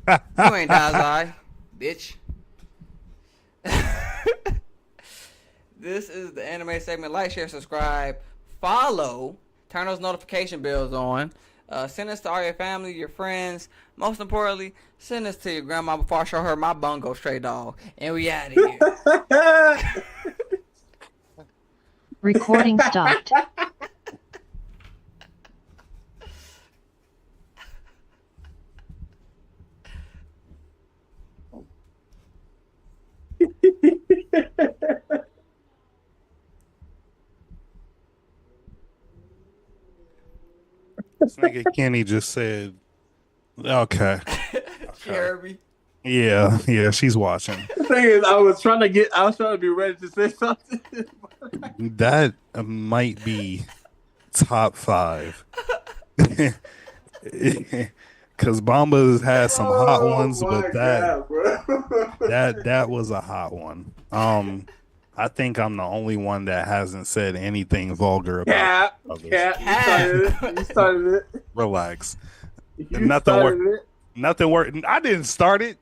You ain't Dazai. bitch. This is the anime segment. Like, share, subscribe, follow, turn those notification bells on. Send this to all your family, your friends. Most importantly, send this to your grandma before I show her my bungo stray dog. And we out of here. Recording stopped. This nigga Kenny just said, okay. She heard me. Yeah, she's watching. The thing is, I was trying to be ready to say something. That might be top 5. Because Bomba's had some hot ones, but that was a hot one. I think I'm the only one that hasn't said anything vulgar about others. You started it. Relax. Nothing worked. I didn't start it.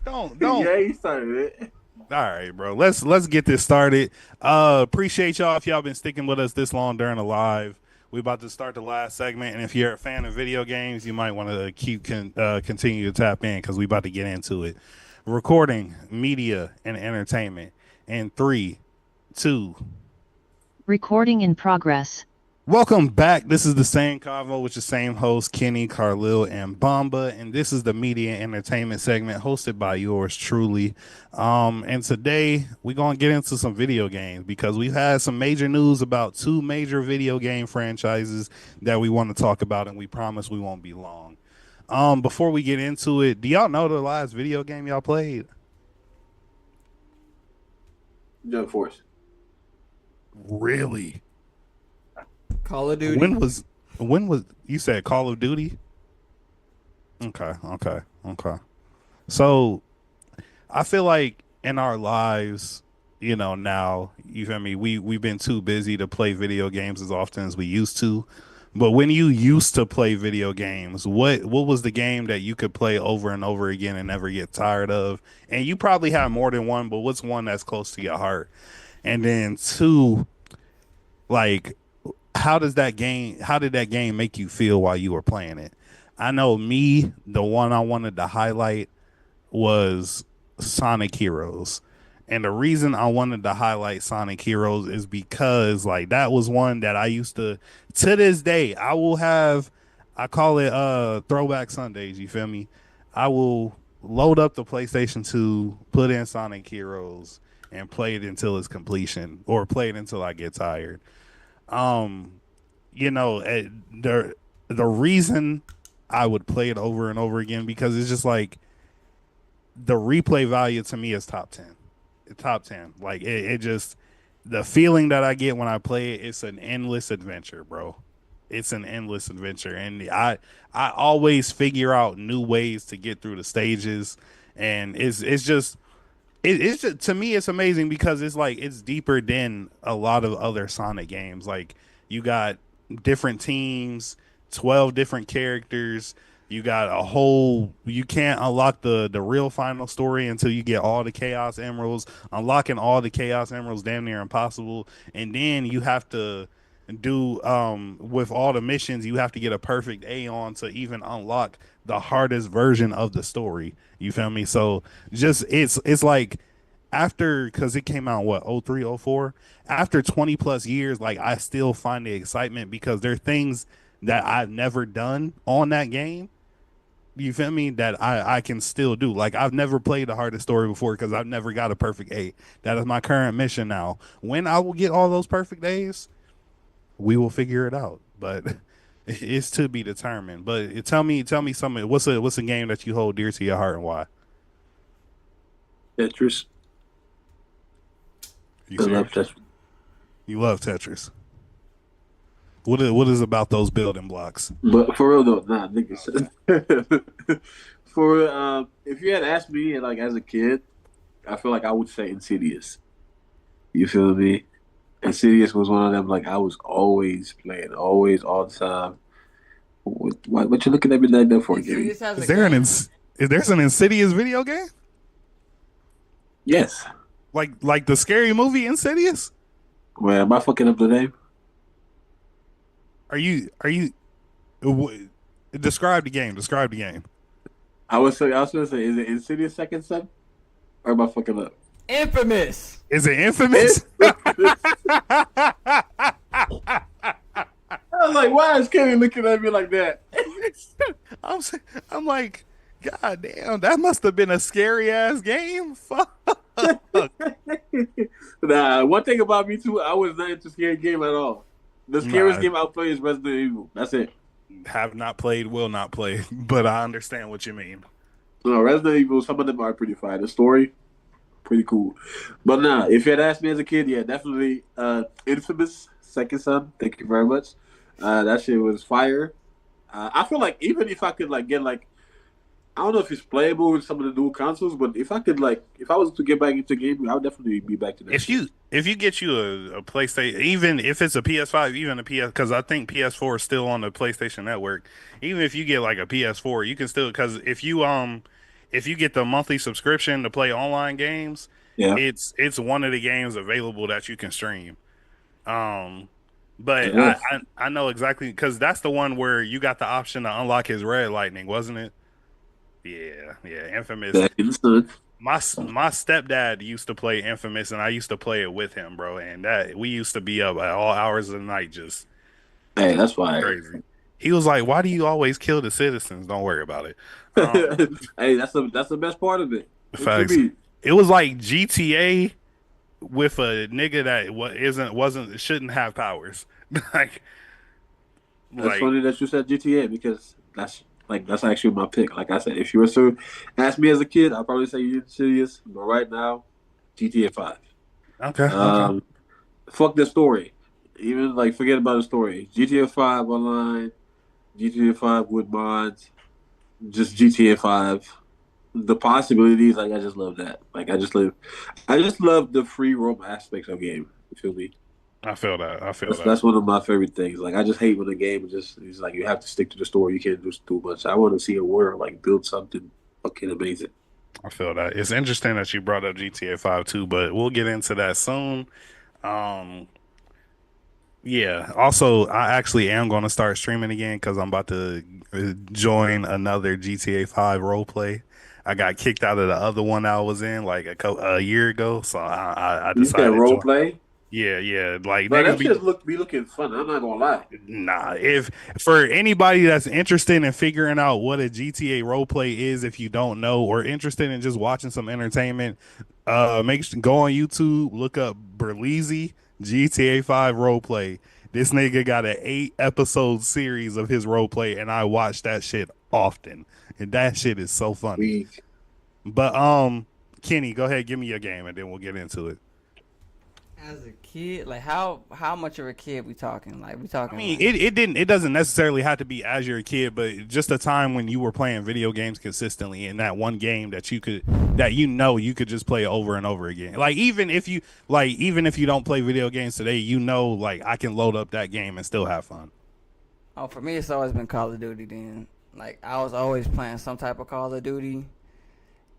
Don't. Yeah, you started it. All right, bro. Let's get this started. Appreciate y'all if y'all been sticking with us this long during the live. We about to start the last segment, and if you're a fan of video games, you might want to continue to tap in because we about to get into it. Recording, media, and entertainment. In 3, 2. Recording in progress. Welcome back. This is the same Convo with the same host, Kenny, Khalil, and Bomba, and this is the media and entertainment segment hosted by yours truly. And today we're gonna get into some video games because we've had some major news about 2 major video game franchises that we want to talk about, and we promise we won't be long. Before we get into it, do y'all know the last video game y'all played? Jump Force. Really? Call of Duty. When was you said Call of Duty? Okay. So I feel like in our lives, now, you feel me, we've been too busy to play video games as often as we used to. But when you used to play video games, what was the game that you could play over and over again and never get tired of? And you probably have more than one, but what's one that's close to your heart? And then 2, like, how did that game make you feel while you were playing it? I know me, the one I wanted to highlight was Sonic Heroes. And the reason I wanted to highlight Sonic Heroes is because, like, that was one that I used to this day, I call it Throwback Sundays, you feel me? I will load up the PlayStation 2, put in Sonic Heroes, and play it until its completion, or play it until I get tired. The reason I would play it over and over again, because it's just like the replay value to me is top 10. Like it just, the feeling that I get when I play it, it's an endless adventure, bro. It's an endless adventure, and I always figure out new ways to get through the stages, and it's just to me it's amazing because it's like it's deeper than a lot of other Sonic games. Like, you got different teams, 12 different characters. You got you can't unlock the real final story until you get all the Chaos Emeralds. Unlocking all the Chaos Emeralds damn near impossible. And then you have to do, with all the missions, you have to get a perfect A on to even unlock the hardest version of the story. You feel me? So just, it's like, because it came out, what, 03, 04? After 20 plus years, like, I still find the excitement because there are things that I've never done on that game, you feel me, that I can still do. Like, I've never played the hardest story before because I've never got a perfect A. That is my current mission now. When I will get all those perfect A's, we will figure it out. But it's to be determined. But tell me something. What's a game that you hold dear to your heart and why? Tetris. I love Tetris. You love Tetris. What is about those building blocks? But for real though, niggas. If you had asked me, like, as a kid, I feel like I would say Insidious. You feel me? Insidious was one of them. Like, I was always playing, always, all the time. What you looking at me like that for, Gary? Is there an Insidious video game? Yes. Like the scary movie Insidious? Well, am I fucking up the name? Are you describe the game? Describe the game. I was gonna say, is it Insidious Second Son? Or am I fucking up? Infamous. Is it infamous? Infamous. I was like, why is Kenny looking at me like that? I'm s- I'm like, God damn, that must have been a scary ass game. Fuck. Nah, one thing about me too, I was not into scary game at all. The scariest Nah, game I'll play is Resident Evil. That's it. have not played, will not play, but I understand what you mean. No, Resident Evil, some of them are pretty fine. The story, pretty cool. But nah, if you had asked me as a kid, yeah, definitely Infamous Second Son. Thank you very much. That shit was fire. I feel like even if I could like get like I don't know if it's playable with some of the new consoles, but if I could like if I was to get back into gaming, I would definitely be back to that If shit. you get you a PlayStation, even if it's a PS5, even a PS, because I think PS4 is still on the PlayStation Network. Even if you get like a PS4, you can still because if you get the monthly subscription to play online games, Yeah. it's one of the games available that you can stream. Um, but Yeah. I know exactly because that's the one where you got the option to unlock his red lightning, wasn't it? Yeah, yeah, Infamous. Back in the sun. My stepdad used to play Infamous, and I used to play it with him, bro. And that we used to be up at all hours of the night, just Hey, that's fire. crazy. He was like, "Why do you always kill the citizens? Don't worry about it." Hey, that's the best part of it. What you Facts. mean? It was like GTA with a nigga that wasn't shouldn't have powers. like That's like funny that you said GTA because that's actually my pick. Like I said, if you were to ask me as a kid, I'd probably say you're serious. But right now, GTA 5. okay, okay. Um, fuck the story. Even like forget about the story. GTA 5 online, GTA 5 with mods, just GTA 5. The possibilities, like I just love that. I just love the free roam aspects of game. You feel me? I feel that. I feel that. That's one of my favorite things. Like I just hate when the game just is like you have to stick to the story. You can't do too much. I want to see a world like build something fucking amazing. I feel that. It's interesting that you brought up GTA 5 too, but we'll get into that soon. Um, Yeah. Also, I actually am going to start streaming again because I'm about to join another GTA 5 role play. I got kicked out of the other one I was in like a year ago, so I You said decided to role join. play, Yeah, yeah. Like bro. niggas That be shit be looking fun. I'm not gonna lie. nah. If for anybody that's interested in figuring out what a GTA role play is, if you don't know, or interested in just watching some entertainment, go on YouTube, look up Berleezy GTA 5 role play. This nigga got an 8 episode series of his role play, and I watch that shit often, and that shit is so funny. Weak. But Kenny, go ahead, give me your game, and then we'll get into it. As a kid, like how much of a kid we talking? Like we I talking mean, like it doesn't necessarily have to be as you're a kid, but just a time when you were playing video games consistently, and that one game that you could just play over and over again. Even if you don't play video games today, like I can load up that game and still have fun. oh for me it's always been Call of Duty. Then like I was always playing some type of Call of Duty.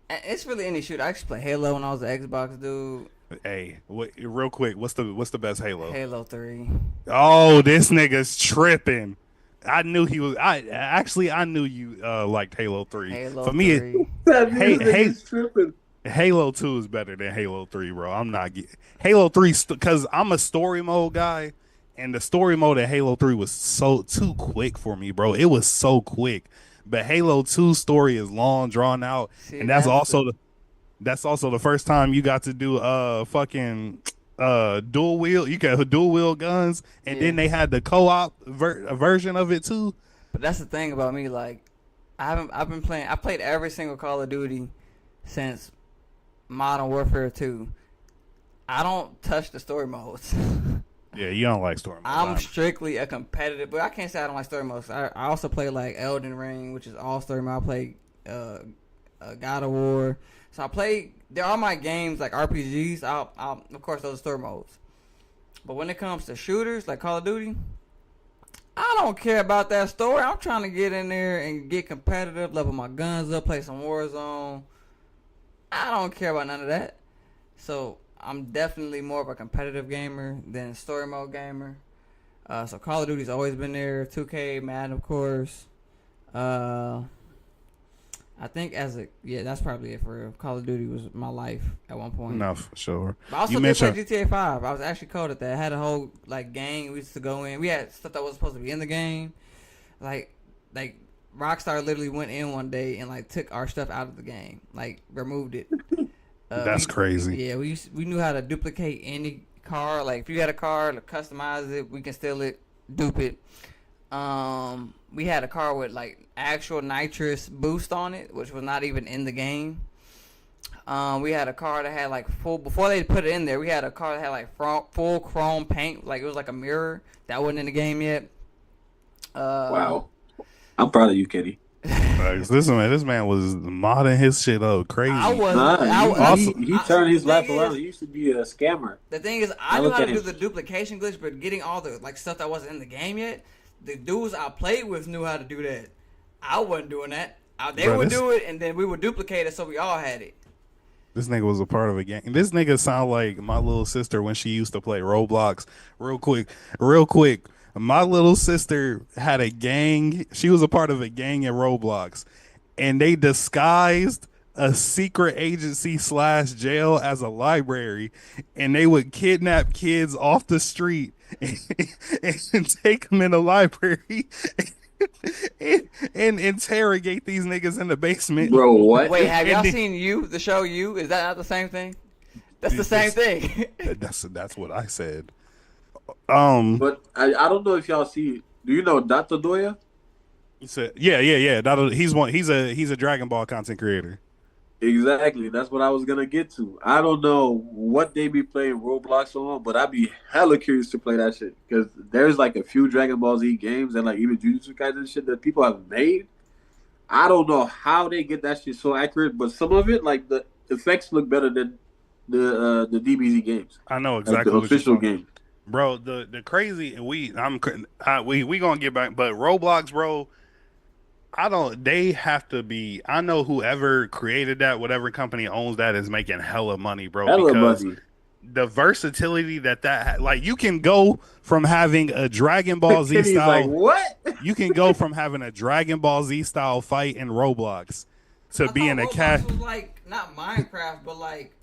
And it's really any shooter. I used to play Halo when I was an Xbox dude. Hey, real quick, what's the best Halo? Halo 3. Oh, this nigga's tripping. I knew he was. I knew you liked Halo 3. Halo For me, 3. That hey, hey, nigga's tripping. Halo 2 is better than Halo 3, bro. I'm not Halo 3 because I'm a story mode guy, and the story mode of Halo 3 was so too quick for me, bro. It was so quick. But Halo 2 story is long, drawn out, See, and that's that's also the first time you got to do fucking dual wheel. You got dual wheel guns, and yeah. then they had the co-op version of it too. But that's the thing about me. Like I've been playing. I played every single Call of Duty since Modern Warfare 2. I don't touch the story modes. Yeah, you don't like story I'm mode. strictly a competitive, but I can't say I don't like story modes. I also play like Elden Ring, which is all story mode. I play God of War. So I play. There are my games like RPGs. I'll of course those are story modes. But when it comes to shooters like Call of Duty, I don't care about that story. I'm trying to get in there and get competitive, level my guns up, play some Warzone. I don't care about none of that. So I'm definitely more of a competitive gamer than a story mode gamer. So Call of Duty's always been there. 2K, Madden, of course. I think that's probably it for real. Call of Duty was my life at one point. No, for sure. But I also You did play mentioned GTA 5. I was actually cold at that. I had a whole like gang we used to go in. We had stuff that was supposed to be in the game. Like Rockstar literally went in one day and like took our stuff out of the game. Like removed it. that's crazy. Yeah, we knew how to duplicate any car. Like if you had a car to customize it, we can steal it, dupe it. We had a car with like actual nitrous boost on it, which was not even in the game. We had a car that had like full, before they put it in there, we had a car that had like full chrome paint, like it was like a mirror that wasn't in the game yet. Wow. I'm proud of you, Kenny. This man was modding his shit up crazy. He turned his life around. He used to be a scammer. The thing is, I knew how to do the duplication glitch, but getting all the like stuff that wasn't in the game yet, the dudes I played with knew how to do that. I wasn't doing that. They would do it, and then we would duplicate it, so we all had it. This nigga was a part of a gang. This nigga sound like my little sister when she used to play Roblox. Real quick. My little sister had a gang. She was a part of a gang in Roblox, and they disguised a secret agency / jail as a library, and they would kidnap kids off the street and take them in the library and interrogate these niggas in the basement. Bro, what? Wait, have y'all seen the show You? Is that not the same thing? That's the same thing. That's what I said. But I don't know if y'all see. Do you know Dr. Doya? Yeah. He's a Dragon Ball content creator. Exactly. That's what I was gonna get to. I don't know what they be playing Roblox on, but I'd be hella curious to play that shit because there's like a few Dragon Ball Z games and like even Jujutsu Kaisen shit that people have made. I don't know how they get that shit so accurate, but some of it, like the effects, look better than the DBZ games. I know exactly like the official game. Bro, the crazy we gonna get back, but Roblox, bro. They have to be. I know whoever created that, whatever company owns that, is making hella money, bro. Because the versatility that like you can go from having a Dragon Ball Z style. Like, what? You can go from having a Dragon Ball Z style fight in Roblox to being a cat. Was like not Minecraft, but like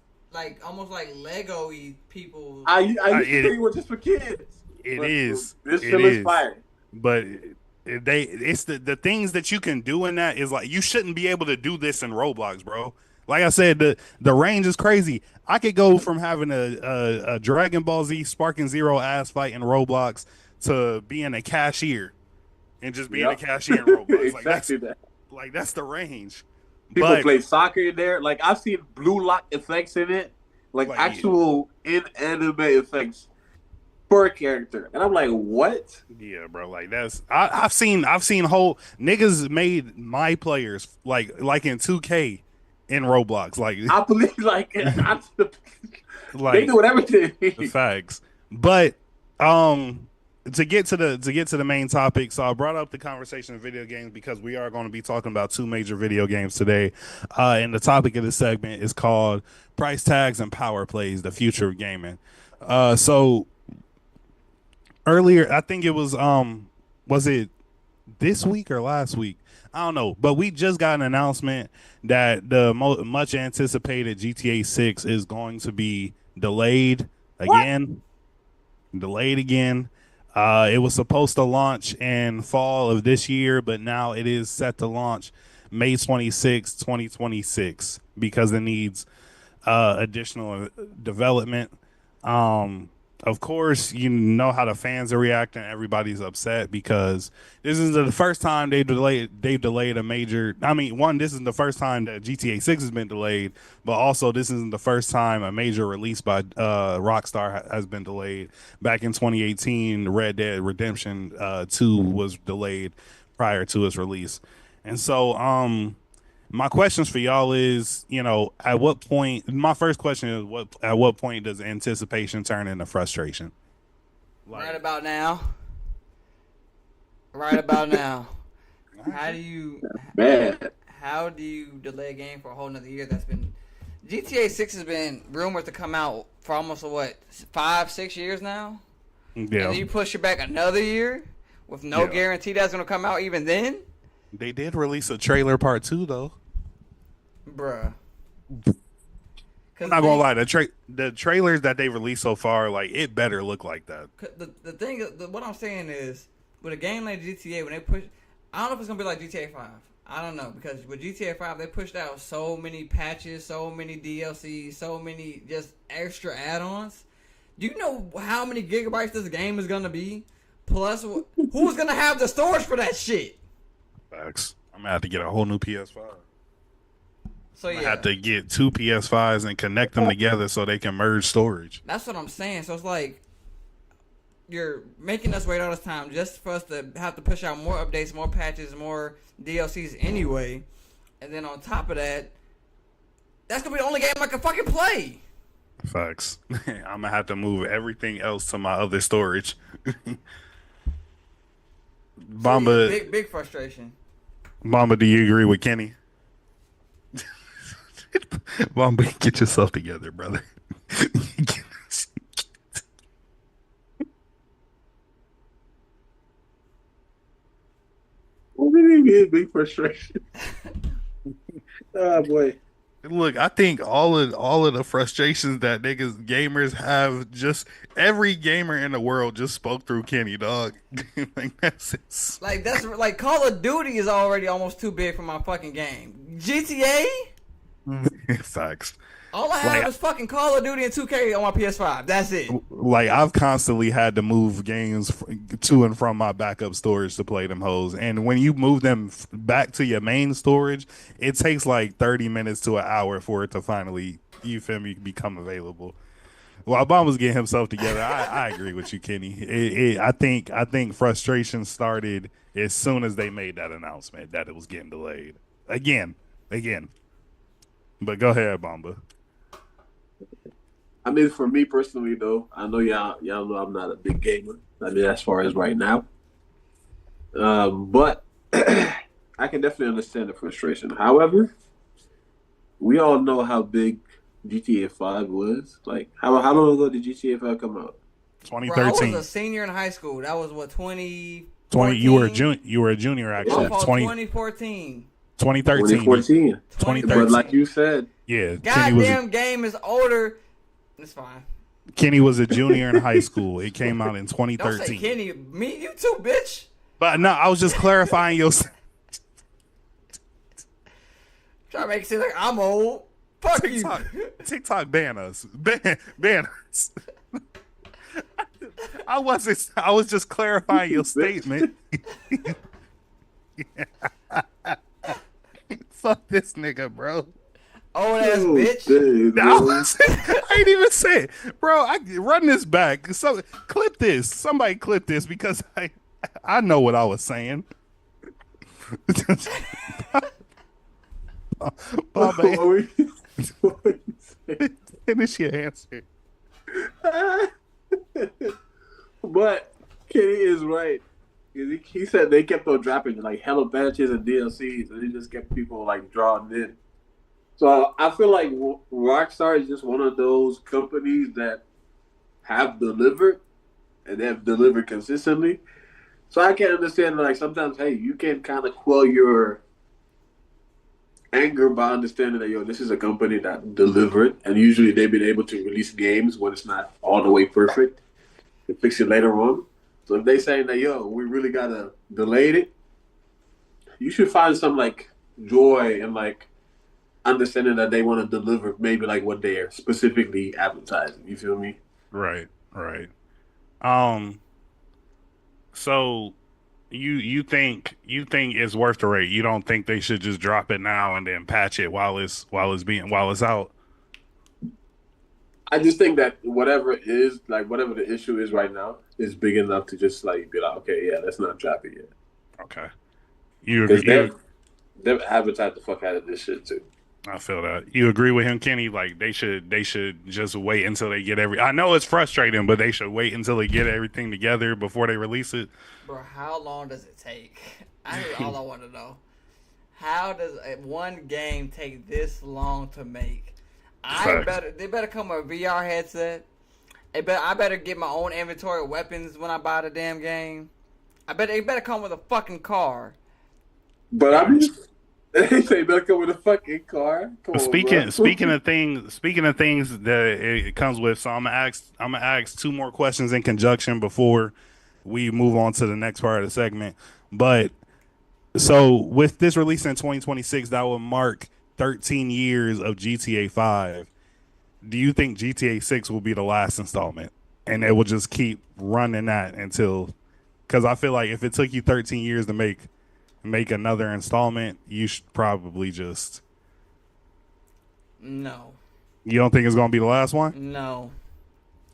almost like Lego-y people. I used to think it was just for kids. This shit is fire. But it's the things that you can do in that is like you shouldn't be able to do this in Roblox, bro. Like I said, the range is crazy. I could go from having a Dragon Ball Z Sparking Zero ass fight in Roblox to being a cashier and just being a cashier in Roblox. That's the range. People play soccer in there. Like I've seen blue lock effects in it, like actual in-anime effects per character, and I'm like, what? Yeah, bro. Like that's I've seen whole niggas made my players like in 2K in Roblox. Like I believe like they do everything. The facts, but to get to the main topic, so I brought up the conversation of video games because we are going to be talking about two major video games today, and the topic of this segment is called price tags and power plays: the future of gaming. So earlier, I think it was it this week or last week? I don't know, but we just got an announcement that the much anticipated GTA 6 is going to be delayed again. It was supposed to launch in fall of this year, but now it is set to launch May 26, 2026 because it needs additional development. Of course, you know how the fans are reacting. Everybody's upset because this is the first time they've delayed a major. I mean, this is the first time that GTA 6 has been delayed, but also this isn't the first time a major release by Rockstar has been delayed. Back in 2018, Red Dead Redemption 2 was delayed prior to its release, and so my questions for y'all is, at what point? My first question is, at what point does anticipation turn into frustration? Right about now. How do you delay a game for a whole nother year that's been GTA 6 has been rumored to come out for almost 5-6 years now. Yeah. And then you push it back another year with no guarantee that's gonna come out even then. They did release a trailer part 2 though. Bruh. I'm not gonna lie, the trailers that they released so far, like it better look like that. The thing, what I'm saying is, with a game like GTA, when they push, I don't know if it's gonna be like GTA 5. I don't know, because with GTA 5 they pushed out so many patches, so many DLCs, so many just extra add-ons. Do you know how many gigabytes this game is gonna be? Plus, who's gonna have the storage for that shit? Facts. I'm gonna have to get a whole new PS5. So I have to get 2 PS5s and connect them together so they can merge storage. That's what I'm saying. So it's like you're making us wait all this time just for us to have to push out more updates, more patches, more DLCs anyway. And then on top of that, that's gonna be the only game I can fucking play. Facts. I'm gonna have to move everything else to my other storage. Bomba, big frustration. Bomba, do you agree with Kenny? Bomba, get yourself together, brother. What do you mean, big frustration? Oh boy. Look, I think all of the frustrations that gamers have, just every gamer in the world just spoke through Kenny, dog. Like that's it. Like Call of Duty is already almost too big for my fucking game. GTA? Facts. All I have is fucking Call of Duty and 2K on my PS5. That's it. Like, I've constantly had to move games to and from my backup storage to play them hoes. And when you move them back to your main storage, it takes like 30 minutes to an hour for it to finally, you feel me, become available. While Obama's getting himself together, I agree with you, Kenny. I think frustration started as soon as they made that announcement that it was getting delayed. Again. But go ahead, Bomba. I mean, for me personally, though, I know y'all know I'm not a big gamer. I mean, as far as right now, but I can definitely understand the frustration. However, we all know how big GTA 5 was. Like, how long ago did GTA 5 come out? 2013. Bro, I was a senior in high school. That was what 20. You were a junior actually. 2014. 2013. 2014. But like you said, yeah, goddamn game is older. It's fine. Kenny was a junior in high school. It came out in 2013. Don't say Kenny. Me, you too, bitch. But no, I was just clarifying your. Try to make it seem like I'm old. Fuck TikTok ban us. Ban us. I was just clarifying your statement. Fuck this nigga, bro. Old ass bitch. Dude, I ain't even say it. Bro, I run this back. So clip this. Somebody clip this because I know what I was saying. Baba, finish your answer. But Kenny is right. He said they kept on dropping like hella batches and DLCs, and it just kept people like drawn in. So I feel like Rockstar is just one of those companies that have delivered, and they have delivered consistently. So I can understand like sometimes, hey, you can kind of quell your anger by understanding that this is a company that delivered, and usually they've been able to release games when it's not all the way perfect and fix it later on. So if they saying that we really gotta delay it, you should find some like joy and like understanding that they want to deliver maybe like what they're specifically advertising. You feel me? Right. So you think it's worth the wait? You don't think they should just drop it now and then patch it while it's out? I just think that whatever the issue is right now is big enough to just like be like, okay, yeah, let's not drop it yet. Okay. They've advertised the fuck out of this shit too. I feel that. You agree with him, Kenny? Like they should just wait until they get I know it's frustrating, but they should wait until they get everything together before they release it. Bro, how long does it take? All I want to know. How does one game take this long to make? They better come with a VR headset. I better get my own inventory of weapons when I buy the damn game. They better come with a fucking car. But I mean, they say better come with a fucking car. Come on, bro. Speaking of things that it comes with, so I'm gonna ask two more questions in conjunction before we move on to the next part of the segment. But so with this release in 2026, that will mark 13 years of GTA 5. Do you think GTA 6 will be the last installment, and it will just keep running that until? Because I feel like if it took you 13 years to make another installment, you should probably just. No. You don't think it's gonna be the last one? No.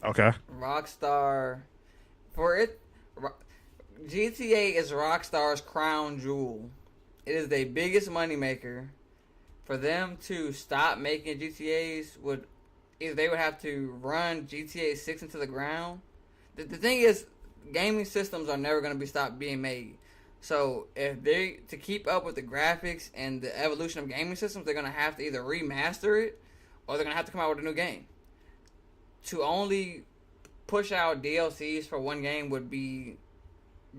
Okay. Rockstar, GTA is Rockstar's crown jewel. It is their biggest moneymaker. For them to stop making GTAs they would have to run GTA 6 into the ground. The thing is, gaming systems are never going to be stopped being made. So to keep up with the graphics and the evolution of gaming systems, they're going to have to either remaster it or they're going to have to come out with a new game. To only push out DLCs for one game would be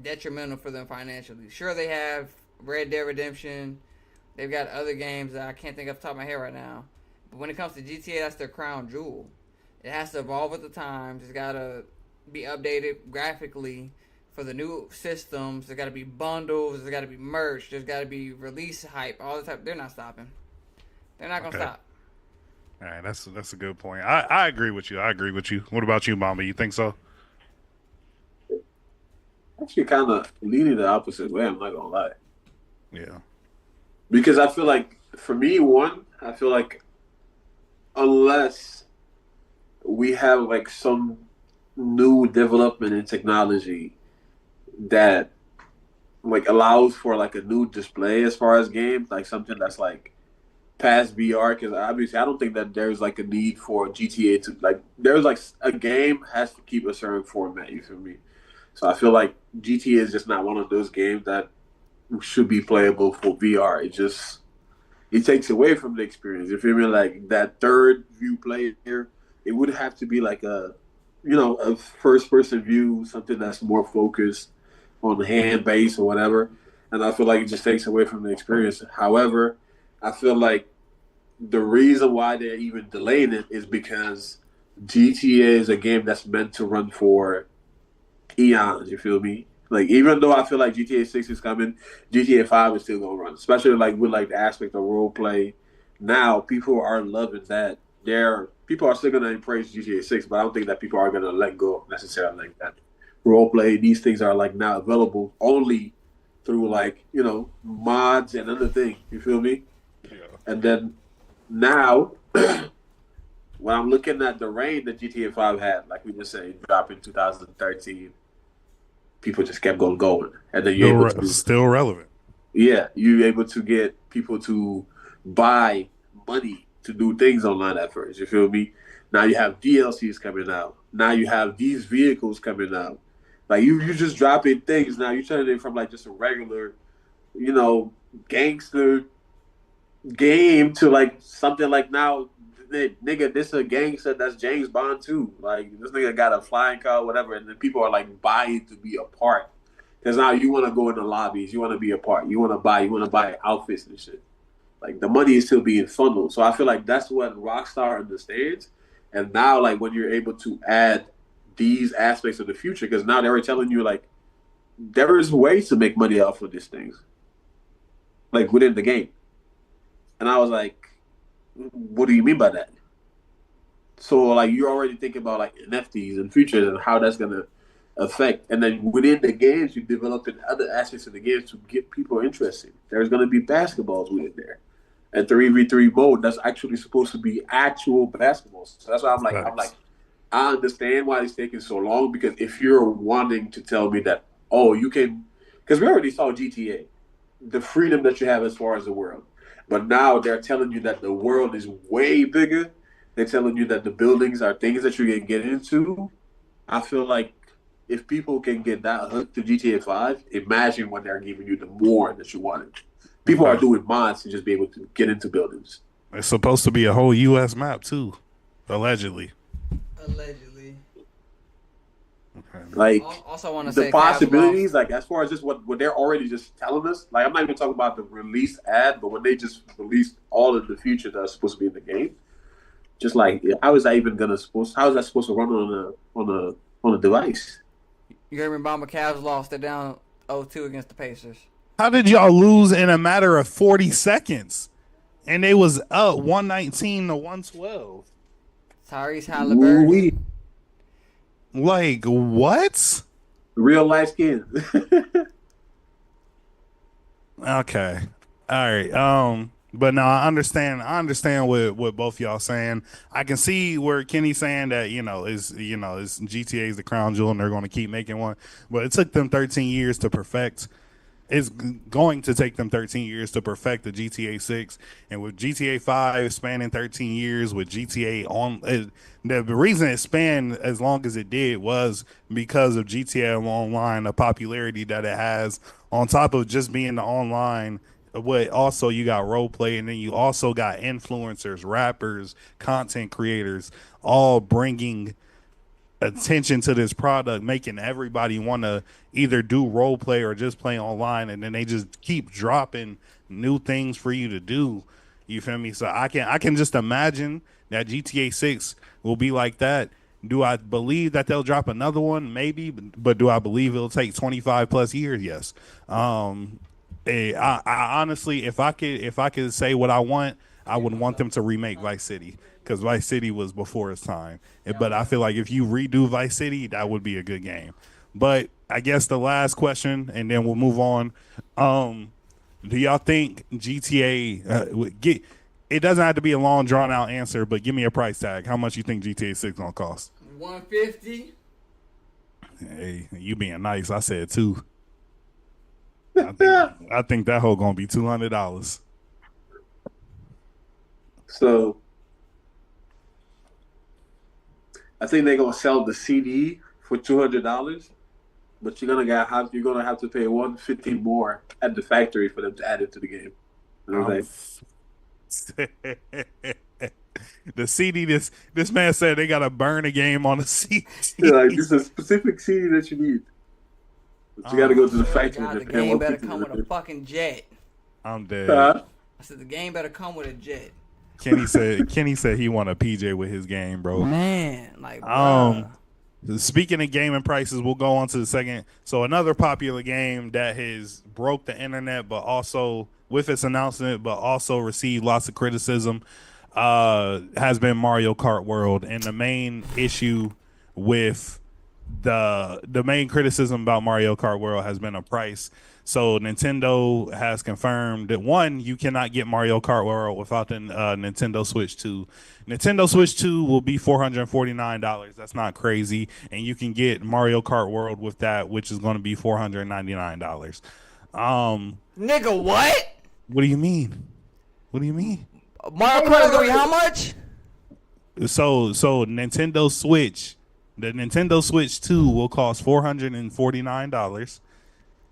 detrimental for them financially. Sure, they have Red Dead Redemption. They've got other games that I can't think off the top of my head right now. But when it comes to GTA, that's their crown jewel. It has to evolve with the times. It's got to be updated graphically for the new systems. There's got to be bundles. There's got to be merch. There's got to be release hype. All the time. They're not stopping. They're not going to stop. All right, that's a good point. I agree with you. What about you, Mamba? You think so? Actually, kind of leaning the opposite way. I'm not gonna lie. Yeah. Because I feel like, for me, I feel like unless we have like some new development in technology that like allows for like a new display as far as games, like something that's like past VR, because obviously I don't think that there's like a need for GTA to like there's like a game has to keep a certain format. You feel me? So I feel like GTA is just not one of those games that should be playable for VR. It takes away from the experience. You feel me? Like that third view player, it would have to be like a first person view, something that's more focused on the hand base or whatever. And I feel like it just takes away from the experience. However, I feel like the reason why they're even delaying it is because GTA is a game that's meant to run for eons. You feel me? Like, even though I feel like GTA 6 is coming, GTA 5 is still gonna run. Especially like with like the aspect of role play. Now people are loving that. People are still gonna embrace GTA 6, but I don't think that people are gonna let go necessarily like that. Role play, these things are like now available only through like, mods and other things. You feel me? Yeah. And then now when I'm looking at the reign that GTA 5 had, like we just said, dropped in 2013, people just kept going. And then you're able to still relevant. Yeah, you're able to get people to buy money to do things online at first. You feel me? Now you have DLCs coming out. Now you have these vehicles coming out. Like you just dropping things. Now you turning it from like just a regular, gangster game to like something like now, nigga, this a gangster that's James Bond too. Like this nigga got a flying car, whatever, and then people are like buying to be a part. Because now you want to go in the lobbies, you want to be a part, you want to buy outfits and shit. Like the money is still being funneled. So I feel like that's what Rockstar understands. And now, like when you're able to add these aspects of the future, because now they were telling you like there is ways to make money off of these things, like within the game. And I was like, what do you mean by that? So like you're already thinking about like NFTs and futures and how that's gonna affect. And then within the games, you develop in other aspects of the games to get people interested. There's gonna be basketballs within there. And 3v3 mode, that's actually supposed to be actual basketballs. So that's why I understand why it's taking so long, because if you're wanting to tell me that, oh, you can, because we already saw GTA, the freedom that you have as far as the world. But now they're telling you that the world is way bigger. They're telling you that the buildings are things that you can get into. I feel like if people can get that hooked to GTA 5, imagine when they're giving you the more that you wanted. People are doing mods to just be able to get into buildings. It's supposed to be a whole U.S. map too, allegedly. Allegedly. Like Also, want to the say Cavs possibilities, lost. like as far as just what they're already just telling us. Like I'm not even talking about the release ad, but when they just released all of the features that's supposed to be in the game, just like how is that even gonna supposed? How is that supposed to run on a device? You heard me, Bomber. Cavs lost. They're down 0-2 against the Pacers. How did y'all lose in a matter of 40 seconds? And they was up 119 to 112. Tyrese We Halliburton. Like what? real light skin. Okay. All right. But no, I understand. I understand what both y'all saying. I can see where Kenny's saying that is GTA is the crown jewel and they're going to keep making one. But it took them 13 years to perfect. It's going to take them 13 years to perfect the GTA 6, and with GTA 5 spanning 13 years, with GTA the reason it spanned as long as it did was because of GTA Online, the popularity that it has. On top of just being the online, what also you got role play, and then you also got influencers, rappers, content creators, all bringing attention to this product, making everybody want to either do role play or just play online, and then they just keep dropping new things for you to do. You feel me? So I can just imagine that GTA 6 will be like that. Do I believe that they'll drop another one? Maybe, but do I believe it'll take 25 plus years? Yes. I honestly, if I could say what I want, I would want them to remake Vice City because Vice City was before its time. But I feel like if you redo Vice City, that would be a good game. But I guess the last question, and then we'll move on. Do y'all think GTA get? It doesn't have to be a long drawn out answer, but give me a price tag. How much you think GTA 6 gonna cost? 150. Hey, you being nice. I said two. I think that whole gonna be $200. So I think they're gonna sell the CD for $200, but you're gonna have to pay 150 more at the factory for them to add it to the game. You know what I'm saying? The CD. This man said they gotta burn a game on a CD. Like this is a specific CD that you need. But you got to go to the factory God, the and pay game better 150. come with a fucking jet. I'm dead. Huh? I said the game better come with a jet. Kenny said he want a PJ with his game, bro. Man, like, Um, bruh. Speaking of gaming prices, we'll go on to the second. So another popular game that has broke the internet, but also with its announcement, but also received lots of criticism, has been Mario Kart World. And the main issue with the main criticism about Mario Kart World has been a price. So Nintendo has confirmed that one, you cannot get Mario Kart World without the Nintendo Switch 2. Nintendo Switch 2 will be $449. That's not crazy, and you can get Mario Kart World with that, which is going to be $499. Nigga, what? What do you mean? What do you mean? Mario Kart is gonna be how much? So Nintendo Switch, the Nintendo Switch 2 will cost $449,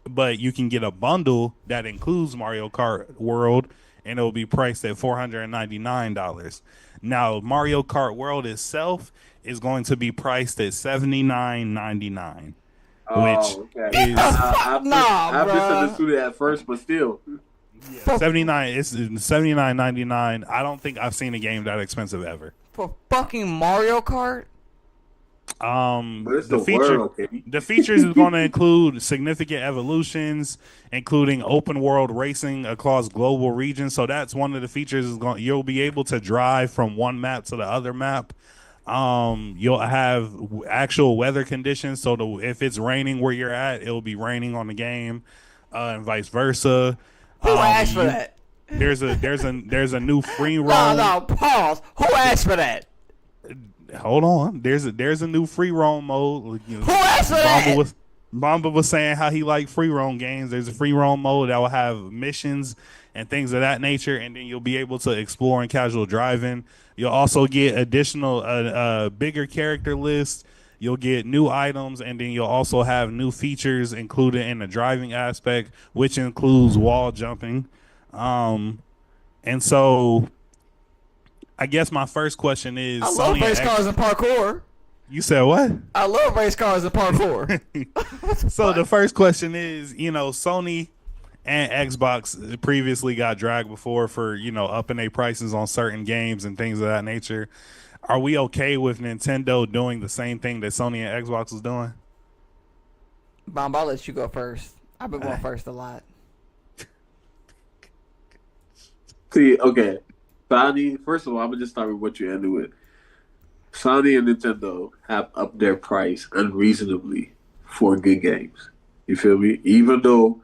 but you can get a bundle that includes Mario Kart World, and it will be priced at $499. Now, Mario Kart World itself is going to be priced at $79.99, which Oh, okay. is I bruh. misunderstood it at first, but still. 79. It's $79.99. I don't think I've seen a game that expensive ever. For fucking Mario Kart? But it's The the feature, world, okay? the features is going to include significant evolutions, including open world racing across global regions. So that's one of the features is going. You'll be able to drive from one map to the other map. You'll have actual weather conditions. So if it's raining where you're at, it'll be raining on the game, and vice versa. Who asked for that? There's a new free roam. No, pause. Who asked for that? Hold on. There's a new free roam mode. Who asked for that? Mamba was saying how he liked free roam games. There's a free roam mode that will have missions and things of that nature, and then you'll be able to explore and casual driving. You'll also get additional bigger character lists. You'll get new items, and then you'll also have new features included in the driving aspect, which includes wall jumping. And so I guess my first question is, I love Sony race and cars and parkour. You said what? I love race cars and parkour. So the first question is, Sony and Xbox previously got dragged before for, upping their prices on certain games and things of that nature. Are we okay with Nintendo doing the same thing that Sony and Xbox is doing? Bomb, I'll let you go first. I've been going first a lot. See, okay. Sony, first of all, I'm going to just start with what you ended with. Sony and Nintendo have upped their price unreasonably for good games. You feel me? Even though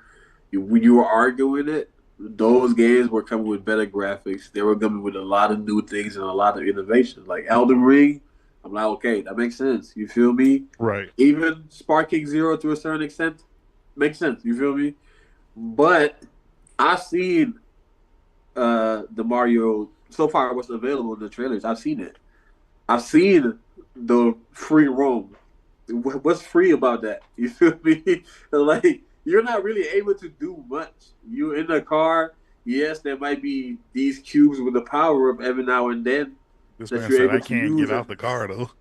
when you were arguing it, those games were coming with better graphics. They were coming with a lot of new things and a lot of innovation. Like Elden Ring, I'm like, okay, that makes sense. You feel me? Right. Even Sparking Zero to a certain extent makes sense. You feel me? But I've seen the Mario, so far what's available in the trailers. I've seen it. I've seen the free roam. What's free about that? You feel me? Like, you're not really able to do much. You're in the car. Yes, there might be these cubes with a power up every now and then. This that man you're said, able I to can't use get out the car, though.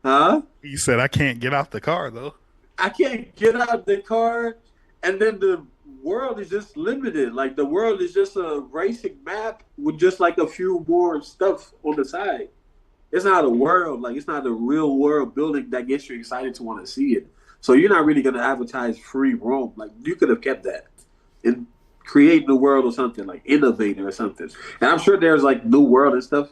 Huh? He said, I can't get out the car, though. I can't get out the car, and then the world is just limited. Like, the world is just a racing map with just like a few more stuff on the side. It's not a world, like it's not a real world building that gets you excited to want to see it. So you're not really going to advertise free roam. Like, you could have kept that and create the world or something, like innovator or something. And I'm sure there's like new world and stuff.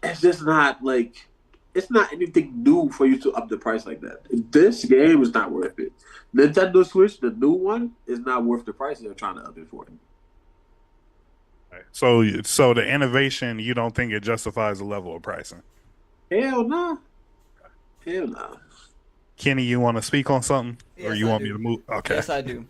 It's just not like, it's not anything new for you to up the price like that. This game is not worth it. Nintendo Switch, the new one, is not worth the price they're trying to up it for. So the innovation, you don't think it justifies the level of pricing? Hell no. Hell no. Kenny, you want to speak on something? Yes, Or you I want do. me to move? Okay. Yes, I do.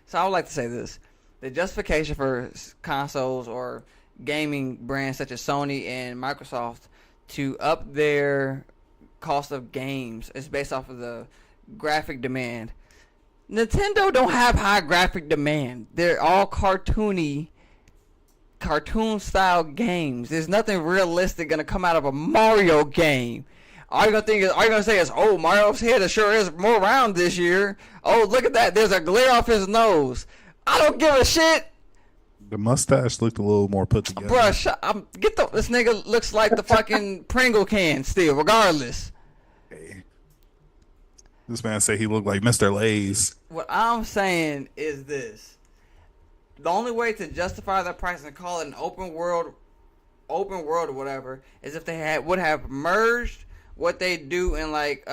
So I would like to say this. The justification for consoles or gaming brands such as Sony and Microsoft to up their cost of games is based off of the graphic demand. Nintendo don't have high graphic demand. They're all cartoon style games. There's nothing realistic gonna come out of a Mario game. All you're gonna say is, oh, Mario's head sure is more round this year. Oh, look at that. There's a glare off his nose. I don't give a shit. The mustache looked a little more put together. Bruh, this nigga looks like the fucking Pringle can still, regardless. Hey. This man said he looked like Mr. Lay's. What I'm saying is this. The only way to justify that price and call it an open world or whatever is if they would have merged what they do in like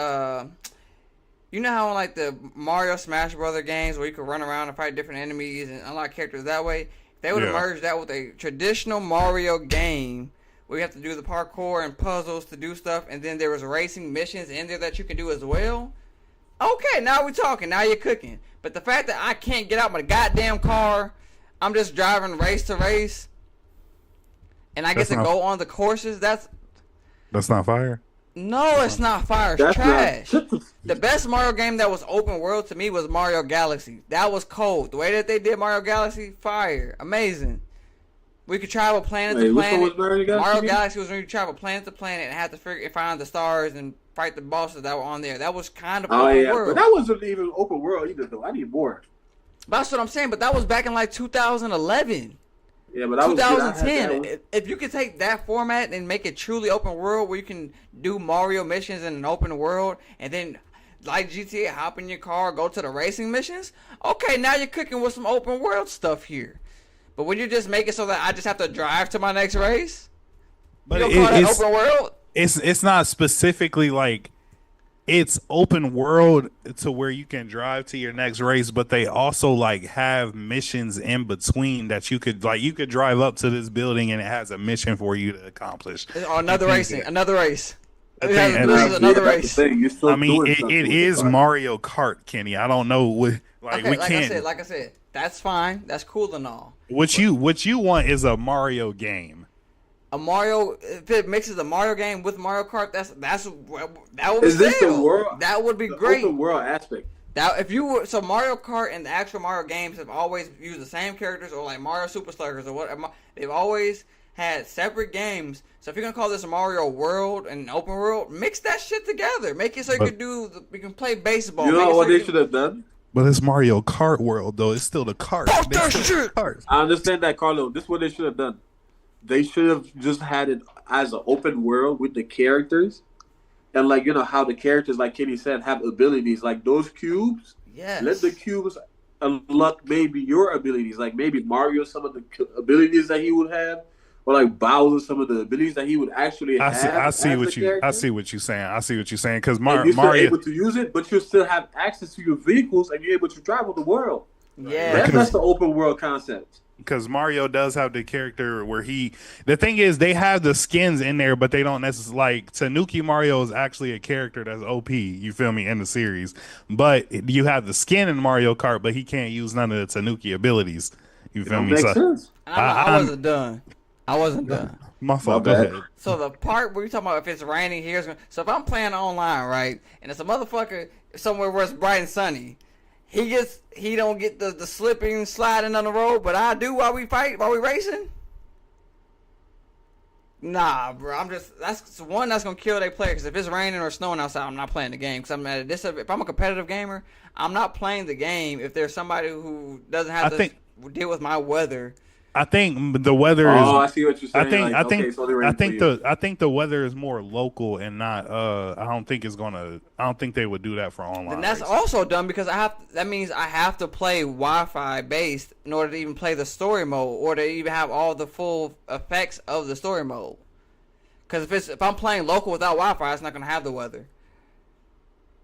you know how in like the Mario Smash Brother games where you could run around and fight different enemies and unlock characters that way. They would have merged that with a traditional Mario game where you have to do the parkour and puzzles to do stuff, and then there was racing missions in there that you can do as well. Okay, now we're talking. Now you're cooking. But the fact that I can't get out my goddamn car, I'm just driving race to race, and I get to go on the courses, that's not fire? No, it's not fire. It's trash. The best Mario game that was open world to me was Mario Galaxy. That was cold. The way that they did Mario Galaxy, fire. Amazing. We could travel planet to planet. Which one was Mario Galaxy was when you travel planet to planet and had to find the stars and fight the bosses that were on there. That was kind of open world. But that wasn't even open world either, though. I need more. That's what I'm saying. But that was back in like 2011. Yeah, but that 2010. If you could take that format and make it truly open world, where you can do Mario missions in an open world, and then like GTA, hop in your car, go to the racing missions. Okay, now you're cooking with some open world stuff here. But when you just make it so that I just have to drive to my next race, but you don't call that open world? It's not specifically like it's open world to where you can drive to your next race, but they also like have missions in between that you could drive up to this building and it has a mission for you to accomplish. Another race. I mean, it is Mario Kart, Kenny. I don't know what Like I said, that's fine. That's cool and all. What you want is a Mario game. A Mario, if it mixes a Mario game with Mario Kart, that would be Is this the world? That would be great. Open world aspect. So Mario Kart and the actual Mario games have always used the same characters, or like Mario Super Sluggers or whatever. They've always had separate games. So if you're gonna call this a Mario World and open world, mix that shit together. Make it so you can play baseball. You Make know it what so they you should have done? But it's Mario Kart world though. It's still the kart. Fuck They that still shit! cars. I understand that, Carlo. This is what they should have done. They should have just had it as an open world with the characters, and like how the characters, like Kenny said, have abilities. Like those cubes, Yes. let the cubes unlock maybe your abilities. Like maybe Mario, some of the abilities that he would have, or like Bowser, some of the abilities that he would actually have. I see as what a you character. I see what you're saying. I see what you're saying because And you're still Mario. able to use it, but you still have access to your vehicles, and you're able to travel the world. Yeah. That's the open world concept. Because Mario does have the character where the thing is they have the skins in there, but they don't necessarily like Tanuki Mario is actually a character that's OP. You feel me in the series, but you have the skin in Mario Kart, but he can't use none of the Tanuki abilities. You It feel don't me? make So sense. I wasn't done. I wasn't done. my fault. Go bad. ahead. So the part where you talking about if it's raining here, so if I'm playing online, right, and it's a motherfucker somewhere where it's bright and sunny, he don't get the slipping and sliding on the road, but I do while we racing. Nah, bro, that's one that's gonna kill their player. Because if it's raining or snowing outside, I'm not playing the game. Because if I'm a competitive gamer, I'm not playing the game if there's somebody who doesn't have to deal with my weather. I think the weather is. Oh, I see what you're saying. I think okay, so they're ready for you. I think the weather is more local and not. I don't think they would do that for online. And that's racing. also dumb because that means I have to play Wi-Fi based in order to even play the story mode or to even have all the full effects of the story mode. Because if I'm playing local without Wi-Fi, it's not gonna have the weather.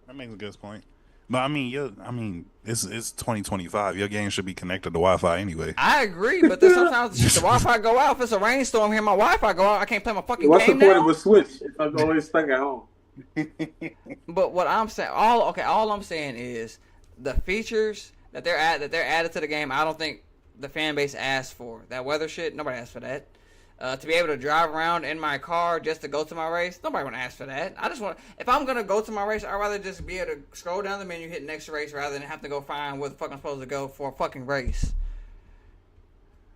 That makes a good point. But I mean, it's 2025. Your game should be connected to Wi-Fi anyway. I agree, but then sometimes the Wi-Fi go out. If it's a rainstorm here, my Wi-Fi go out. I can't play my fucking What's the game point now. of a Switch if I'm always stuck at home? But what I'm saying, all I'm saying is the features that they're added to the game. I don't think the fan base asked for that weather shit. Nobody asked for that. To be able to drive around in my car just to go to my race, nobody want to ask for that. I just want, if I'm gonna go to my race, I'd rather just be able to scroll down the menu, hit next race, rather than have to go find where the fuck I'm supposed to go for a fucking race.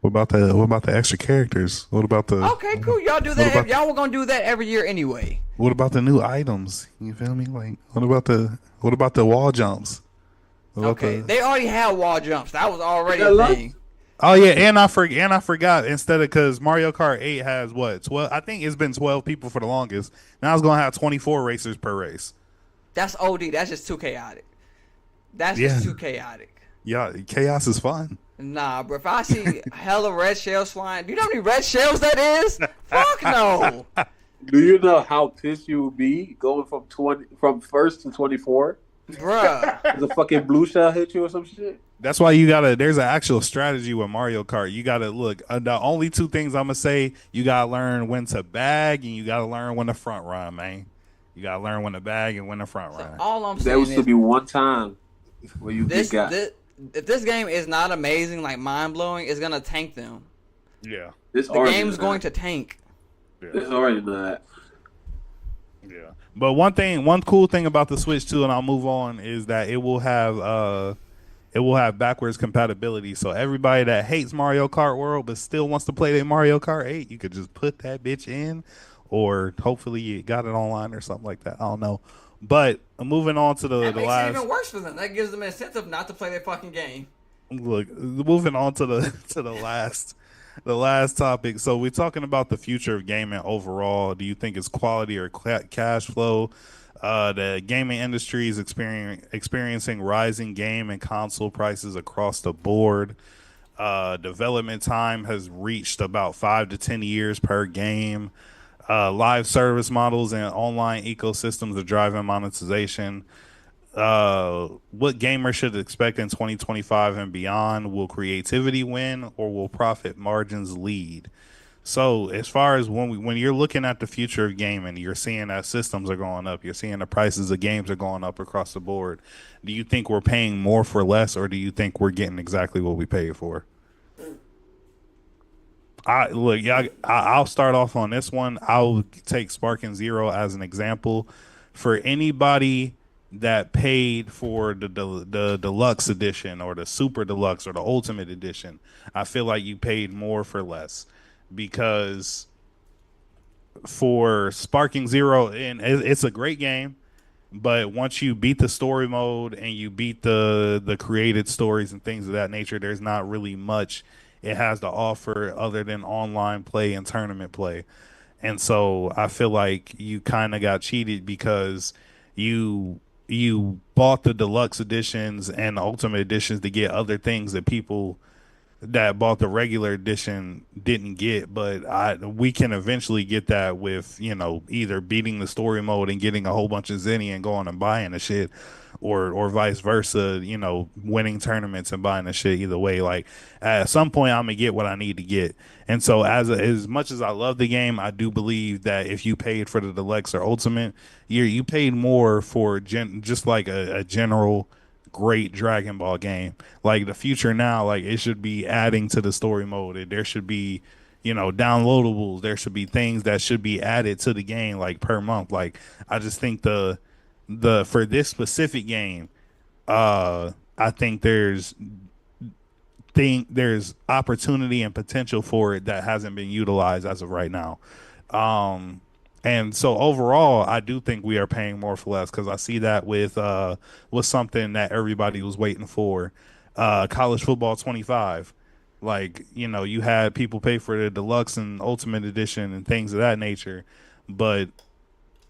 What about the extra characters? What about the? Okay, cool. Y'all do that. Y'all were gonna do that every year anyway. What about the new items? You feel me? Like what about the wall jumps? They already had wall jumps. That was already a thing. Oh yeah, and I forgot. Instead of because Mario Kart 8 has what 12? I think it's been 12 people for the longest. Now it's gonna have 24 racers per race. That's OD. That's just too chaotic. That's just too chaotic. Yeah, chaos is fun. Nah, bro. If I see hella red shells flying, do you know how many red shells that is? Fuck no. Do you know how pissed you would be going from first to 24? Bruh. Does a fucking blue shell hit you or some shit? That's why there's an actual strategy with Mario Kart. You gotta look. The only two things I'm gonna say, you gotta learn when to bag and you gotta learn when to front run, man. You gotta learn when to bag and when to front run. All I'm There saying was to be one time where you if this game is not amazing, like mind blowing, it's gonna tank them. Yeah. The game's going to tank. It's already that. Yeah. But one cool thing about the Switch too, and I'll move on, is that it will have backwards compatibility. So everybody that hates Mario Kart World but still wants to play the Mario Kart 8, you could just put that bitch in, or hopefully you got it online or something like that. I don't know. But moving on to That makes it even worse for them. That gives them an incentive not to play their fucking game. Look, moving on to the last topic. So we're talking about the future of gaming overall. Do you think it's quality or cash flow? The gaming industry is experiencing rising game and console prices across the board. Development time has reached about 5 to 10 years per game. Live service models and online ecosystems are driving monetization. What gamers should expect in 2025 and beyond? Will creativity win or will profit margins lead? So as far as when you're looking at the future of gaming, you're seeing that systems are going up. You're seeing the prices of games are going up across the board. Do you think we're paying more for less, or do you think we're getting exactly what we paid for? I'll start off on this one. I'll take Sparking Zero as an example. For anybody that paid for the deluxe edition or the super deluxe or the ultimate edition, I feel like you paid more for less. because for Sparking Zero, and it's a great game, but once you beat the story mode and you beat the created stories and things of that nature, there's not really much it has to offer other than online play and tournament play. And so I feel like you kind of got cheated because you bought the deluxe editions and the ultimate editions to get other things that people that bought the regular edition didn't get. But we can eventually get that with, either beating the story mode and getting a whole bunch of zenny and going and buying the shit, or vice versa, winning tournaments and buying the shit. Either way, like at some point I'm gonna get what I need to get. And so as much as I love the game, I do believe that if you paid for the deluxe or ultimate, you paid more for just like a general great Dragon Ball game. Like the future now, like it should be adding to the story mode. There should be, downloadables. There should be things that should be added to the game like per month. Like I just think the for this specific game, I think there's opportunity and potential for it that hasn't been utilized as of right now. Um, and so overall, I do think we are paying more for less because I see that with something that everybody was waiting for, college football 25. Like, you had people pay for the deluxe and ultimate edition and things of that nature, but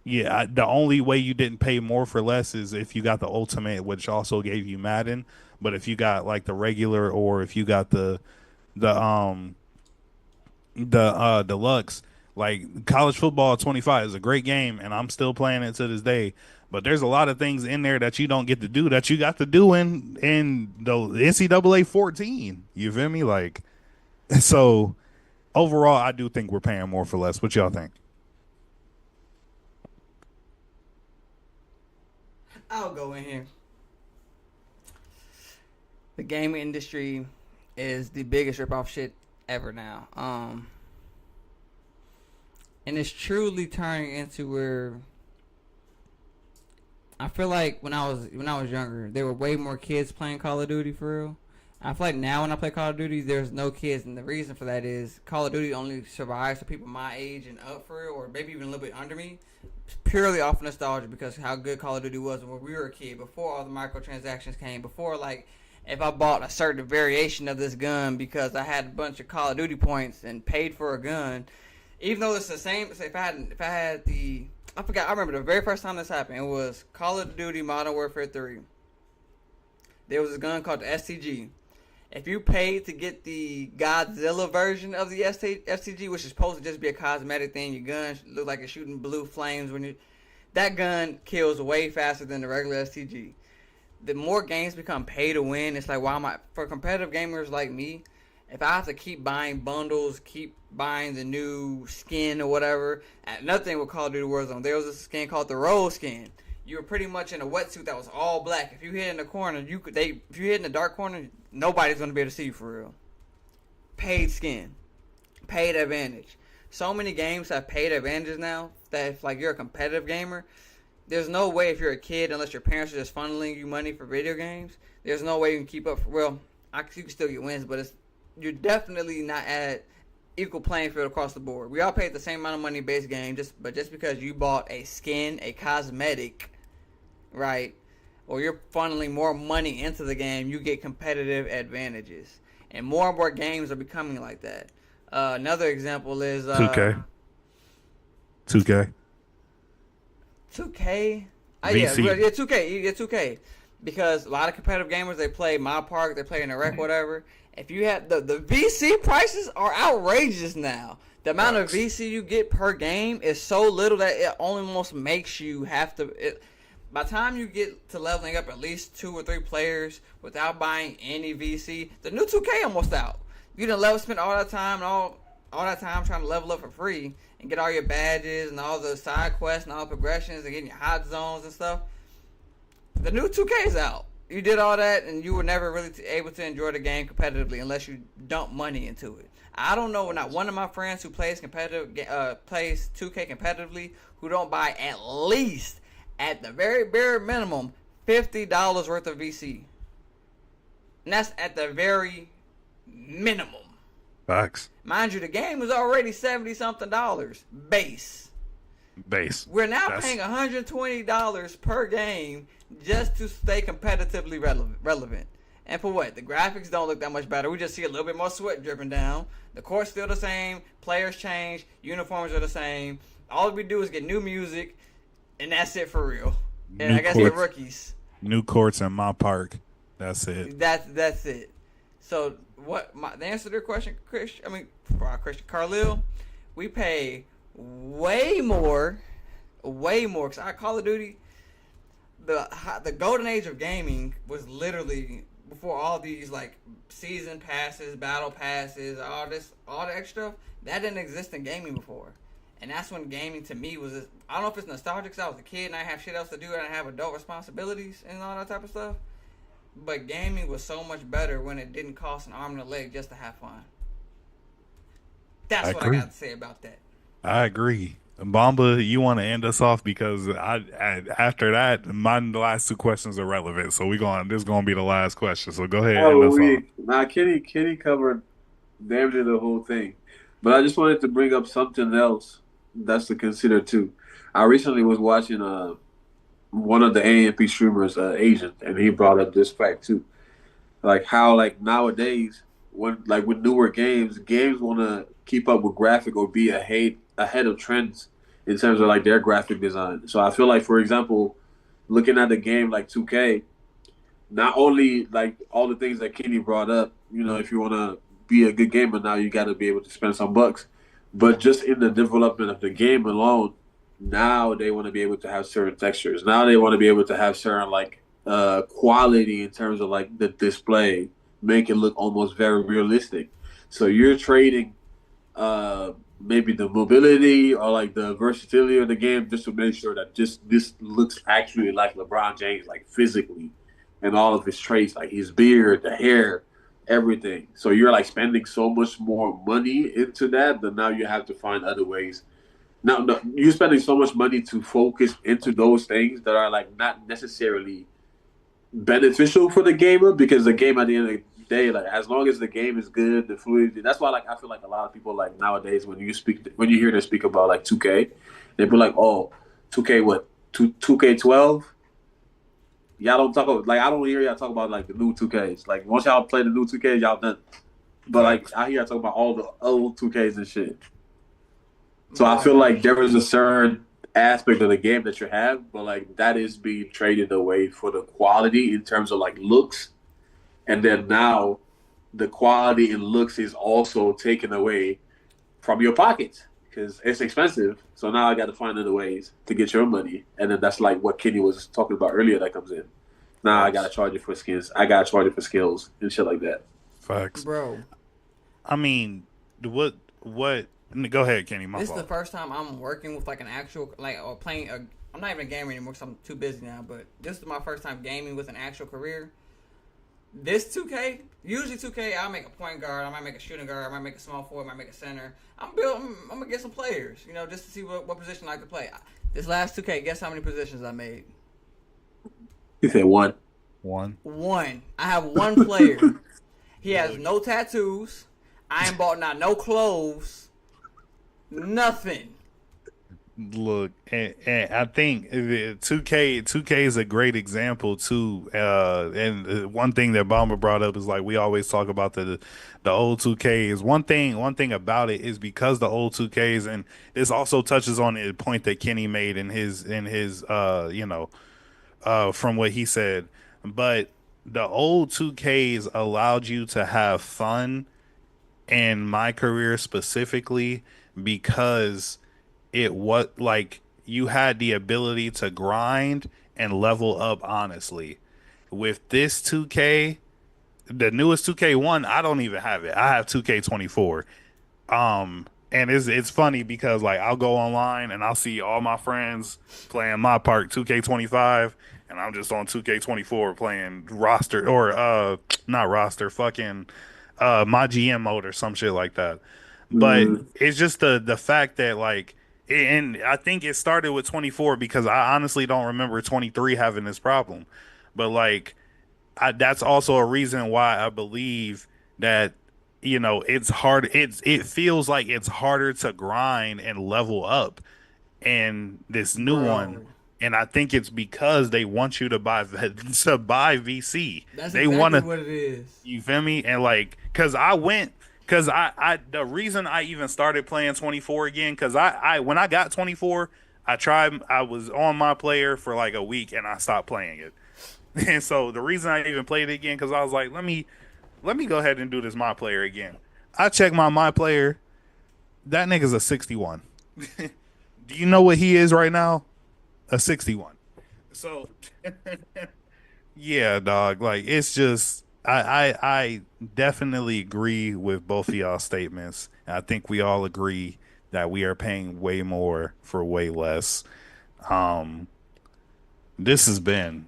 yeah, the only way you didn't pay more for less is if you got the ultimate, which also gave you Madden. But if you got like the regular, or if you got the deluxe, like college football 25 is a great game, and I'm still playing it to this day. But there's a lot of things in there that you don't get to do that you got to do in the NCAA 14. You feel me? Like, so overall, I do think we're paying more for less. What y'all think? I'll go in here. The gaming industry is the biggest ripoff shit ever now. And it's truly turning into where I feel like when I was younger, there were way more kids playing Call of Duty for real. I feel like now when I play Call of Duty, there's no kids, and the reason for that is Call of Duty only survives for people my age and up for real, or maybe even a little bit under me, purely off nostalgia because how good Call of Duty was when we were a kid, before all the microtransactions came, before like if I bought a certain variation of this gun because I had a bunch of Call of Duty points and paid for a gun, even though it's the same. Say if I had the I remember the very first time this happened. It was Call of Duty Modern Warfare 3. There was a gun called the STG. If you paid to get the Godzilla version of the STG, which is supposed to just be a cosmetic thing, your gun look like it's shooting blue flames when you. That gun kills way faster than the regular STG. The more games become pay to win, it's like, why am I, for competitive gamers like me, if I have to keep buying bundles, keep buying the new skin or whatever, and another thing with Call of Duty Warzone, there was a skin called the Rose skin. You were pretty much in a wetsuit that was all black. If you hid in the corner, if you hid in the dark corner, nobody's gonna be able to see you for real. Paid skin, paid advantage. So many games have paid advantages now that if like you're a competitive gamer, there's no way if you're a kid, unless your parents are just funneling you money for video games, there's no way you can keep up. You can still get wins, but you're definitely not at equal playing field across the board. We all paid the same amount of money base game, but just because you bought a skin, a cosmetic, right, or you're funneling more money into the game, you get competitive advantages. And more games are becoming like that. Another example is 2K. 2K. 2K. VC. Yeah, 2K. Yeah, 2K. Because a lot of competitive gamers, they play My Park, they play in the rec, whatever. If you have the VC prices are outrageous now. The amount of VC you get per game is so little that it almost makes you have to. By the time you get to leveling up at least 2 or 3 players without buying any VC, the new 2K almost out. You done spend all that time all that time trying to level up for free and get all your badges and all the side quests and all the progressions and getting your hot zones and stuff. The new 2K is out. You did all that and you were never really able to enjoy the game competitively unless you dump money into it. I don't know not one of my friends who plays 2K competitively who don't buy at least, at the very bare minimum, $50 worth of VC. And that's at the very minimum. Facts. Mind you, the game was already $70-something base. Base. We're now paying $120 per game just to stay competitively relevant. And for what? The graphics don't look that much better. We just see a little bit more sweat dripping down. The court's still the same. Players change. Uniforms are the same. All we do is get new music, and that's it for real. And New I guess courts. the rookies. New courts in my park. That's it. That's it. So the answer to your question, Carlil, we pay way more. Because our Call of Duty, the golden age of gaming was literally before all these like season passes, battle passes, all the extra stuff that didn't exist in gaming before. And that's when gaming to me was, I don't know if it's nostalgic because I was a kid and I have shit else to do and I have adult responsibilities and all that type of stuff. But gaming was so much better when it didn't cost an arm and a leg just to have fun. That's what I got to say about that. I agree. Bomba, you want to end us off because I after that, my last two questions are relevant. So this is gonna be the last question. So go ahead and end us off. Nah, Kenny covered damn near the whole thing, but I just wanted to bring up something else that's to consider too. I recently was watching one of the AMP streamers, Asian, and he brought up this fact too, like how like nowadays when like with newer games want to keep up with graphic or be ahead of trends in terms of like their graphic design. So I feel like, for example, looking at the game like 2K, not only like all the things that Kenny brought up, if you want to be a good gamer now, you got to be able to spend some bucks. But just in the development of the game alone, now they want to be able to have certain textures. Now they want to be able to have certain like quality in terms of like the display, make it look almost very realistic. So you're trading maybe the mobility or like the versatility of the game just to make sure that just this looks actually like LeBron James, like physically, and all of his traits, like his beard, the hair, everything. So you're like spending so much more money into that now you have to find other ways. Now, no, you're spending so much money to focus into those things that are like not necessarily beneficial for the gamer, because the game at the end of the day, like as long as the game is good, the fluidity. That's why like I feel like a lot of people like nowadays when you hear them speak about like 2K, they be like, oh, 2K what 2K12. Y'all don't talk about like I don't hear y'all talk about like the new 2Ks. Like once y'all play the new 2Ks, y'all done. But like I hear y'all talk about all the old 2Ks and shit. So I feel like there is a certain aspect of the game that you have, but like that is being traded away for the quality in terms of like looks, and then now the quality in looks is also taken away from your pockets because it's expensive. So now I got to find other ways to get your money, and then that's like what Kenny was talking about earlier that comes in. Now I got to charge you for skins. I got to charge you for skills and shit like that. Facts, bro. I mean, what? Go ahead, Kenny. This is the first time I'm working with like an actual or playing. I'm not even a gamer anymore because I'm too busy now. But this is my first time gaming with an actual career. This 2K, usually 2K, I'll make a point guard, I might make a shooting guard, I might make a small forward, I might make a center. I'm gonna get some players, just to see what position I can play. This last 2K, guess how many positions I made? You said one. One. I have one player. He has no tattoos. I ain't bought no clothes. Nothing. Look, and I think 2K is a great example too. And one thing that Bomber brought up is like we always talk about the old 2Ks. One thing about it is because the old 2Ks, and this also touches on the point that Kenny made in his from what he said. But the old 2Ks allowed you to have fun in my career specifically because it was like you had the ability to grind and level up honestly. With this 2K, the newest 2K1, I don't even have it. I have 2K24. And it's funny because like I'll go online and I'll see all my friends playing my part 2K25 and I'm just on 2K24 playing roster or not roster, fucking my GM mode or some shit like that. But it's just the fact that like, and I think it started with 24 because I honestly don't remember 23 having this problem. But like that's also a reason why I believe that it's hard. It feels like it's harder to grind and level up in this new one. Bro. And I think it's because they want you to buy VC. That's They want exactly to, what it is. you feel me? And like, cause I the reason I even started playing 24 again, cause I when I got 24, I was on my player for like a week and I stopped playing it. And so the reason I even played it again, cause I was like, let me go ahead and do this my player again. I checked my player. That nigga's a 61. Do you know what he is right now? A 61. So yeah, dog. Like it's just I definitely agree with both of y'all statements. I think we all agree that we are paying way more for way less. Um, this has been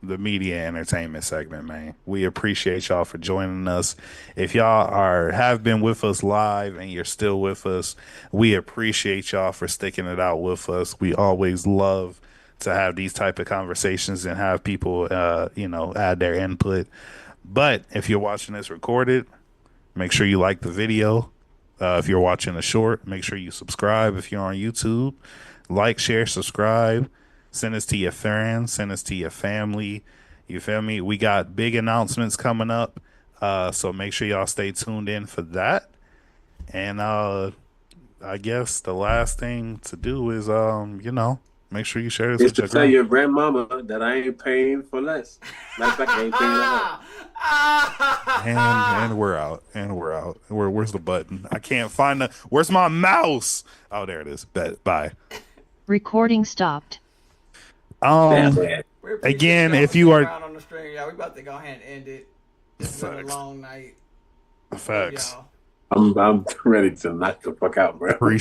the media entertainment segment, man. We appreciate y'all for joining us. If y'all have been with us live and you're still with us, we appreciate y'all for sticking it out with us. We always love to have these type of conversations and have people add their input. But if you're watching this recorded, make sure you like the video. If you're watching a short, make sure you subscribe. If you're on YouTube, like, share, subscribe. Send us to your friends. Send us to your family. You feel me? We got big announcements coming up. So make sure y'all stay tuned in for that. And I guess the last thing to do is, make sure you share this It's with to your tell girl. your grandmama that I ain't paying for less. Matter of fact, I ain't paying enough. And we're out. And we're out. Where's the button? I can't find where's my mouse? Oh, there it is. Bye. Recording stopped. Damn, man. We appreciate Again, y'all if for you sticking are- around on the stream, y'all, we about to go ahead and end it. It's been a Facts. long night. Love Facts. y'all. I'm ready to knock the fuck out, bro.